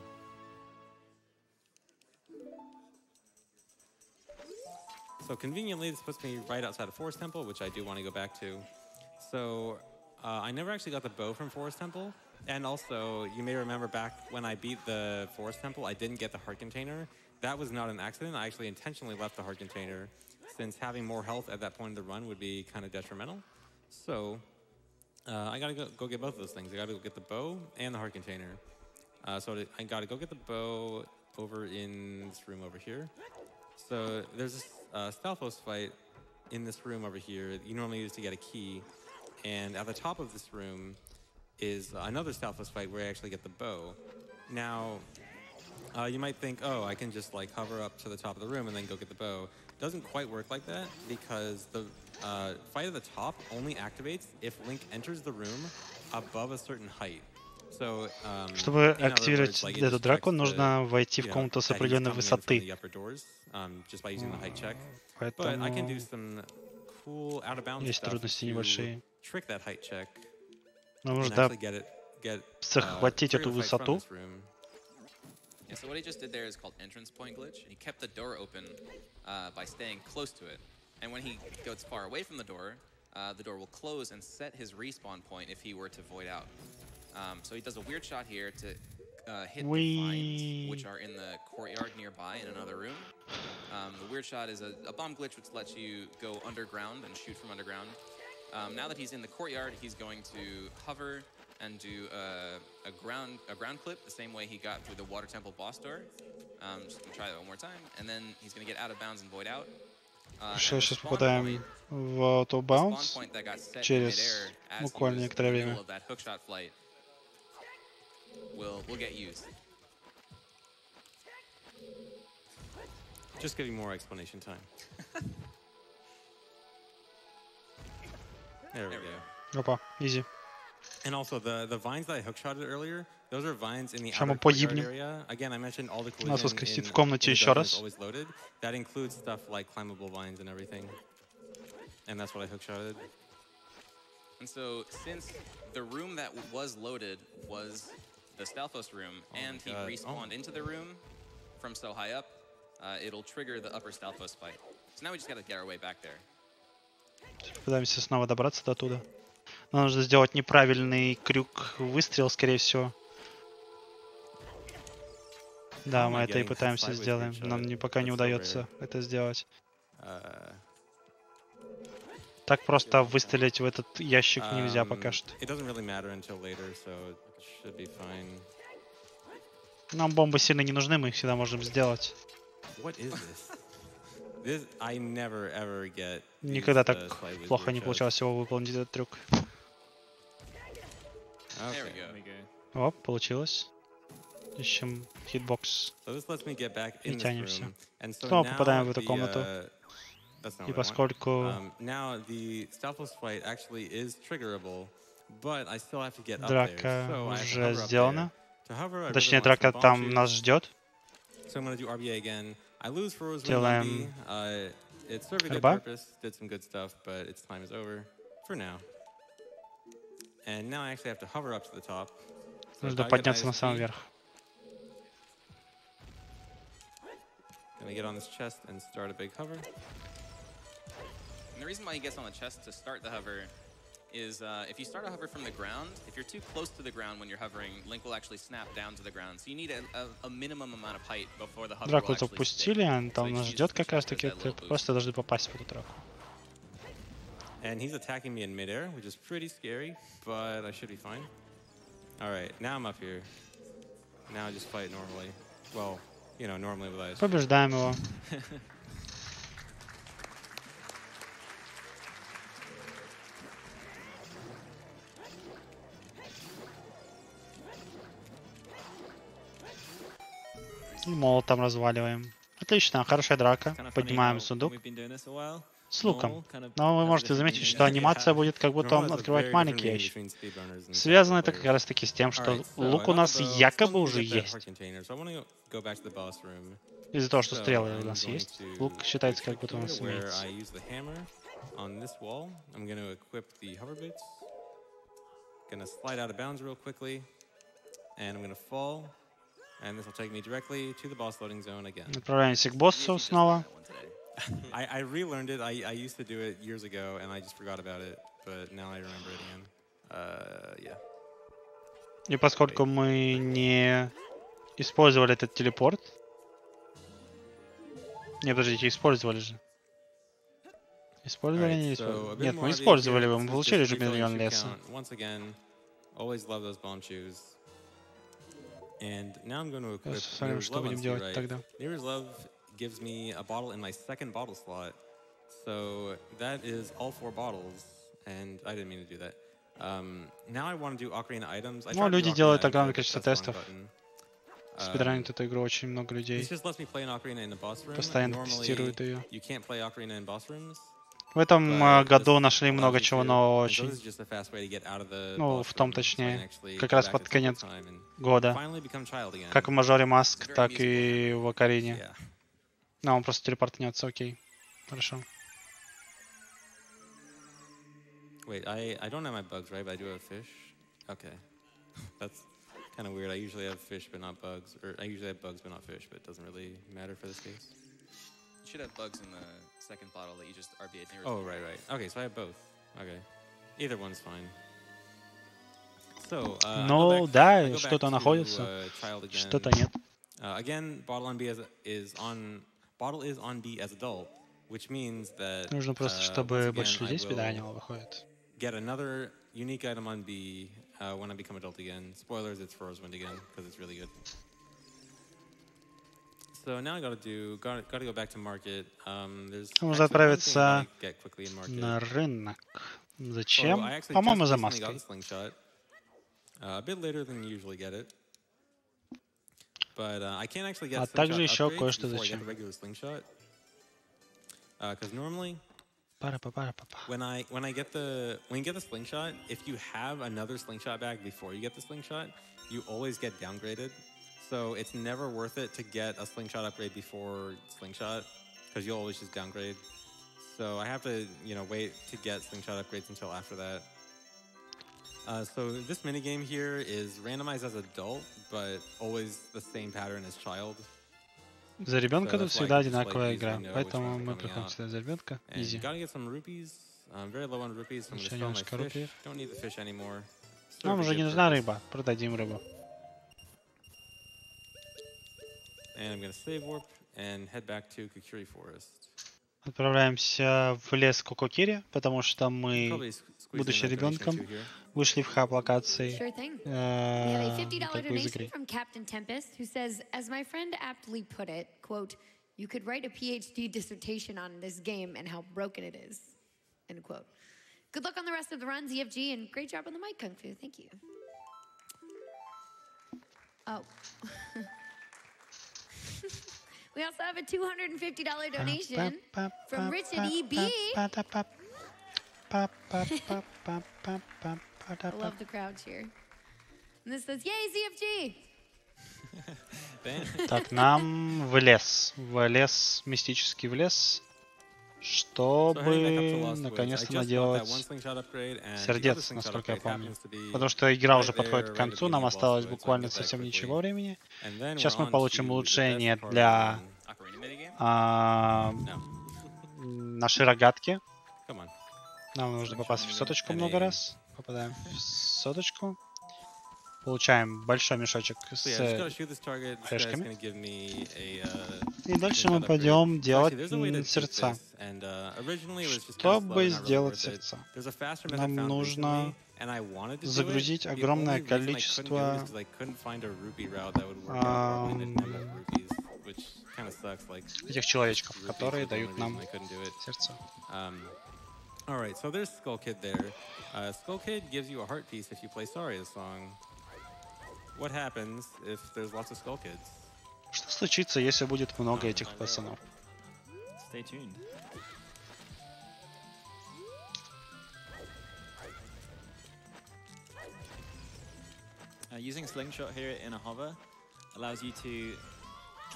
So conveniently, this puts me right outside of Forest Temple, which I do want to go back to. So I never actually got the bow from Forest Temple. And also, you may remember back when I beat the Forest Temple, I didn't get the heart container. That was not an accident. I actually intentionally left the heart container, since having more health at that point in the run would be kind of detrimental. So I gotta go get both of those things. I gotta go get the bow and the heart container. So I gotta go get the bow over in this room over here. So there's this Stalfos fight in this room over here that you normally use to get a key. And at the top of this room is another Stalfos fight where I actually get the bow. Now, you might think, oh, I can just like hover up to the top of the room and then go get the bow. Doesn't quite work like that, because the fight at the top only activates if Link enters the room above a certain height. So, чтобы активировать эту драку, нужно войти в комнату с определенной высоты. Поэтому есть трудности небольшие. Нам нужно захватить эту высоту. Yeah, so what he just did there is called entrance point glitch. He kept the door open by staying close to it. And when he goes far away from the door will close and set his respawn point if he were to void out. So he does a weird shot here to hit the vines, which are in the courtyard nearby in another room. The weird shot is a bomb glitch which lets you go underground and shoot from underground. Now that he's in the courtyard, he's going to hover and do a ground clip the same way he got through the Water Temple boss door. Just gonna try that one more time, and then he's gonna get out of bounds and void out. Сейчас попадаем в auto bounce через буквально некоторое время. Will get used. Just giving more explanation time. There we go. Опа, easy. And also the vines that I hookshotted earlier, those are vines in the outer courtyard area. Again, I mentioned all the collision in always loaded. That includes stuff like climbable vines and everything. And that's what I hookshotted. And so since the room that was loaded was the Stalfos room, and he respawned into the room from so high up, it'll trigger the upper Stalfos fight. So now we just gotta get our way back there. Пытаемся снова добраться до туда. Нам нужно сделать неправильный крюк выстрел, скорее всего. Да, мы это и пытаемся сделать. Нам пока не удается это сделать. Так просто выстрелить в этот ящик нельзя пока что. Нам бомбы сильно не нужны, мы их всегда можем сделать. Никогда так плохо не получалось его выполнить этот трюк. Оп, получилось. Ищем хитбокс и тянемся. Снова попадаем в эту комнату. И поскольку драка уже сделана, точнее драка там нас ждет, делаем рба. Нужно подняться на самый верх. Gonna get on this chest and start a big hover. And the reason why he gets on the chest to start the hover is if you start a hover from the ground, if you're too close to the ground when you're hovering, Link will actually snap down to the ground. So you need a minimum amount of height before the hover will actually stick. Драку запустили, он там нас ждет как раз таки, ты просто должны попасть в эту драку. And he's attacking me in midair, which is pretty scary, but I should be fine. Alright, now I'm up here. Now I just fight normally. Well, you know, normally with ice. Побеждаем его. И молотом разваливаем. Отлично, хорошая драка. Поднимаем сундук с луком. Но вы можете заметить, что анимация будет как будто он открывает маленький ящик. Связано это как раз таки с тем, что лук у нас якобы уже есть. Из-за того, что стрелы у нас есть, лук считается как будто у нас имеется. Направляемся к боссу снова. I relearned it. I used to do it years ago, and I just forgot about it. But now I remember it again. Yeah. И поскольку мы не использовали этот телепорт, не, подождите, использовали же. Использовали, не использовали? Нет, мы использовали его, мы получили же миллион леса. Посмотрим, что будем делать тогда. Gives me a bottle in my second bottle slot. So that is all 4 bottles. And I didn't mean to do that. Now I want to do Ocarina items. Ну, люди делают огромное количество тестов. Спидранят эту игру очень много людей. Постоянно тестируют ее. В этом году нашли много чего нового очень. Ну, в том точнее. Как раз под конец года. Как в Majoras Mask, так и в Ocarina. No, он просто телепортнется, окей. Хорошо. Wait, I don't have my bugs, right? But I do have fish. Okay. That's kind of weird. I usually have fish, but not bugs. Or I usually have bugs, but not fish, but it doesn't really matter for this case. You should have bugs in the second bottle that you just RBA'd near. Oh, right. Okay, so I have both. Okay. Either one's fine. So, ну, да, что-то находится, что-то нет. Again, bottle is on B as adult, which means that нужно просто, чтобы больше людей спидранило, выходит. Get another unique item on B when I become adult again. Spoilers, it's for Rosewind again because it's really good. So now I gotta go back to market. Нужно отправиться на рынок. Зачем? По-моему, за маской. A bit later than you usually get it. But I can't actually get также еще кое-что зачем. Because normally, when you get the slingshot, if you have another slingshot bag before you get the slingshot, you always get downgraded. So it's never worth it to get a slingshot upgrade before slingshot, because you'll always just downgrade. So I have to, wait to get slingshot upgrades until after that. So this minigame here is randomized as adult, but always the same pattern as child. За ребенка тут всегда одинаковая игра, поэтому мы приходим сюда за ребенка. Easy. Еще немножко рупий. Нам уже не нужна рыба, продадим рыбу. Отправляемся в лес Кококири, потому что мы, будучи ребенком, вышли в хаб локации из игры. You could write a PhD dissertation on this game and how broken it is. End quote. Good luck on the rest of the run, ZFG, and great job on the mic, Kung Fu. Thank you. Oh. We also have a $250 donation from Richard EB. I love the crowd cheer. And this says, yay, ZFG! Так, нам в лес, мистический в лес, чтобы наконец-то наделать сердец, насколько я помню. Потому что игра уже подходит к концу, нам осталось буквально совсем ничего времени. Сейчас мы получим улучшение для нашей рогатки. Нам нужно попасть в соточку много раз. Попадаем в соточку. Получаем большой мешочек с орешками. И дальше мы пойдем делать сердца. Чтобы сделать сердца, нам нужно загрузить огромное количество этих человечков, которые дают нам сердца. Alright, so there's Skull Kid there. Skull Kid gives you a heart piece if you play Saria's song. What happens if there's lots of Skull Kids? Что случится, если будет много этих пацанов? Stay tuned. Using slingshot here in a hover allows you to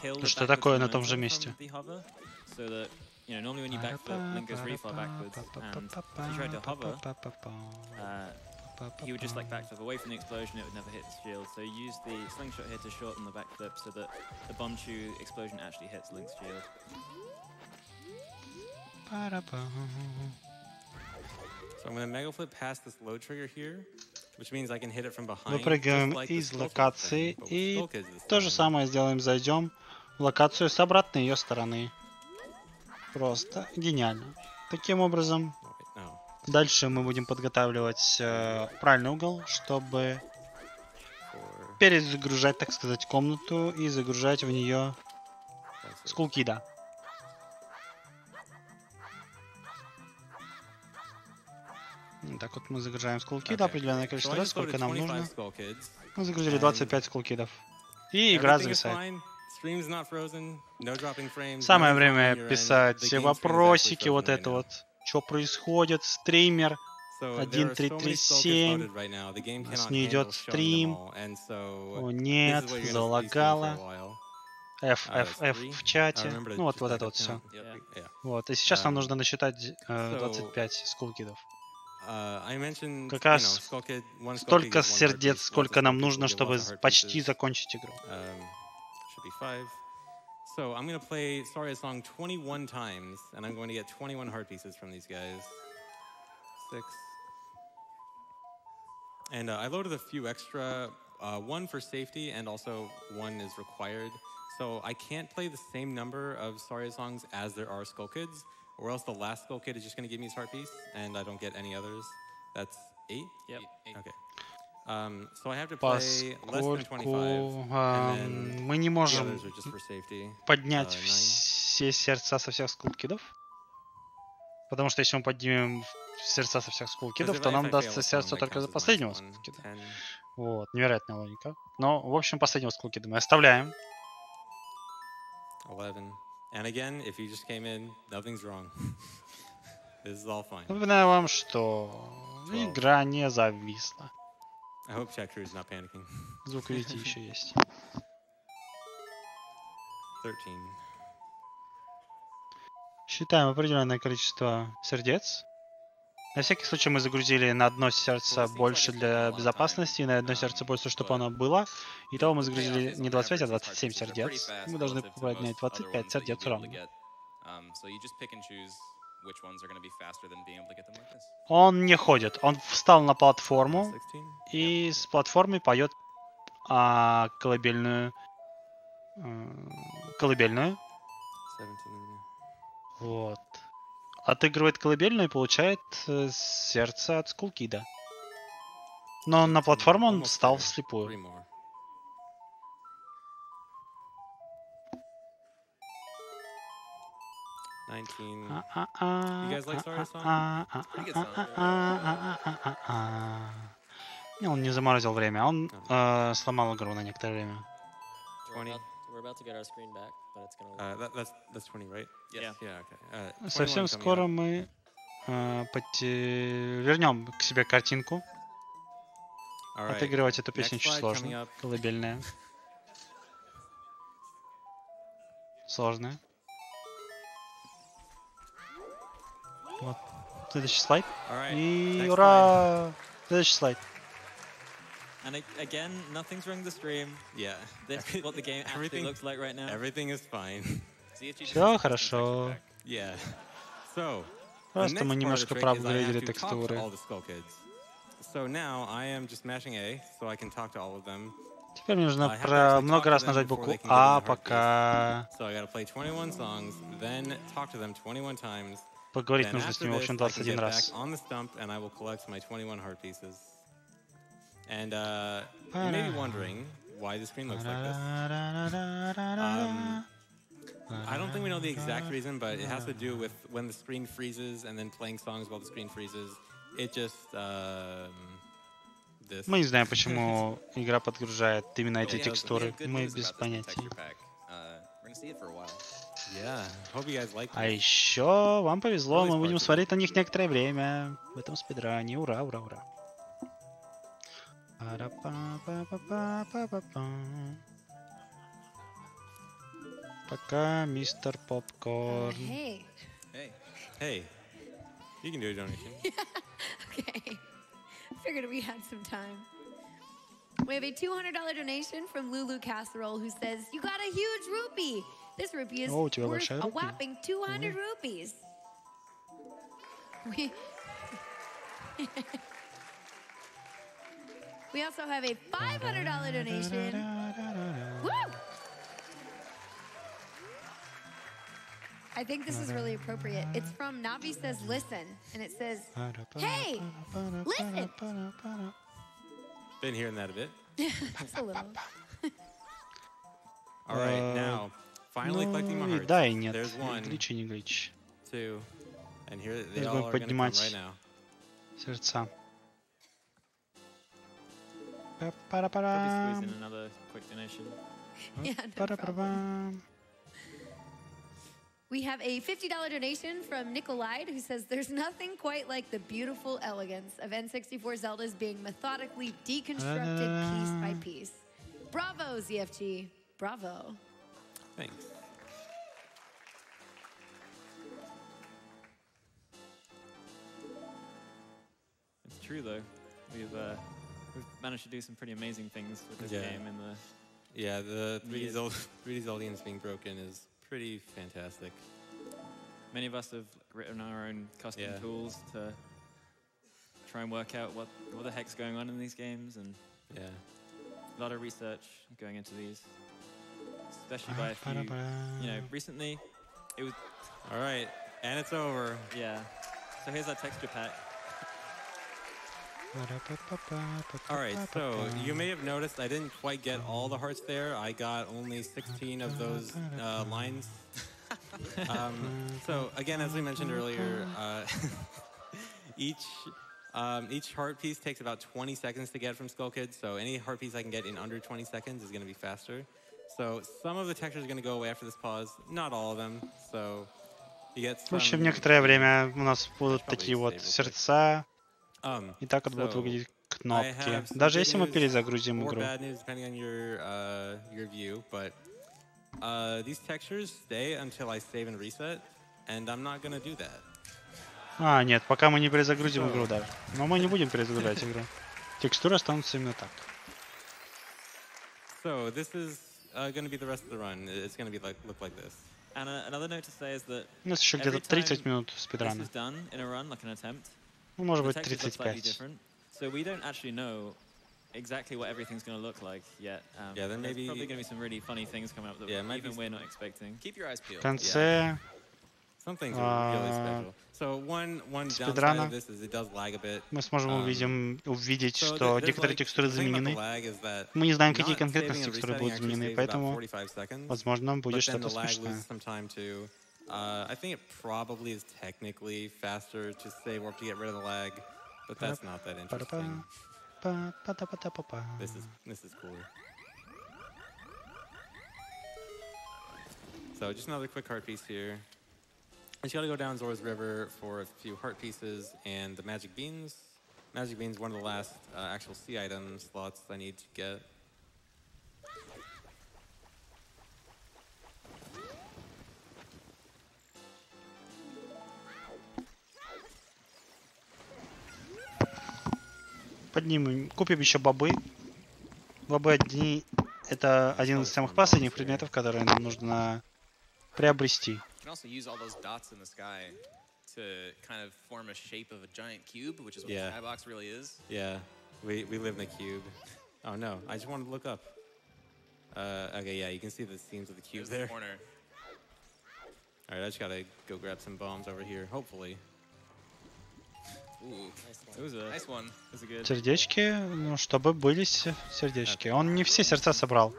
kill the Что такое на том же месте? So that, you know, normally when you backflip, Link goes really far backwards, and if you try to hover, he would just like backflip away from the explosion, it would never hit the shield. So you use the slingshot here to shorten the backflip so that the bomb chew explosion actually hits Link's shield. So I'm going to mega flip past this low trigger here, which means I can hit it from behind. Выпрыгиваем из локации и то же самое сделаем, зайдем в локацию с обратной ее стороны. Просто гениально. Таким образом, дальше мы будем подготавливать правильный угол, чтобы перезагружать, так сказать, комнату и загружать в нее скулкида. Так вот мы загружаем скулкида определенное количество раз, сколько нам нужно. Мы загрузили 25 скулкидов. И игра зависает. Самое время писать все вопросики, вот это вот. Что происходит? Стример 1337. У нас не идет стрим. О нет, залагало. F в чате. Ну вот это вот все. Вот. И сейчас нам нужно насчитать 25 скулкидов. Как раз столько сердец, сколько нам нужно, чтобы почти закончить игру. So I'm going to play Saria's song 21 times, and I'm going to get 21 heart pieces from these guys. 6. And I loaded a few extra, one for safety, and also one is required. So I can't play the same number of Saria's songs as there are Skull Kids, or else the last Skull Kid is just going to give me his heart piece, and I don't get any others. That's 8? Yep. 8. Okay. So I have to play less than 25, and then мы не можем the others are just for safety. Поднять все сердца со всех скулкидов. Потому что если мы поднимем сердца со всех скулкидов, то нам дастся сердце только за последнего скулкида. Вот, невероятная логика. Но, в общем, последнего скулкида мы оставляем. 11. And again, if you just came in, nothing's wrong. This is all fine. Напоминаю вам, что игра не зависла. I hope chat crew is not panicking. Звук, видите, еще есть. 13. Считаем определенное количество сердец. На всякий случай мы загрузили на одно сердце больше для безопасности, и на одно сердце больше, чтобы оно было. Итого мы загрузили не 25, а 27 сердец. Мы должны поднять 25 сердец равно. Он не ходит, он встал на платформу и с платформы поет колыбельную. Вот. Отыгрывает колыбельную и получает сердце от скулкида. Но на платформу он встал вслепую. 19. You guys like Stardust Song? Pretty good song. Не, он не заморозил время, он сломал игру на некоторое время. 20. We're about to get our screen back, but it's gonna. That's 20, right? Yes. Yeah. Okay. Совсем скоро мы вернем к себе картинку. Отыгрывать эту песню очень сложно. Колыбельная. Сложная. Вот. Следующий слайд. И ура! Следующий слайд. And again, nothing's wrong with the stream. Yeah. This is what the game actually looks like right now. Everything is fine. Все хорошо. Yeah. So, Просто мы немножко проапгрейдили текстуры. So now I am just mashing A, so I can talk to all of them. Теперь мне нужно много раз нажать букву А, пока... So I gotta play 21 songs, then talk to them 21 times. Поговорить нужно с ними, в общем, 21 раз. On the stump, and I will collect my 21 heart pieces. And you may be wondering why the screen looks like this. I don't think we know the exact reason, but it has to do with when the screen freezes and then playing songs while the screen freezes. It just this. Мы не знаем, почему игра подгружает именно эти текстуры. Мы без понятия. А еще вам повезло, мы будем смотреть на них некоторое время в этом спидране. Ура, ура, ура. Пока, мистер Попкорн. Hey. You can do a donation. Okay. Figured we had some time. We have a $200 donation from Lulu Casserole who says, "You got a huge rupee. This rupee is worth a whopping 200 rupees." We also have a $500 donation. Woo! I think this is really appropriate. It's from Navi Says Listen, and it says, "Hey, listen." Been hearing that a bit. Just a little. All right, now, finally collecting my hearts. Да и нет. There's one, Гличи, не глич. 2, and here they all are going to come right now. Сердца. Probably squeeze in another quick donation. Yeah, no problem. We have a $50 donation from Nikolai who says, "There's nothing quite like the beautiful elegance of N64 Zeldas being methodically deconstructed piece by piece. Bravo, ZFG. Bravo." Thanks. It's true though. We've managed to do some pretty amazing things with this game in the... Yeah, the 3D Zeldians being broken is pretty fantastic. Many of us have written our own custom tools to try and work out what the heck's going on in these games, and a lot of research going into these, especially by a few, recently it was... All right, and it's over. Yeah, so here's our texture pack. Alright, so you may have noticed I didn't quite get all the hearts there. I got only 16 of those lines. So again, as we mentioned earlier, each heart piece takes about 20 seconds to get from Skull Kid, so any heart piece I can get in under 20 seconds is going to be faster. So some of the textures are going to go away after this pause, not all of them, so you get some... В общем, некоторое время у нас будут такие вот сердца. И так вот будут выглядеть кнопки. Даже если мы перезагрузим игру. А, нет, пока мы не перезагрузим игру даже. Но мы не будем перезагружать игру. Текстуры останутся именно так. So this is going to be the rest of the run. It's going to be look like this. And another note to say is that у нас еще где-то 30 минут спидрана. Ну, может быть, 35. So we don't actually know exactly what everything's going to look like yet. Yeah, there may be probably going to be some really funny things coming up that even we're not expecting. Keep your eyes peeled. В конце something really special. So one downside of this is it does lag a bit. Мы сможем увидеть, что некоторые текстуры заменены. Мы не знаем, какие конкретно текстуры будут заменены, поэтому, возможно, будет что-то смешное. I think it probably is technically faster to say warp to get rid of the lag, but that's not that interesting. This is cooler. So just another quick heart piece here. I just gotta go down Zora's River for a few heart pieces and the magic beans. Magic beans, one of the last actual sea item slots I need to get. Поднимем, купим еще бобы. Бобы это один из самых последних предметов, которые нам нужно приобрести. To kind of form a shape of a giant cube, which is what the skybox really is. Yeah, we live in a cube. Oh no, I just wanted to look up. Okay, yeah, you can see the seams of the cube there. Corner. All right, I just gotta go grab some bombs over here, hopefully. Ooh, it was a nice one. It was a good. Сердечки, ну чтобы были сердечки. Он не все сердца собрал.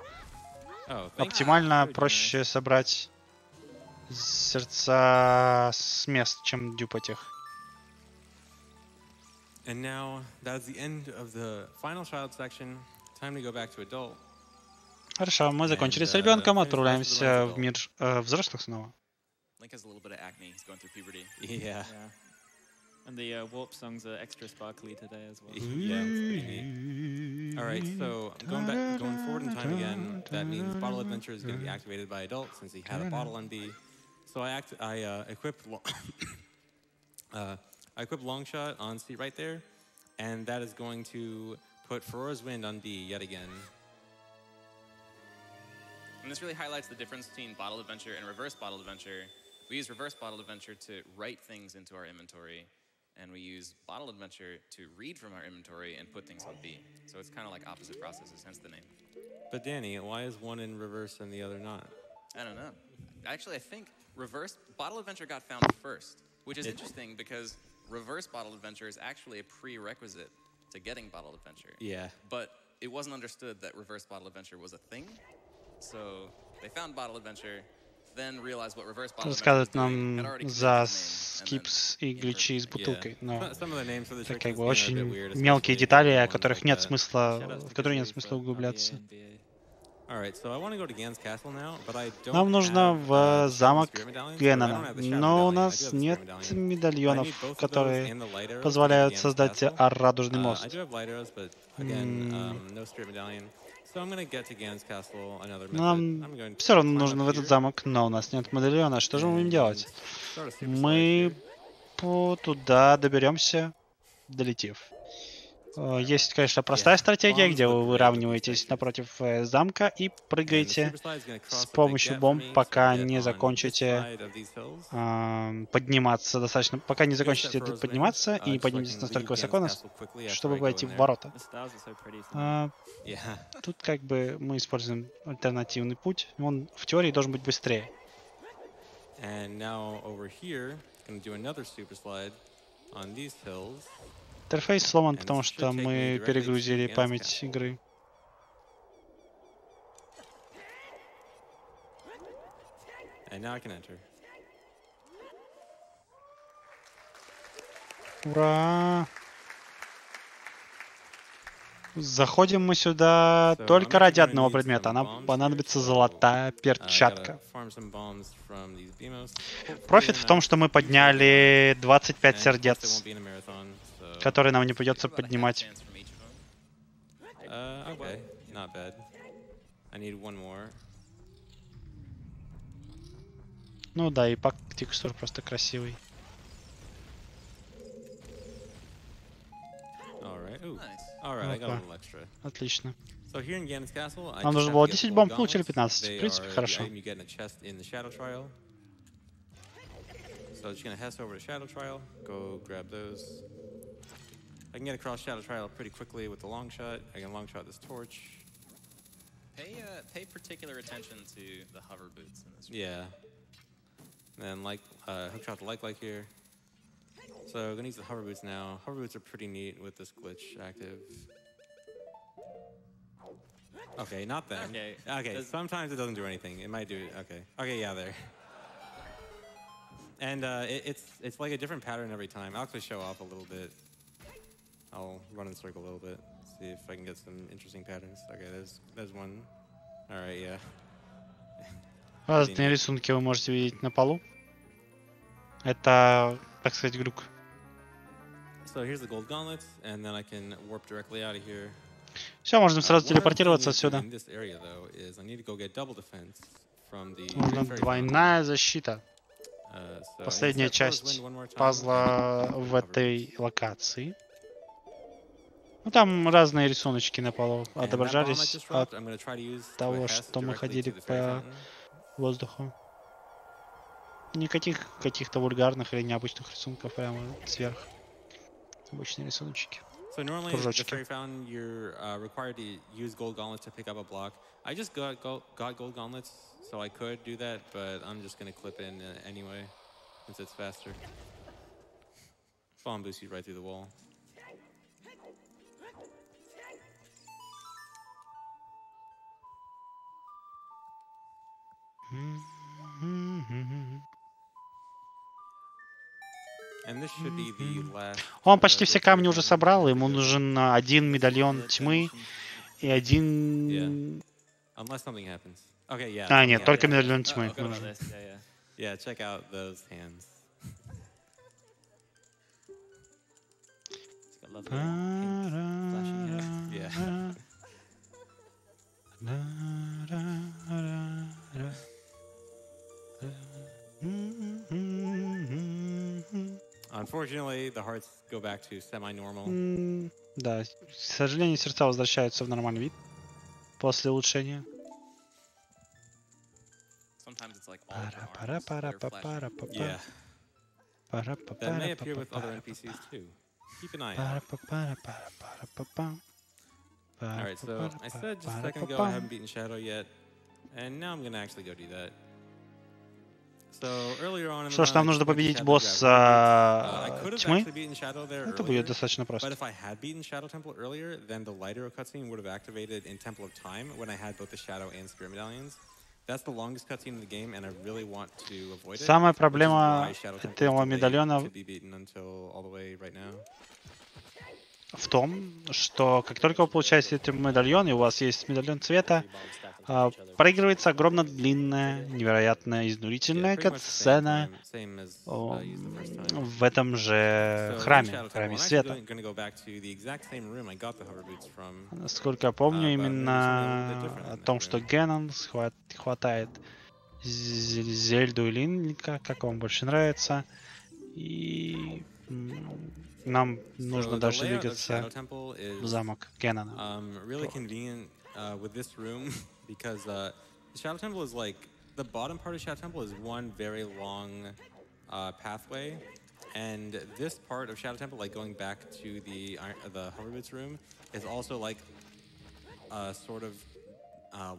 Оптимально проще собрать сердца с мест, чем дюпать их. And now that's the end of the final child section. Time to go back to adult. Хорошо, мы закончили с ребенком, отправляемся в мир взрослых снова. Link has a little bit of acne. He's going through puberty. Yeah. And the warp songs are extra sparkly today as well. Yeah, it's pretty neat. All right, so going forward in time again. That means Bottle Adventure is going to be activated by adult since he had a bottle on B. So I equipped Longshot on C right there, and that is going to put Ferora's Wind on B yet again. And this really highlights the difference between Bottle Adventure and Reverse Bottle Adventure. We use Reverse Bottle Adventure to write things into our inventory, and we use Bottle Adventure to read from our inventory and put things on B. So it's kind of like opposite processes, hence the name. But Danny, why is one in reverse and the other not? I don't know. Actually, I think Bottle Adventure got found first, which is interesting because Reverse Bottle Adventure is actually a prerequisite to getting Bottle Adventure. Yeah. But it wasn't understood that Reverse Bottle Adventure was a thing. So they found Bottle Adventure, then realized what Reverse Bottle Adventure was doing, had already за скипс и гличи с бутылкой, но это как бы очень мелкие детали, в которых нет смысла углубляться. Нам нужно в замок Генона, но у нас нет медальонов, которые позволяют создать радужный мост. Нам все равно нужно в этот замок, но у нас нет медальона. Что же мы будем делать? Мы туда доберемся, долетев. Есть, конечно, простая стратегия, где вы выравниваетесь напротив замка и прыгаете с помощью бомб, пока не закончите подниматься достаточно, пока не закончите подниматься и не подниметесь настолько высоко, чтобы войти в ворота. Тут как бы мы используем альтернативный путь. Он в теории должен быть быстрее. Интерфейс сломан, потому что мы перегрузили память игры. Ура! Заходим мы сюда только ради одного предмета. Нам понадобится золотая перчатка. Профит в том, что мы подняли 25 сердец, которые нам не придется поднимать. Ну да, и пак текстур просто красивый. Отлично. Нам нужно было 10 бомб, получили 15. В принципе, хорошо. So just gonna head over to Shadow Trial, go grab those. I can get across Shadow Trial pretty quickly with the long shot. I can long shot this torch. Pay particular attention to the hover boots in this room. Yeah. And then hook shot the like here. So I'm gonna use the hover boots now. Hover boots are pretty neat with this glitch active. Okay, not then. Okay. Sometimes it doesn't do anything. It might do it. Okay. Okay, yeah, there. And it's like a different pattern every time. I'll actually show off a little bit. I'll run in a circle a little bit, see if I can get some interesting patterns. Okay, there's one. All right, yeah. Разные рисунки вы можете видеть на полу. Это, так сказать, глюк. So here's the gold gauntlets, and then I can warp directly out of here. Все, можно сразу телепортироваться отсюда. Нужна двойная защита. Последняя часть пазла в этой локации. Ну, там разные рисуночки на полу отображались от того, что мы ходили по воздуху. Никаких каких-то вульгарных или необычных рисунков прямо сверху. Обычные рисуночки. So normally, the fairy fountain, you're required to use gold gauntlets to pick up a block. I just got gold gauntlets, so I could do that, but I'm just going to clip in anyway, since it's faster. Bomb boosts you right through the wall. Он почти все камни уже собрал, ему нужен один медальон тьмы и один... А, нет, только медальон тьмы нужен. Unfortunately, the hearts go back to semi-normal. Да, к сожалению, сердца возвращаются в нормальный вид после улучшения. Yeah. That may appear with other NPCs too. Keep an eye out. Alright, so I said just a second ago I haven't beaten Shadow yet, and now I'm gonna actually go do that. Что ж, нам нужно победить босса тьмы. Это будет достаточно просто. Самая проблема этого медальона в том, что как только вы получаете этот медальон, и у вас есть медальон цвета, проигрывается огромно длинная, невероятно изнурительная катсцена в этом же храме света. Насколько я помню, именно о том, что Ganons хватает Зельду или Инга, как вам больше нравится, и нам нужно дальше двигаться в замок Генона. Because the Shadow Temple is like, the bottom part of Shadow Temple is one very long pathway, and this part of Shadow Temple, like going back to the Hoverboots room, is also like a sort of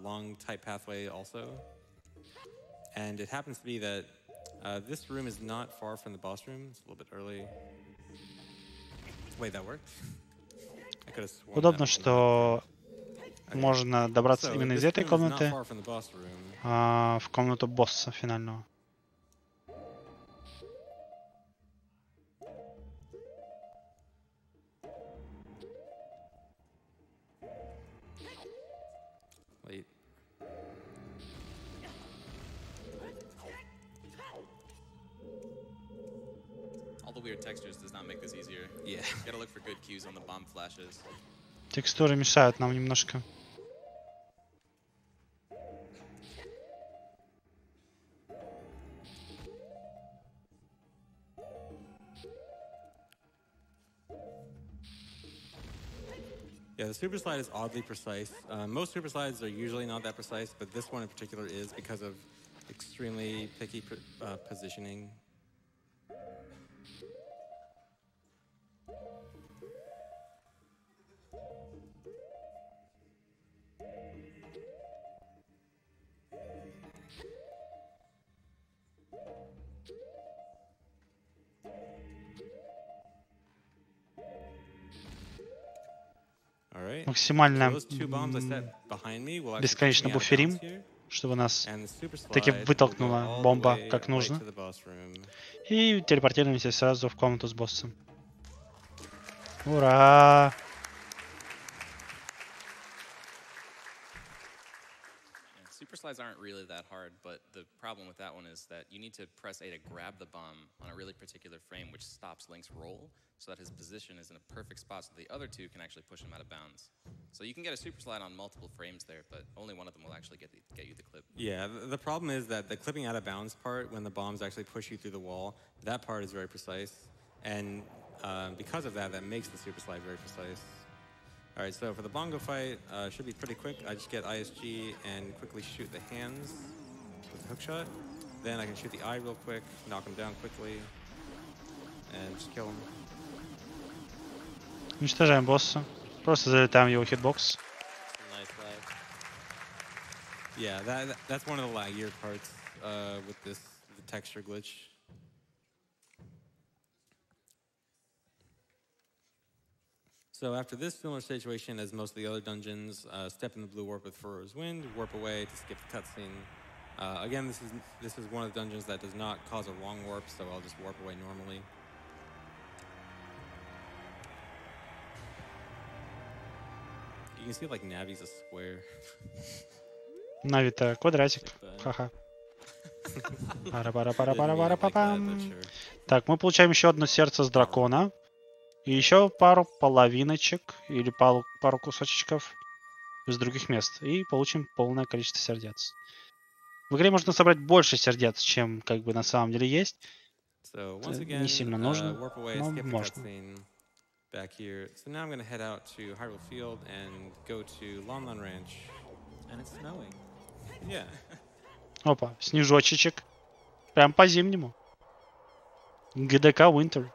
long type pathway also. And it happens to be that this room is not far from the boss room. It's a little bit early. Wait, that worked? I could have sworn. Удобно, что можно добраться именно из этой комнаты в комнату босса финального. Текстуры мешают нам немножко. Yeah, the super slide is oddly precise. Most super slides are usually not that precise, but this one in particular is because of extremely picky positioning. Максимально бесконечно буферим чтобы нас таки вытолкнула бомба как нужно. И телепортируемся сразу в комнату с боссом. Ура! Super slides aren't really that hard, but the problem with that one is that you need to press A to grab the bomb on a really particular frame, which stops Link's roll, so that his position is in a perfect spot so the other two can actually push him out of bounds. So you can get a super slide on multiple frames there, but only one of them will actually get you the clip. Yeah, the problem is that the clipping out of bounds part, when the bombs actually push you through the wall, that part is very precise. And because of that, that makes the super slide very precise. Alright, so for the bongo fight, should be pretty quick. I just get ISG and quickly shoot the hands with the hook shot. Then I can shoot the eye real quick, knock him down quickly, and just kill him. Уничтожаем босса. Просто залетаем в его хитбокс. Yeah, that's one of the laggier parts with the texture glitch. So after this similar situation as most of the other dungeons, step in the blue warp with Furrow's Wind, warp away to skip the cutscene. Again, this is one of the dungeons that does not cause a long warp, so I'll just warp away normally. You can see like Navi's a square. Нави-то квадратик. Ха-ха. Пара-пара-пара-пара-пара-пам. Так, мы получаем еще одно сердце с дракона. И еще пару половиночек или пару кусочков из других мест. И получим полное количество сердец. В игре можно собрать больше сердец, чем как бы на самом деле есть. Не сильно нужно, но можно. Back here. So now I'm going to head out to Hyrule Field and go to Lomlan Ranch. And it's snowing. Yeah. Опа, снежочечек. Прям по-зимнему. ГДК Winter.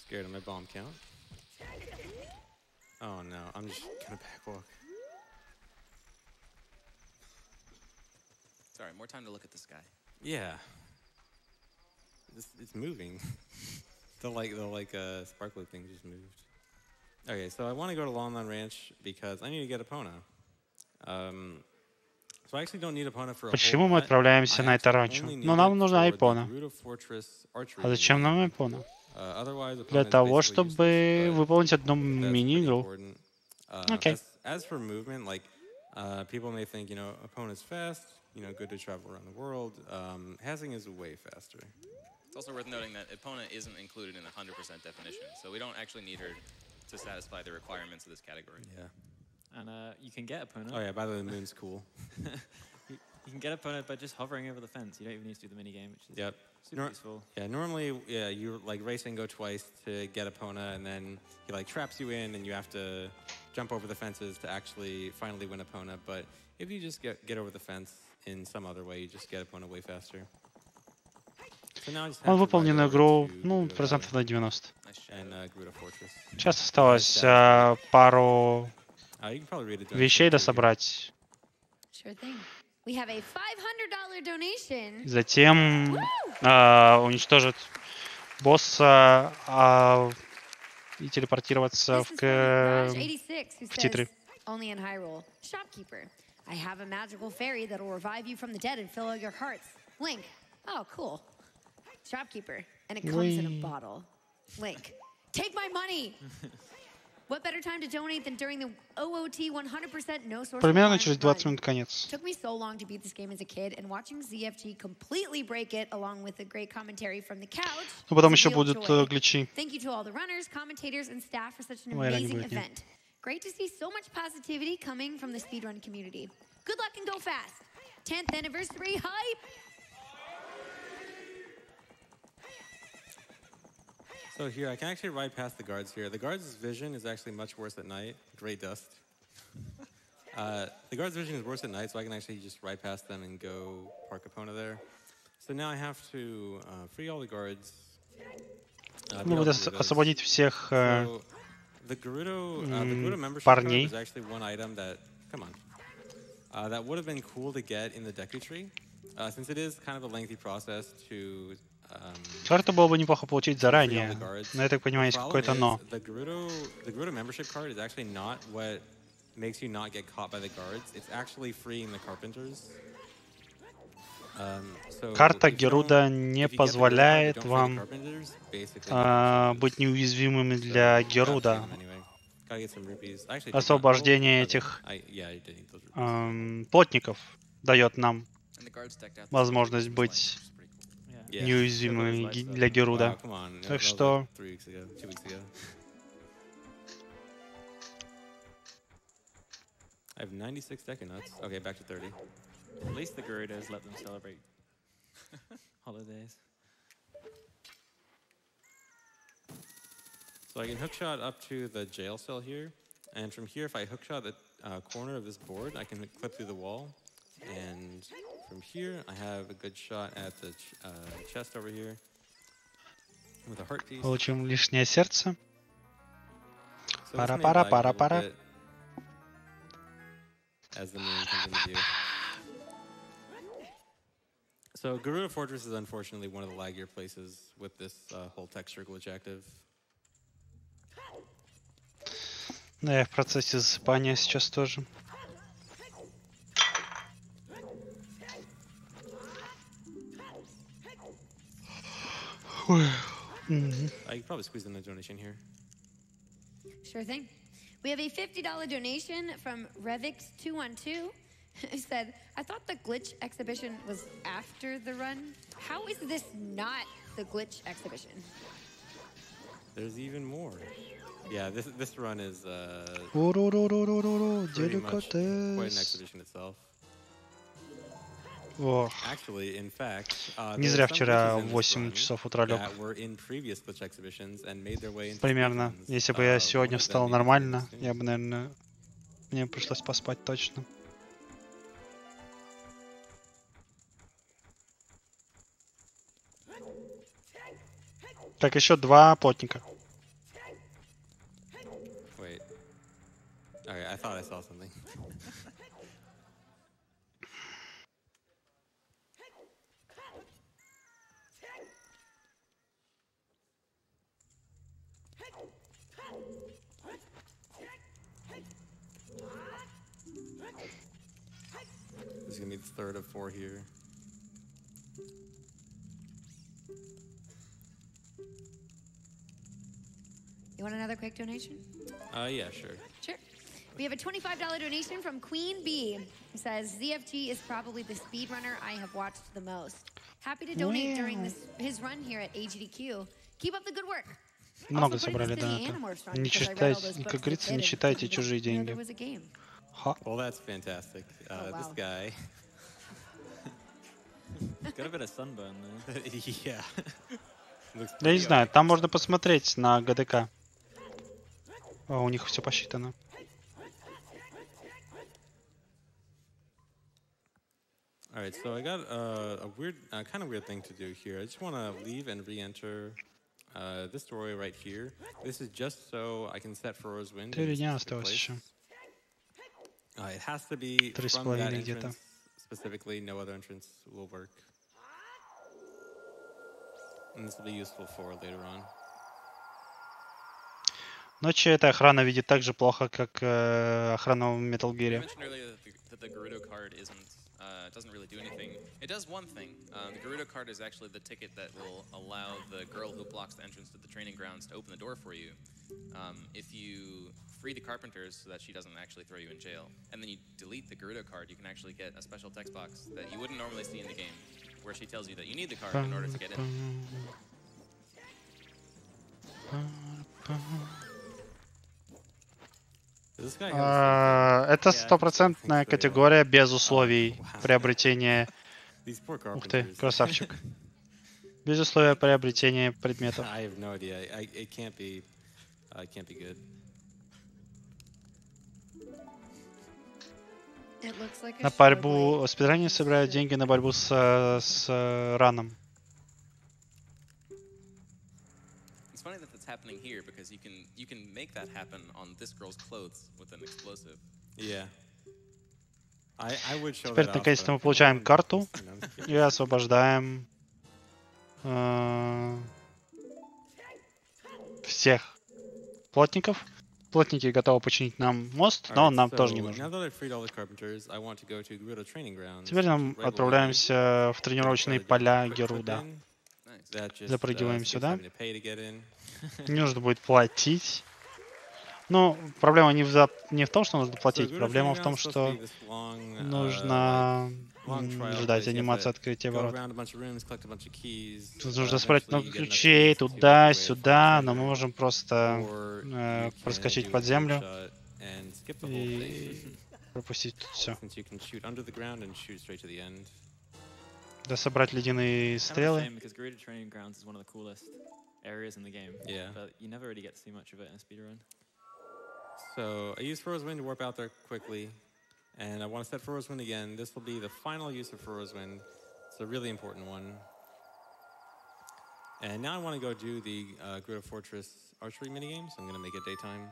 Scared of my bomb count. Oh no, I'm just gonna backwalk. Sorry, more time to look at the sky. Yeah. It's moving. the sparkly thing just moved. Okay, so I want to go to Longland Ranch because I need to get Epona. So I actually don't need Epona for a Почему мы отправляемся на это ранчо? Но нам нужна Эпона. А зачем нам Эпона? Для того, чтобы выполнить одну мини-игру. Окей. As for movement, like people may think, Epona's fast, good to travel around the world. Hazing is way faster. It's also worth noting that Epona isn't included in the 100% definition, so we don't actually need her to satisfy the requirements of this category. Yeah. And you can get Epona. Oh yeah, by the way, the moon's cool. You can get Epona by just hovering over the fence. You don't even need to do the minigame, which is super useful. Yeah, normally, you like race and go twice to get Epona, and then he like traps you in, and you have to jump over the fences to actually finally win Epona. But if you just get over the fence in some other way, you just get Epona way faster. So now I just have Он выполнил игру, процентов на 90. Сейчас осталось пару вещей дособрать. Затем уничтожить босса и телепортироваться в титры. I have a magical fairy that will revive you from the dead and fill your hearts. Link. Oh, cool. Shopkeeper. And it comes in a bottle. Link. Take my money! What better time to donate than during the OOT 100% no source? Примерно через 20 минут конец. Took me so long to beat this game as a kid, and watching ZFG completely break it, along with the great commentary from the couch. Но потом еще будут гличи. Thank you to all the runners, commentators, and staff for such an amazing event. Great to see so much positivity coming from the speedrun community. Good luck and go fast. 10th anniversary hype. So here, I can actually ride past the guards here. The guards' vision is actually much worse at night. Gray dust. The guards' vision is worse at night, so I can actually just ride past them and go park Epona there. So now I have to free all the guards. Надо освободить всех the Gerudo membership парней. card is actually one item that, that would have been cool to get in the Deku tree, since it is kind of a lengthy process to Карту было бы неплохо получить заранее, но я так понимаю, есть какое-то но. The Gerudo membership card is actually not what makes you not get caught by the guards. It's actually freeing the carpenters. Карта Геруда не позволяет вам быть неуязвимыми для Геруда. Освобождение этих плотников дает нам возможность быть неуязвимыми для Геруда. Так что... I have 96 Decanuts. Okay, back to 30. At least the Gerudos let them celebrate holidays. So I can hookshot up to the jail cell here, and from here, if I hookshot the corner of this board, I can clip through the wall. And from here, I have a good shot at the chest over here with a heart piece. Получим лишнее сердце. Пара. As the moon comes into view. So Gerudo Fortress is unfortunately one of the laggier places with this whole texture glitch active. Да, я в процессе засыпания сейчас тоже. I could probably squeeze in a donation here. Sure thing. We have a $50 donation from Revix212 who said, I thought the glitch exhibition was after the run. How is this not the glitch exhibition? There's even more. Yeah, this run is pretty much quite an exhibition itself. Actually, in fact, не зря вчера в 8 часов утра лег. Примерно. Если бы я сегодня встал нормально, я бы, наверное, мне пришлось поспать точно. Так, еще 2 плотника. Wait. Okay, I thought I saw something. This is gonna be the third of 4 here. You want another quick donation? Yeah, sure. Sure. We have a $25 donation from Queen Bee, who says, ZFG is probably the speedrunner I have watched the most. Happy to donate during his run here at AGDQ. Keep up the good work. Много собрали доната. Не читайте, как говорится, не читайте чужие деньги. Well, that's fantastic. This guy. Got a bit of sunburn there. Yeah. Я не знаю, там можно посмотреть на ГДК. О, у них все посчитано. All right, so I got a weird, kind of weird thing to do here. I just want to leave and re-enter this doorway right here. This is just so I can set Furrow's Wind. 3 дня осталось еще. It has to be from that entrance specifically. No other entrance will work. And this will be useful for later on. Ночью эта охрана видит так же плохо, как охрана в Metal Gear. Doesn't really do anything. It does one thing. The Gerudo card is actually the ticket that will allow the girl who blocks the entrance to the training grounds to open the door for you. If you free the carpenters so that she doesn't actually throw you in jail, and then you delete the Gerudo card, you can actually get a special text box that you wouldn't normally see in the game, where she tells you that you need the card in order to get in. Это стопроцентная категория без условий приобретения. Ух ты, красавчик. Без условия приобретения предметов. На борьбу спидранеры собирают деньги на борьбу с раном. Happening here because you can make that happen on this girl's clothes with an explosive. Yeah. I would show Теперь наконец-то мы получаем карту и освобождаем всех плотников. Плотники готовы починить нам мост, но он нам тоже не нужен. Теперь нам отправляемся в тренировочные поля Геруда. Запрыгиваем сюда. Не нужно будет платить. Но проблема не в том, что нужно платить. Проблема в том, что нужно ждать анимацию открытия ворот. Тут нужно собрать много ключей туда-сюда, но мы можем просто проскочить под землю и пропустить тут все. Да, собрать ледяные стрелы. So I use Furrow's Wind to warp out there quickly, and I want to set Furrow's Wind again. This will be the final use of Furrow's Wind. It's a really important one. And now I want to go do the Gerudo Fortress archery minigame, so I'm going to make it daytime.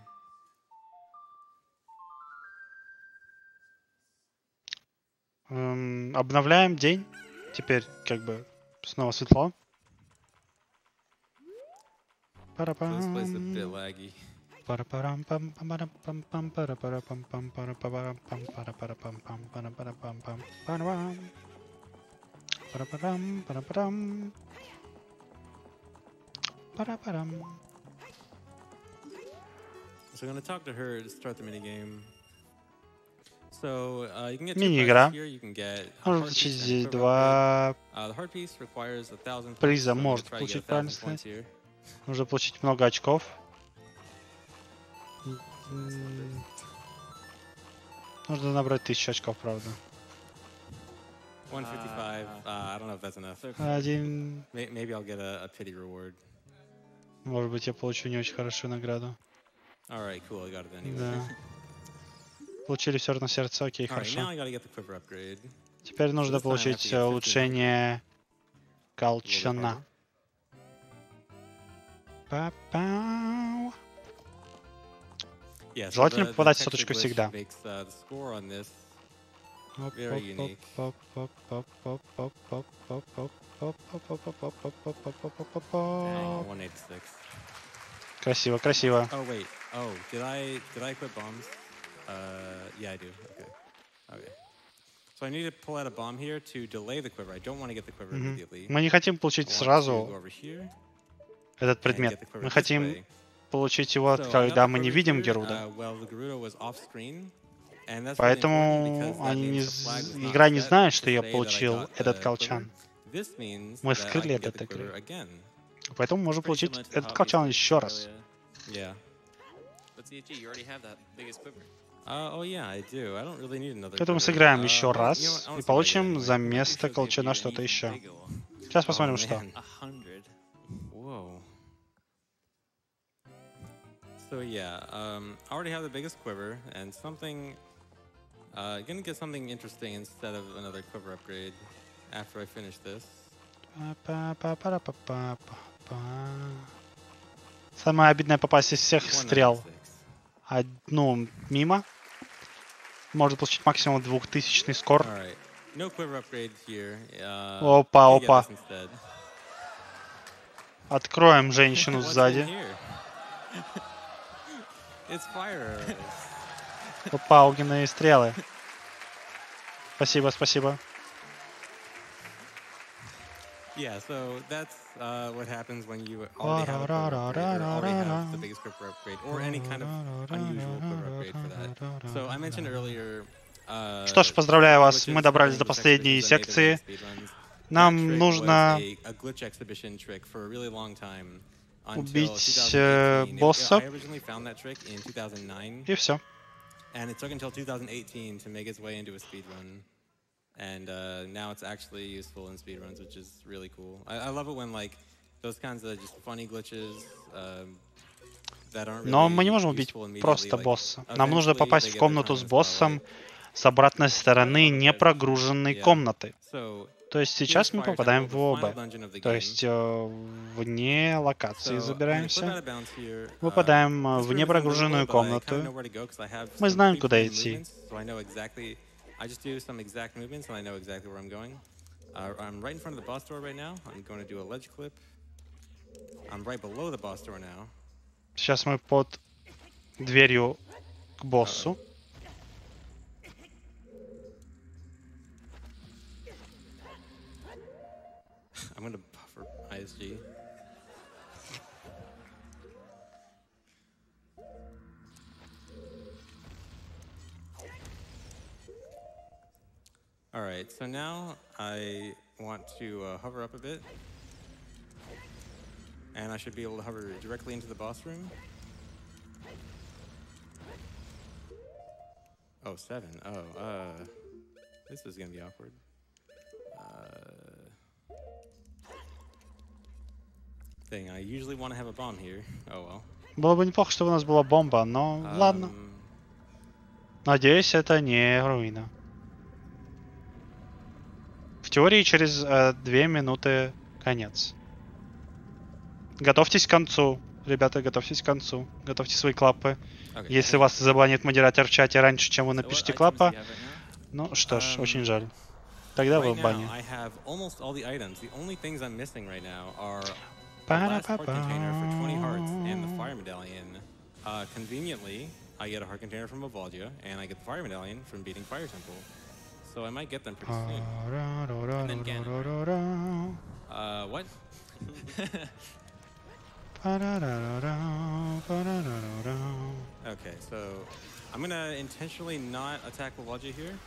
Обновляем день. Теперь как бы снова светло. So this place is a bit laggy. So I'm going to talk to her to start the minigame. So you can get мини-игра. here. You can get Можно получить 2 the heart piece requires 1000 приза. Может получить, правильно сказать. Нужно получить много очков. Нужно набрать 1000 очков, правда. 155. I don't know if that's enough. Один. Maybe I'll get a pity reward. Может быть, я получу не очень хорошую награду. All right, cool. I got it anyway. Да. Получили все равно сердце, окей, хорошо. Now I gotta get the quiver upgrade. Теперь нужно получить улучшение колчана. Па-пау. Желательно попадать в соточку всегда. Красиво, красиво. Oh wait. Oh, did I equip bombs? Yeah, I do. Okay. So I need to pull out a bomb here to delay the quiver. I don't want to get the quiver immediately. Мы не хотим получить сразу этот предмет. Мы хотим получить его, когда мы не видим Геруда. Поэтому игра не знает, что я получил этот колчан. Мы скрыли это от игры. Поэтому можем получить этот колчан еще раз. Поэтому сыграем еще раз и получим за место колчана что-то еще. Сейчас посмотрим, что. So yeah, I already have the biggest quiver and something. Gonna get something interesting instead of another quiver upgrade after I finish this. Самое обидное попасть из всех стрел. Одну мимо. Может получить максимум 2000 скор. Опа, опа. Откроем женщину сзади. Опа, огненные стрелы. Спасибо, спасибо. Yeah, so that's what happens when you already have a quiver upgrade, or already have the biggest quiver upgrade, or any kind of unusual quiver upgrade for that. So I mentioned earlier. Что ж, поздравляю вас, мы добрались до последней секции. Нам нужно убить босса. И все. And it took until 2018 to make its way into a speedrun. And now it's actually useful in speedruns, which is really cool. I love it when like those kinds of just funny glitches that aren't really. Но мы не можем убить просто босса. Нам нужно попасть в комнату с боссом с обратной стороны непрогруженной комнаты. То есть сейчас мы попадаем в оба. То есть вне локации забираемся. Попадаем в непрогруженную комнату. Мы знаем, куда идти. I'm right in front of the boss door right now. I'm going to do a ledge clip. I'm right below the boss door now. Сейчас мы под дверью к боссу. I'm going to buffer ISG. All right, so now I want to hover up a bit. And I should be able to hover directly into the boss room. Oh, 7. Oh, this is going to be awkward. Thing, I usually want to have a bomb here. Oh well. Было бы неплохо, чтобы у нас была бомба, но ладно. Надеюсь, это не руина. В теории через 2 минуты конец. Готовьтесь к концу. Ребята, готовьтесь к концу. Готовьте свои клапы. Если вас забанит модератор в чате раньше, чем вы напишите клапа, ну что ж, очень жаль. Тогда вы в бане. So I might get them pretty soon. And then Ganon. What? Okay, so I'm gonna intentionally not attack Wawaja here.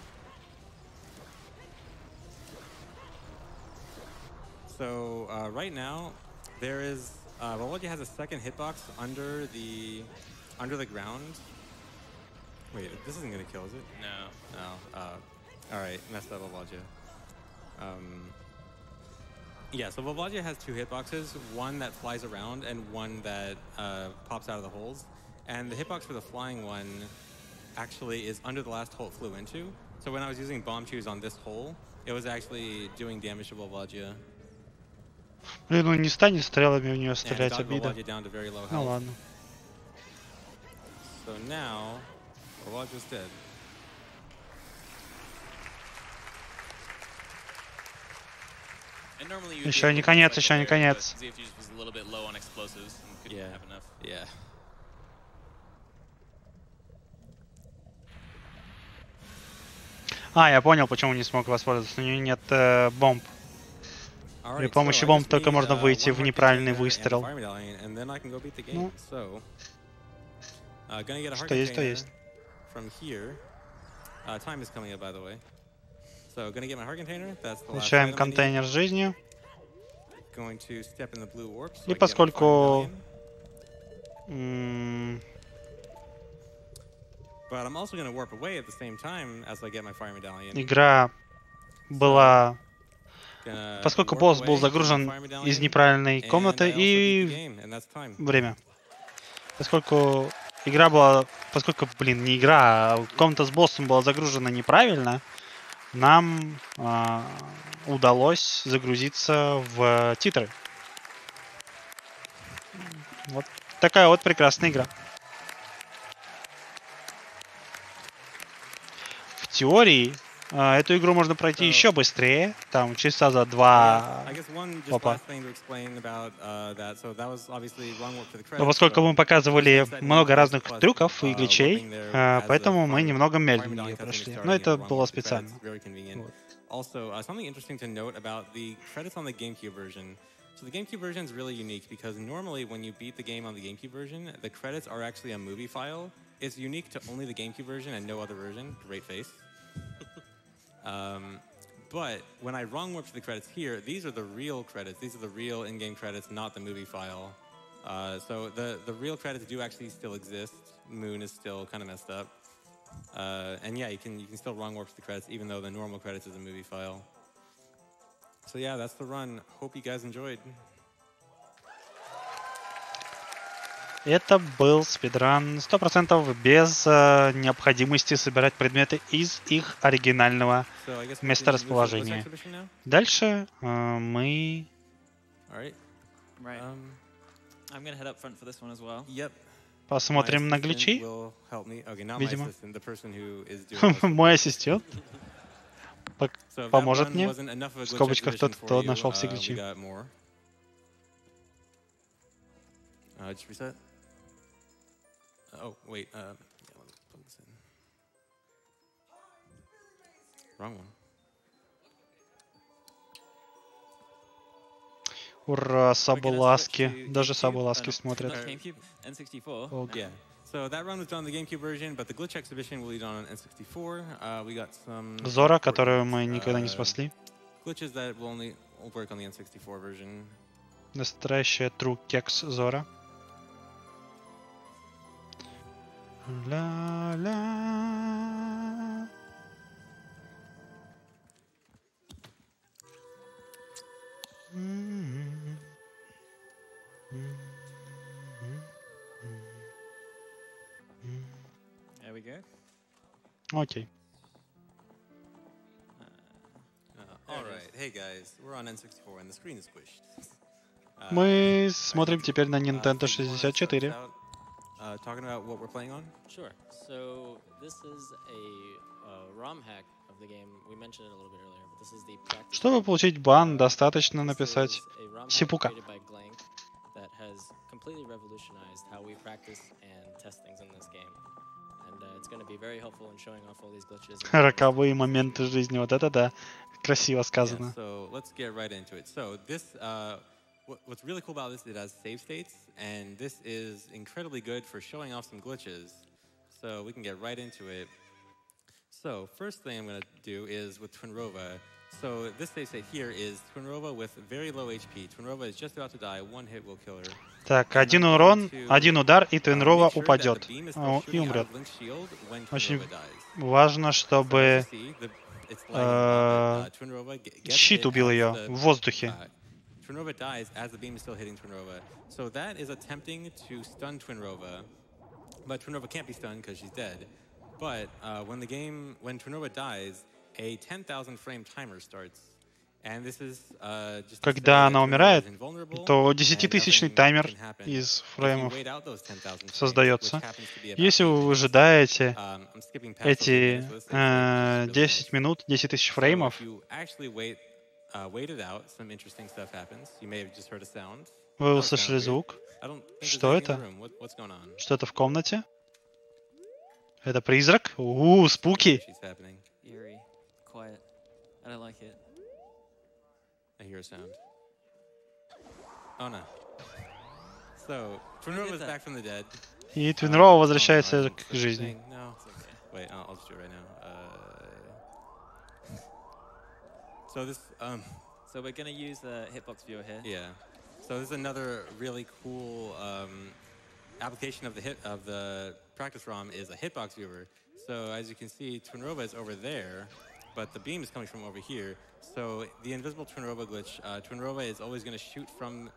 So right now, there is Wawaja has a second hitbox under the ground. Wait, this isn't gonna kill, is it? No. No. All right, messed up Wawaja. Yeah, so Wawaja has 2 hitboxes, one that flies around and one that pops out of the holes. And the hitbox for the flying one actually is under the last hole it flew into. So when I was using bomb chews on this hole, it was actually doing damage to Wawaja. Блин, ну не станет стрелами в нее стрелять, обида. Ну ладно. So now, Wawaja's dead. Еще не конец, еще не конец. А, я понял, почему не смог воспользоваться. У нее нет бомб. При помощи бомб только можно выйти в неправильный выстрел. Ну, что есть, то есть. Получаем контейнер с жизнью. И поскольку игра была... Поскольку босс был загружен из неправильной комнаты и время. Поскольку игра была... Поскольку, блин, не игра, а комната с боссом была загружена неправильно, нам удалось загрузиться в титры. Вот такая вот прекрасная игра. В теории эту игру можно пройти еще быстрее, там часа за 2. Опа. Но поскольку мы показывали много разных трюков и гличей, поэтому мы немного медленнее прошли. Но это было специально. Also, something interesting to note about the credits on the GameCube version. So the GameCube version is really unique because normally when you beat the game on the GameCube version, the credits are actually a movie file. It's unique to only the GameCube version and no other version. Great face. But when I wrong warped the credits here, these are the real credits. These are the real in-game credits, not the movie file. So the real credits do actually still exist. Moon is still kind of messed up. And yeah, you can still wrong warp the credits, even though the normal credits is a movie file. So yeah, that's the run. Hope you guys enjoyed. Это был спидран 100% без необходимости собирать предметы из их оригинального месторасположения. Дальше мы... Посмотрим на гличи. Видимо. Мой ассистент. поможет мне. В скобочках тот, кто нашел все гличи. Just reset. Oh, wait. Yeah, let me plug this in. Wrong one. Ура, Сабуласки. Даже Сабуласки смотрят. Yeah. So that run was done on the GameCube version, but the glitch exhibition will be done on N64. We got some Зора, которую мы никогда не спасли. Glitches that will only work on the N64 version. Настоящая true кекс Зора. Ла-ла. There we go. Окей. All right, hey guys, we're on N64 and the screen is squished. Мы смотрим теперь на Nintendo 64. Talking about what we're playing on? Sure. So this is a ROM hack of the game. We mentioned it a little bit earlier, but this is the practice. Чтобы получить бан, достаточно написать сипука. That has completely revolutionized how we practice and test things in this game. And it's going to be very helpful in showing off all these glitches. Роковые моменты жизни. Вот это да. Красиво сказано. So let's get right into it. So this what's really cool about this, it has save states, and this is incredibly good for showing off some glitches. So we can get right into it. So first thing I'm going to do is with Twinrova. So this save state here is Twinrova with very low HP. Twinrova is just about to die. One hit will kill her. Так, один урон, один удар, и Твинрова упадет и умрет. Очень важно, чтобы щит убил ее в воздухе. Twinrova dies as the beam is still hitting Twinrova. So that is attempting to stun Twinrova, but Twinrova can't be stunned because she's dead. But when Twinrova dies, a 10,000 frame timer starts. And this is just когда она умирает, то 10-тысячный таймер из фреймов создается. Если вы выжидаете эти 10 минут, 10 тысяч фреймов, вы услышали звук. Что это? Что это в комнате? Это призрак? Спуки! I hear a sound. Oh no. So, Twinrova is back from the dead. И Твинрова возвращается к жизни. No. Wait, I'll just do it right now. So this, So we're gonna use the hitbox viewer here. Yeah. So this is another really cool application of the practice ROM is a hitbox viewer. So as you can see, Twinrova is over there, but the beam is coming from over here. So the invisible Twinrova glitch, Twinrova is always going to shoot from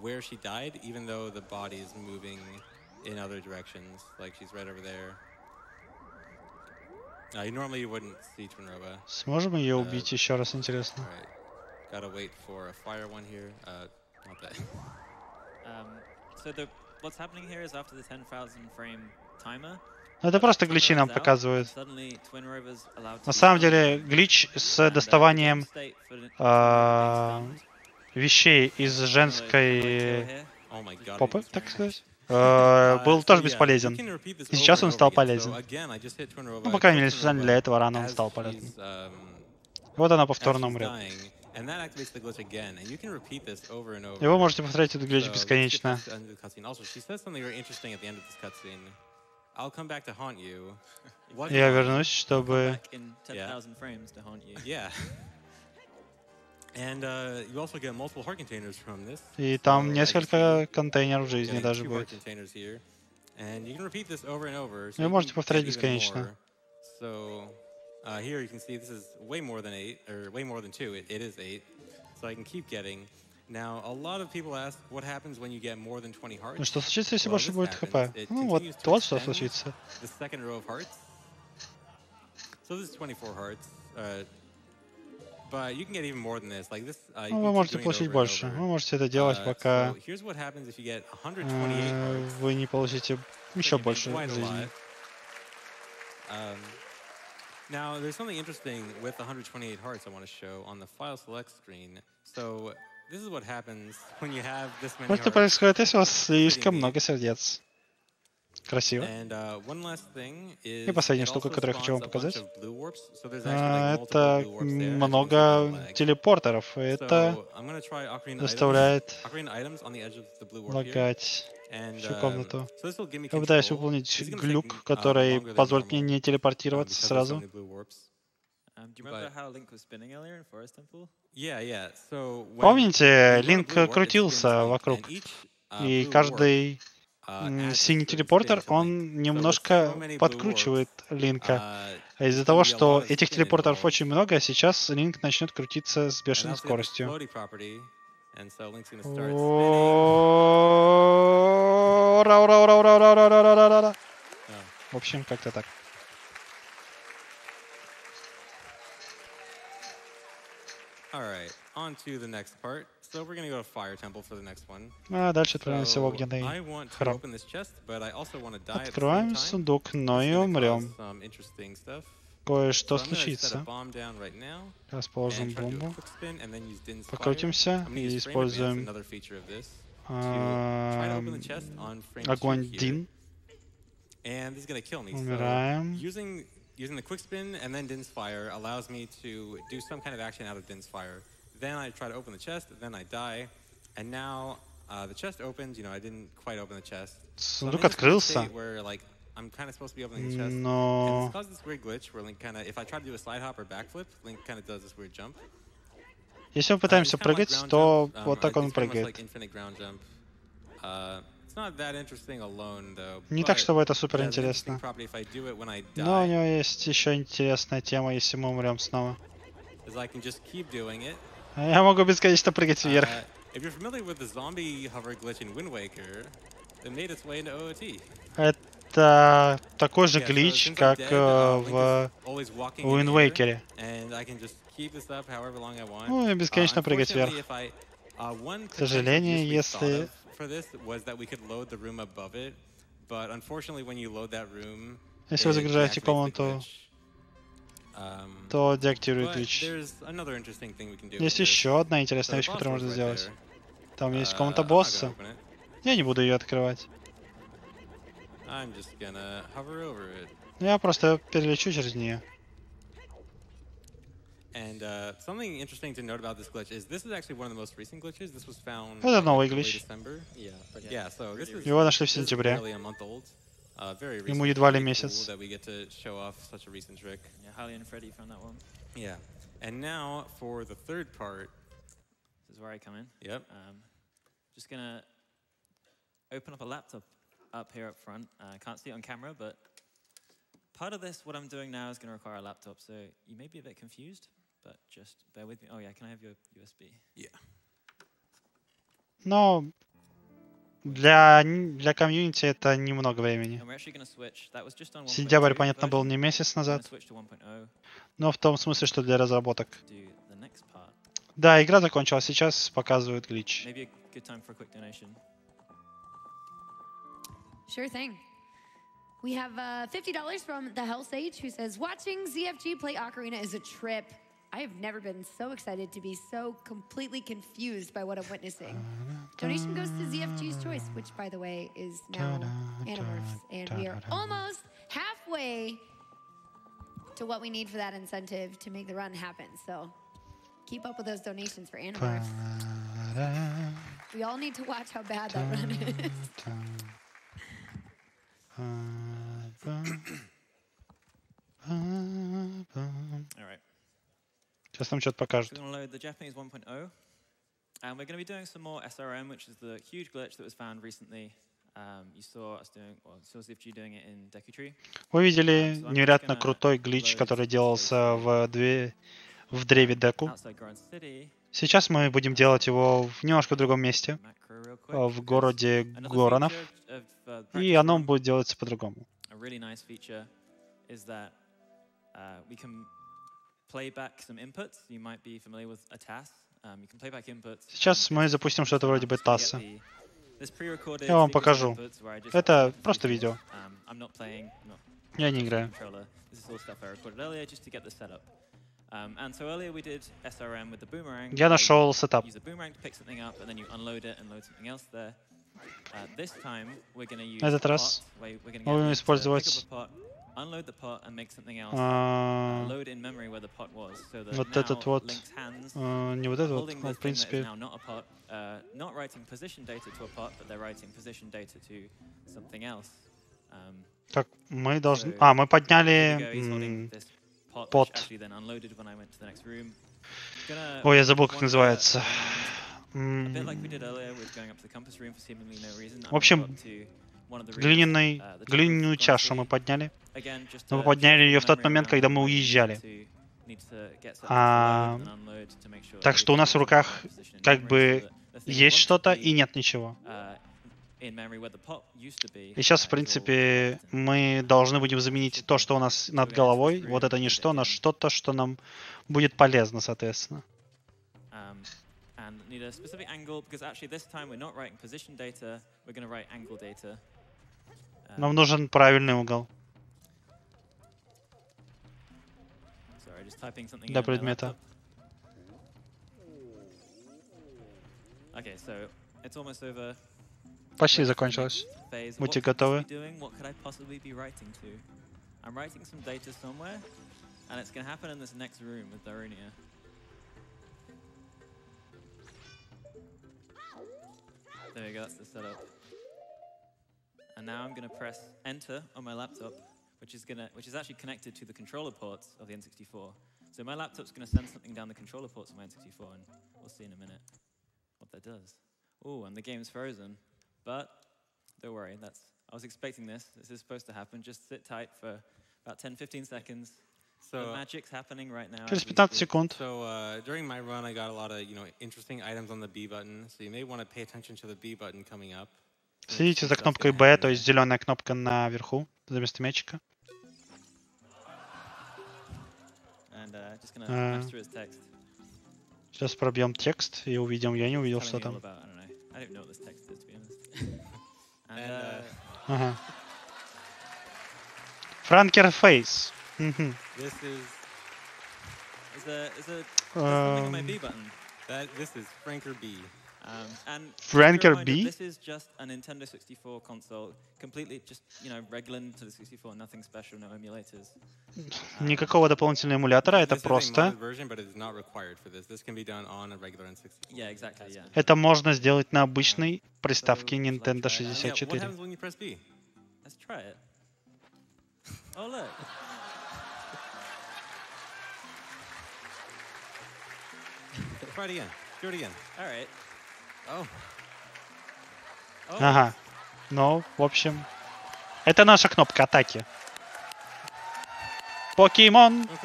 where she died, even though the body is moving in other directions. Like she's right over there. Normally you wouldn't see Twinrova. Сможем ее убить еще раз, интересно? Right. Gotta wait for a fire one here. Not that. So what's happening here is after the 10,000 frame timer. Это просто гличи нам показывают. На самом деле, глич с доставанием вещей из женской попы, так сказать, был тоже бесполезен. И сейчас он стал полезен. Ну, по крайней мере, специально для этого рана он стал полезен. Вот она повторно умрет. И вы можете повторять этот глич бесконечно. Я вернусь, чтобы... И там несколько контейнеров жизни даже будет. Вы можете повторять бесконечно. Here you can see this is way more than 8, or way more than 2. It is 8, so I can keep getting. Now, a lot of people ask what happens when you get more than 20 hearts. Ну что случится, если больше будет хп? Ну вот что случится. The second row of hearts. So this is 24 hearts. But you can get even more than this. Like this. Ну вы можете получить больше. Вы можете это делать, пока вы не получите еще больше жизни. Now, there's something interesting with the 128 hearts I want to show on the file select screen. So, this is what happens when you have this many Что происходит, если у вас слишком много сердец? Красиво. И последняя штука, которую я хочу вам показать, это много телепортеров. Это заставляет лагать всю комнату. Я пытаюсь выполнить глюк, который позволит мне не телепортироваться сразу. Помните, Линк крутился вокруг, и каждый синий телепортер, он немножко подкручивает Линка. А из-за того, что этих телепортеров очень много, сейчас Линк начнет крутиться с бешеной скоростью. Ура, ура, ура, ура, ура, ура, ура, ура, ура. В общем, как-то так. А дальше отправимся в огненный храм. Откроем сундук, но и умрем. Кое-что случится. Расположим бомбу. Покрутимся и используем огонь Дин. Умираем. Using the quick spin and then Din's Fire allows me to do some kind of action out of Din's Fire. Then I try to open the chest, then I die, and now the chest opens. You know, I didn't quite open the chest. Сундук открылся. Where like I'm kind of supposed to be opening the chest. Но... And this causes this weird glitch where Link kind of, if I try to do a slide hop or backflip, Link kind of does this weird jump. Если мы пытаемся прыгать, то вот так он прыгает. Не так, чтобы это супер интересно. Но у него есть еще интересная тема, если мы умрем снова. Я могу бесконечно прыгать вверх. Это такой же глич, как в Wind Waker'е. Ну и бесконечно прыгать вверх. К сожалению, если... Если вы загружаете комнату, то деактивирует глич. Есть еще одна интересная вещь, которую можно сделать. Там есть комната босса. Я не буду ее открывать. Я просто перелечу через нее. And something interesting to note about this glitch is this is actually one of the most recent glitches. This was found Это новый глич. Его нашли в сентябре. Ему едва ли месяц. Yeah. And now for the third part. This is where I come in. Yep. Just gonna open up a laptop up here up front. I can't see it on camera, but part of this, what I'm doing now, is going to require a laptop, so you may be a bit confused. But just bear with me. Oh yeah, can I have your USB? Yeah. Но для комьюнити это немного времени. Сентябрь, понятно, был не месяц назад. Но в том смысле, что для разработок. Да, игра закончилась, сейчас показывают глич. Sure thing. We have $50 from the Hell Sage, who says, watching ZFG play Ocarina is a trip. I have never been so excited to be so completely confused by what I'm witnessing. Donation goes to ZFG's Choice, which, by the way, is now Animorphs. And we are almost halfway to what we need for that incentive to make the run happen. So keep up with those donations for Animorphs. We all need to watch how bad that run is. All right. Сейчас нам что-то покажут. We're going to load the Japanese 1.0, and we're going to be doing some more SRM, which is the huge glitch that was found recently. You saw us doing, or saw ZFG doing it in Deku Tree. Вы видели невероятно крутой глич, который делался в древе Деку. Сейчас мы будем делать его в немножко другом месте, в городе Горонов, и оно будет делаться по-другому. Сейчас мы запустим что-то вроде бы ТАСа. Я вам покажу. Это просто видео. Я не играю. This is all stuff I recorded earlier just to get the setup. And so earlier we did SRM with the boomerang. Я нашел сетап. Use the boomerang to pick something up, and then you unload it and load something else there. This time we're going to use Этот раз we're going будем использовать unload the pot and make something else. Load in memory where the pot was. So that вот now этот вот, Link's hands не вот этот вот, holding в this thing that принципе. is now not a pot, not writing position data to a pot, but they're writing position data to something else. Так, мы должны... мы подняли pot. Ой, я забыл, как называется. В общем, глиняную чашу мы подняли. Но мы подняли ее в тот момент, когда мы уезжали. Так что у нас в руках как бы есть что-то и нет ничего. И сейчас, в принципе, мы должны будем заменить то, что у нас над головой. Вот это ничто на что-то, что нам будет полезно, соответственно. Нам нужен правильный угол для предмета. Почти закончилось. Будьте готовы. There we go, that's the setup. And now I'm going to press enter on my laptop, which is actually connected to the controller ports of the N64. So my laptop's going to send something down the controller ports of my N64, and we'll see in a minute what that does. Oh, and the game's frozen. But don't worry, I was expecting this. This is supposed to happen. Just sit tight for about 10-15 seconds. So the magic's happening right now. Через 15 секунд. So during my run, I got a lot of interesting items on the B button. So you may want to pay attention to the B button coming up. Следите за кнопкой B, то есть зеленая кнопка наверху, за место мячика. Сейчас пробьем текст и увидим. Я не увидел, что там. Франкер Фейс. This is something on my B button. This is Franker B. And Franker B? This is just a Nintendo 64 console, completely just, regular Nintendo 64, nothing special, no emulators. Никакого дополнительного эмулятора, это просто... Yeah, exactly, yeah. Это можно сделать на обычной приставке Nintendo 64. Let's try it. Oh, look. Try it again. Do it again. All right. Oh. Ага. Ну, в общем, это наша кнопка атаки. Покемон. Don't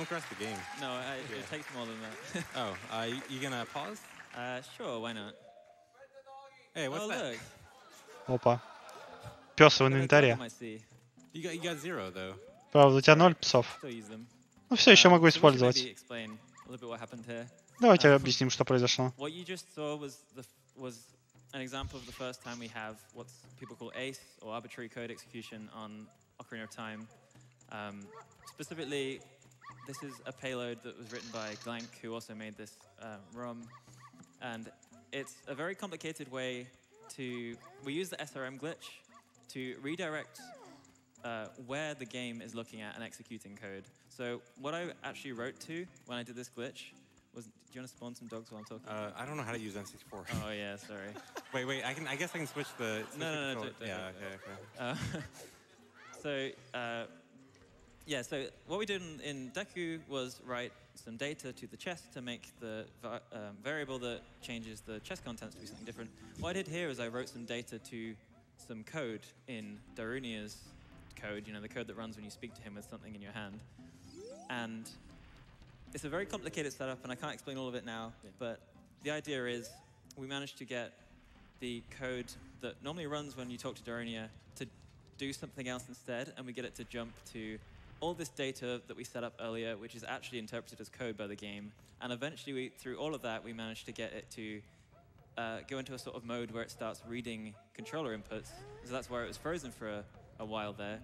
crash the game. No, it takes more than that. Oh, you gonna pause? Sure, why not? Hey, what's that? Look. Опа. Пес в инвентаре. You got 0 though. Правда, у тебя 0 псов. Ну, все еще могу использовать. Давайте объясним, что произошло. What you just saw was an example of the first time we have what people call ACE, or arbitrary code execution, on Ocarina of Time. Specifically, this is a payload that was written by Glank, who also made this ROM. And it's a very complicated way to... We use the SRM glitch to redirect where the game is looking at and executing code. So what I actually wrote to when I did this glitch was... Do you want to spawn some dogs while I'm talking? I don't know how to use N64. Oh, yeah, sorry. Wait, I guess I can switch the... No, don't. Yeah, okay. So what we did in Deku was write some data to the chest to make the variable that changes the chest contents to be something different. What I did here is I wrote some data to some code in Darunia's code, the code that runs when you speak to him with something in your hand. And it's a very complicated setup, and I can't explain all of it now, but the idea is we managed to get the code that normally runs when you talk to Darunia to do something else instead, and we get it to jump to all this data that we set up earlier, which is actually interpreted as code by the game. And eventually, through all of that, we managed to get it to go into a sort of mode where it starts reading controller inputs. So that's where it was frozen for a while there.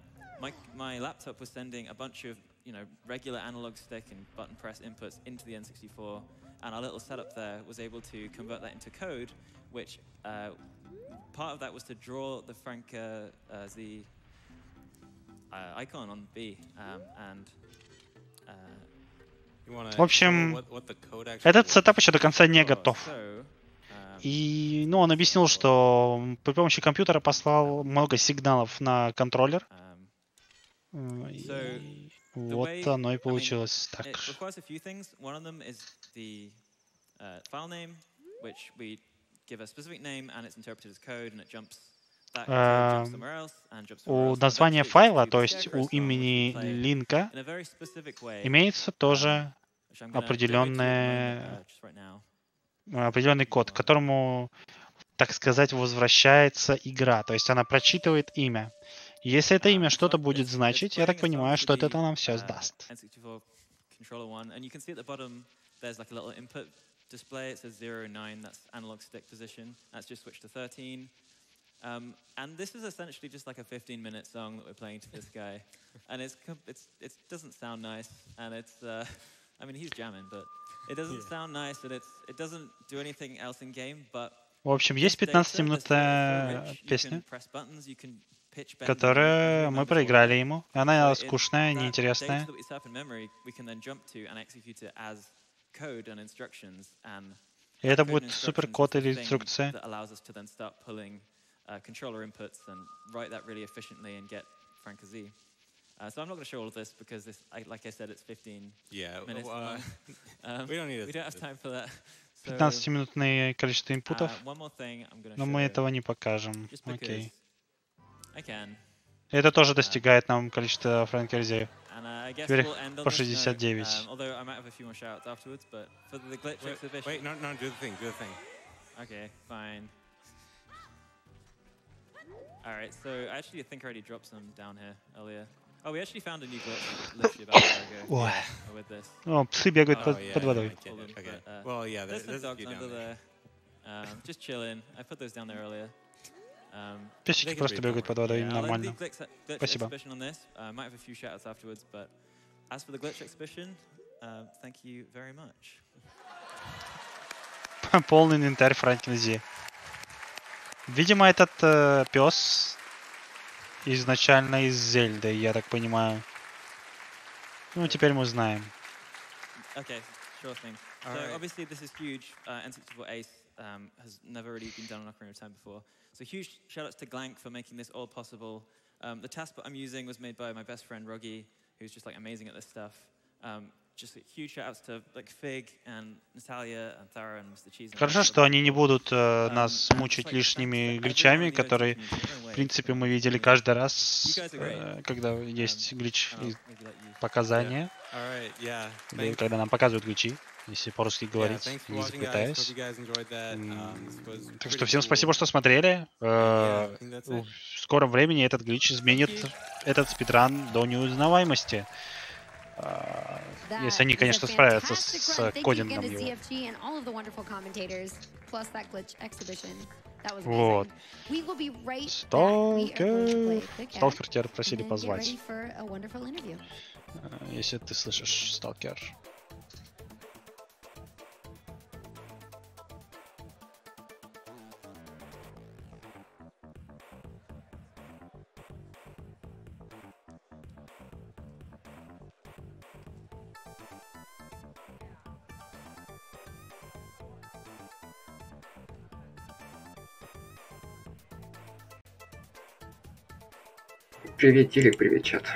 My laptop was sending a bunch of regular analog stick and button press inputs into the N64, and our little setup there was able to convert that into code, which part of that was to draw the Franca Z icon on B, and В общем, этот сетап еще до конца не готов. И, он объяснил, что при помощи компьютера послал много сигналов на контроллер. И вот оно и получилось так. У названия файла, то есть у имени линка, имеется тоже определенный код, к которому, так сказать, возвращается игра. То есть она прочитывает имя. Если это имя что-то будет значить, я так понимаю, что это нам все сдаст. And this is essentially just like a 15-minute song that we're playing to this guy, and it doesn't sound nice, and I mean he's jamming, but it doesn't sound nice, and it doesn't do anything else in game. But в общем, есть 15-минутная песня, которую мы проиграли ему. Она скучная, неинтересная. И это будет суперкод или инструкция. Controller inputs and write that really efficiently and get Franca Z. So I'm not going to show all of this because this, like I said, it's 15 minutes. We don't have time for that. 15-минутное количество инпутов, но мы этого не покажем. Окей. Это тоже достигает нам количества Franca Z. Теперь по 69. Wait, no, do the thing. Okay, fine. Alright, so I actually think I already dropped some down here earlier. Oh, we actually found a new glitch literally about an hour ago with this. О, псы бегают под водой. Well, yeah, there's some dogs under there. Just chilling. I put those down there earlier. Песики просто бегают под водой, нормально. Спасибо. Might have a few shoutouts afterwards, but as for the glitch exhibition, thank you very much. Полный инвентарь Franca Z. Видимо, этот пес изначально из Зельды, я так понимаю. Ну, теперь мы знаем. Okay, sure thing. So obviously this is huge. N64 Ace has never really been done on Ocarina of Time before. So huge shout outs to Glank for making this all possible. The taskbar I'm using was made by my best friend Roggy, who's just like amazing at this stuff. Just huge shout outs to like Fig and Natalia and Thara and Mr. Cheese. Хорошо, что они не будут нас мучить лишними гличами, которые, в принципе, мы видели каждый раз, когда есть глич показания, или когда нам показывают гличи, если по-русски говорить, не запятаясь. Так что всем спасибо, что смотрели. В скором времени этот глич изменит этот спидран до неузнаваемости. Если они, конечно, справятся с кодингом его. Вот. Сталкер тебя просили позвать. Если ты слышишь, Сталкер. Привет, Телек, привет, чат.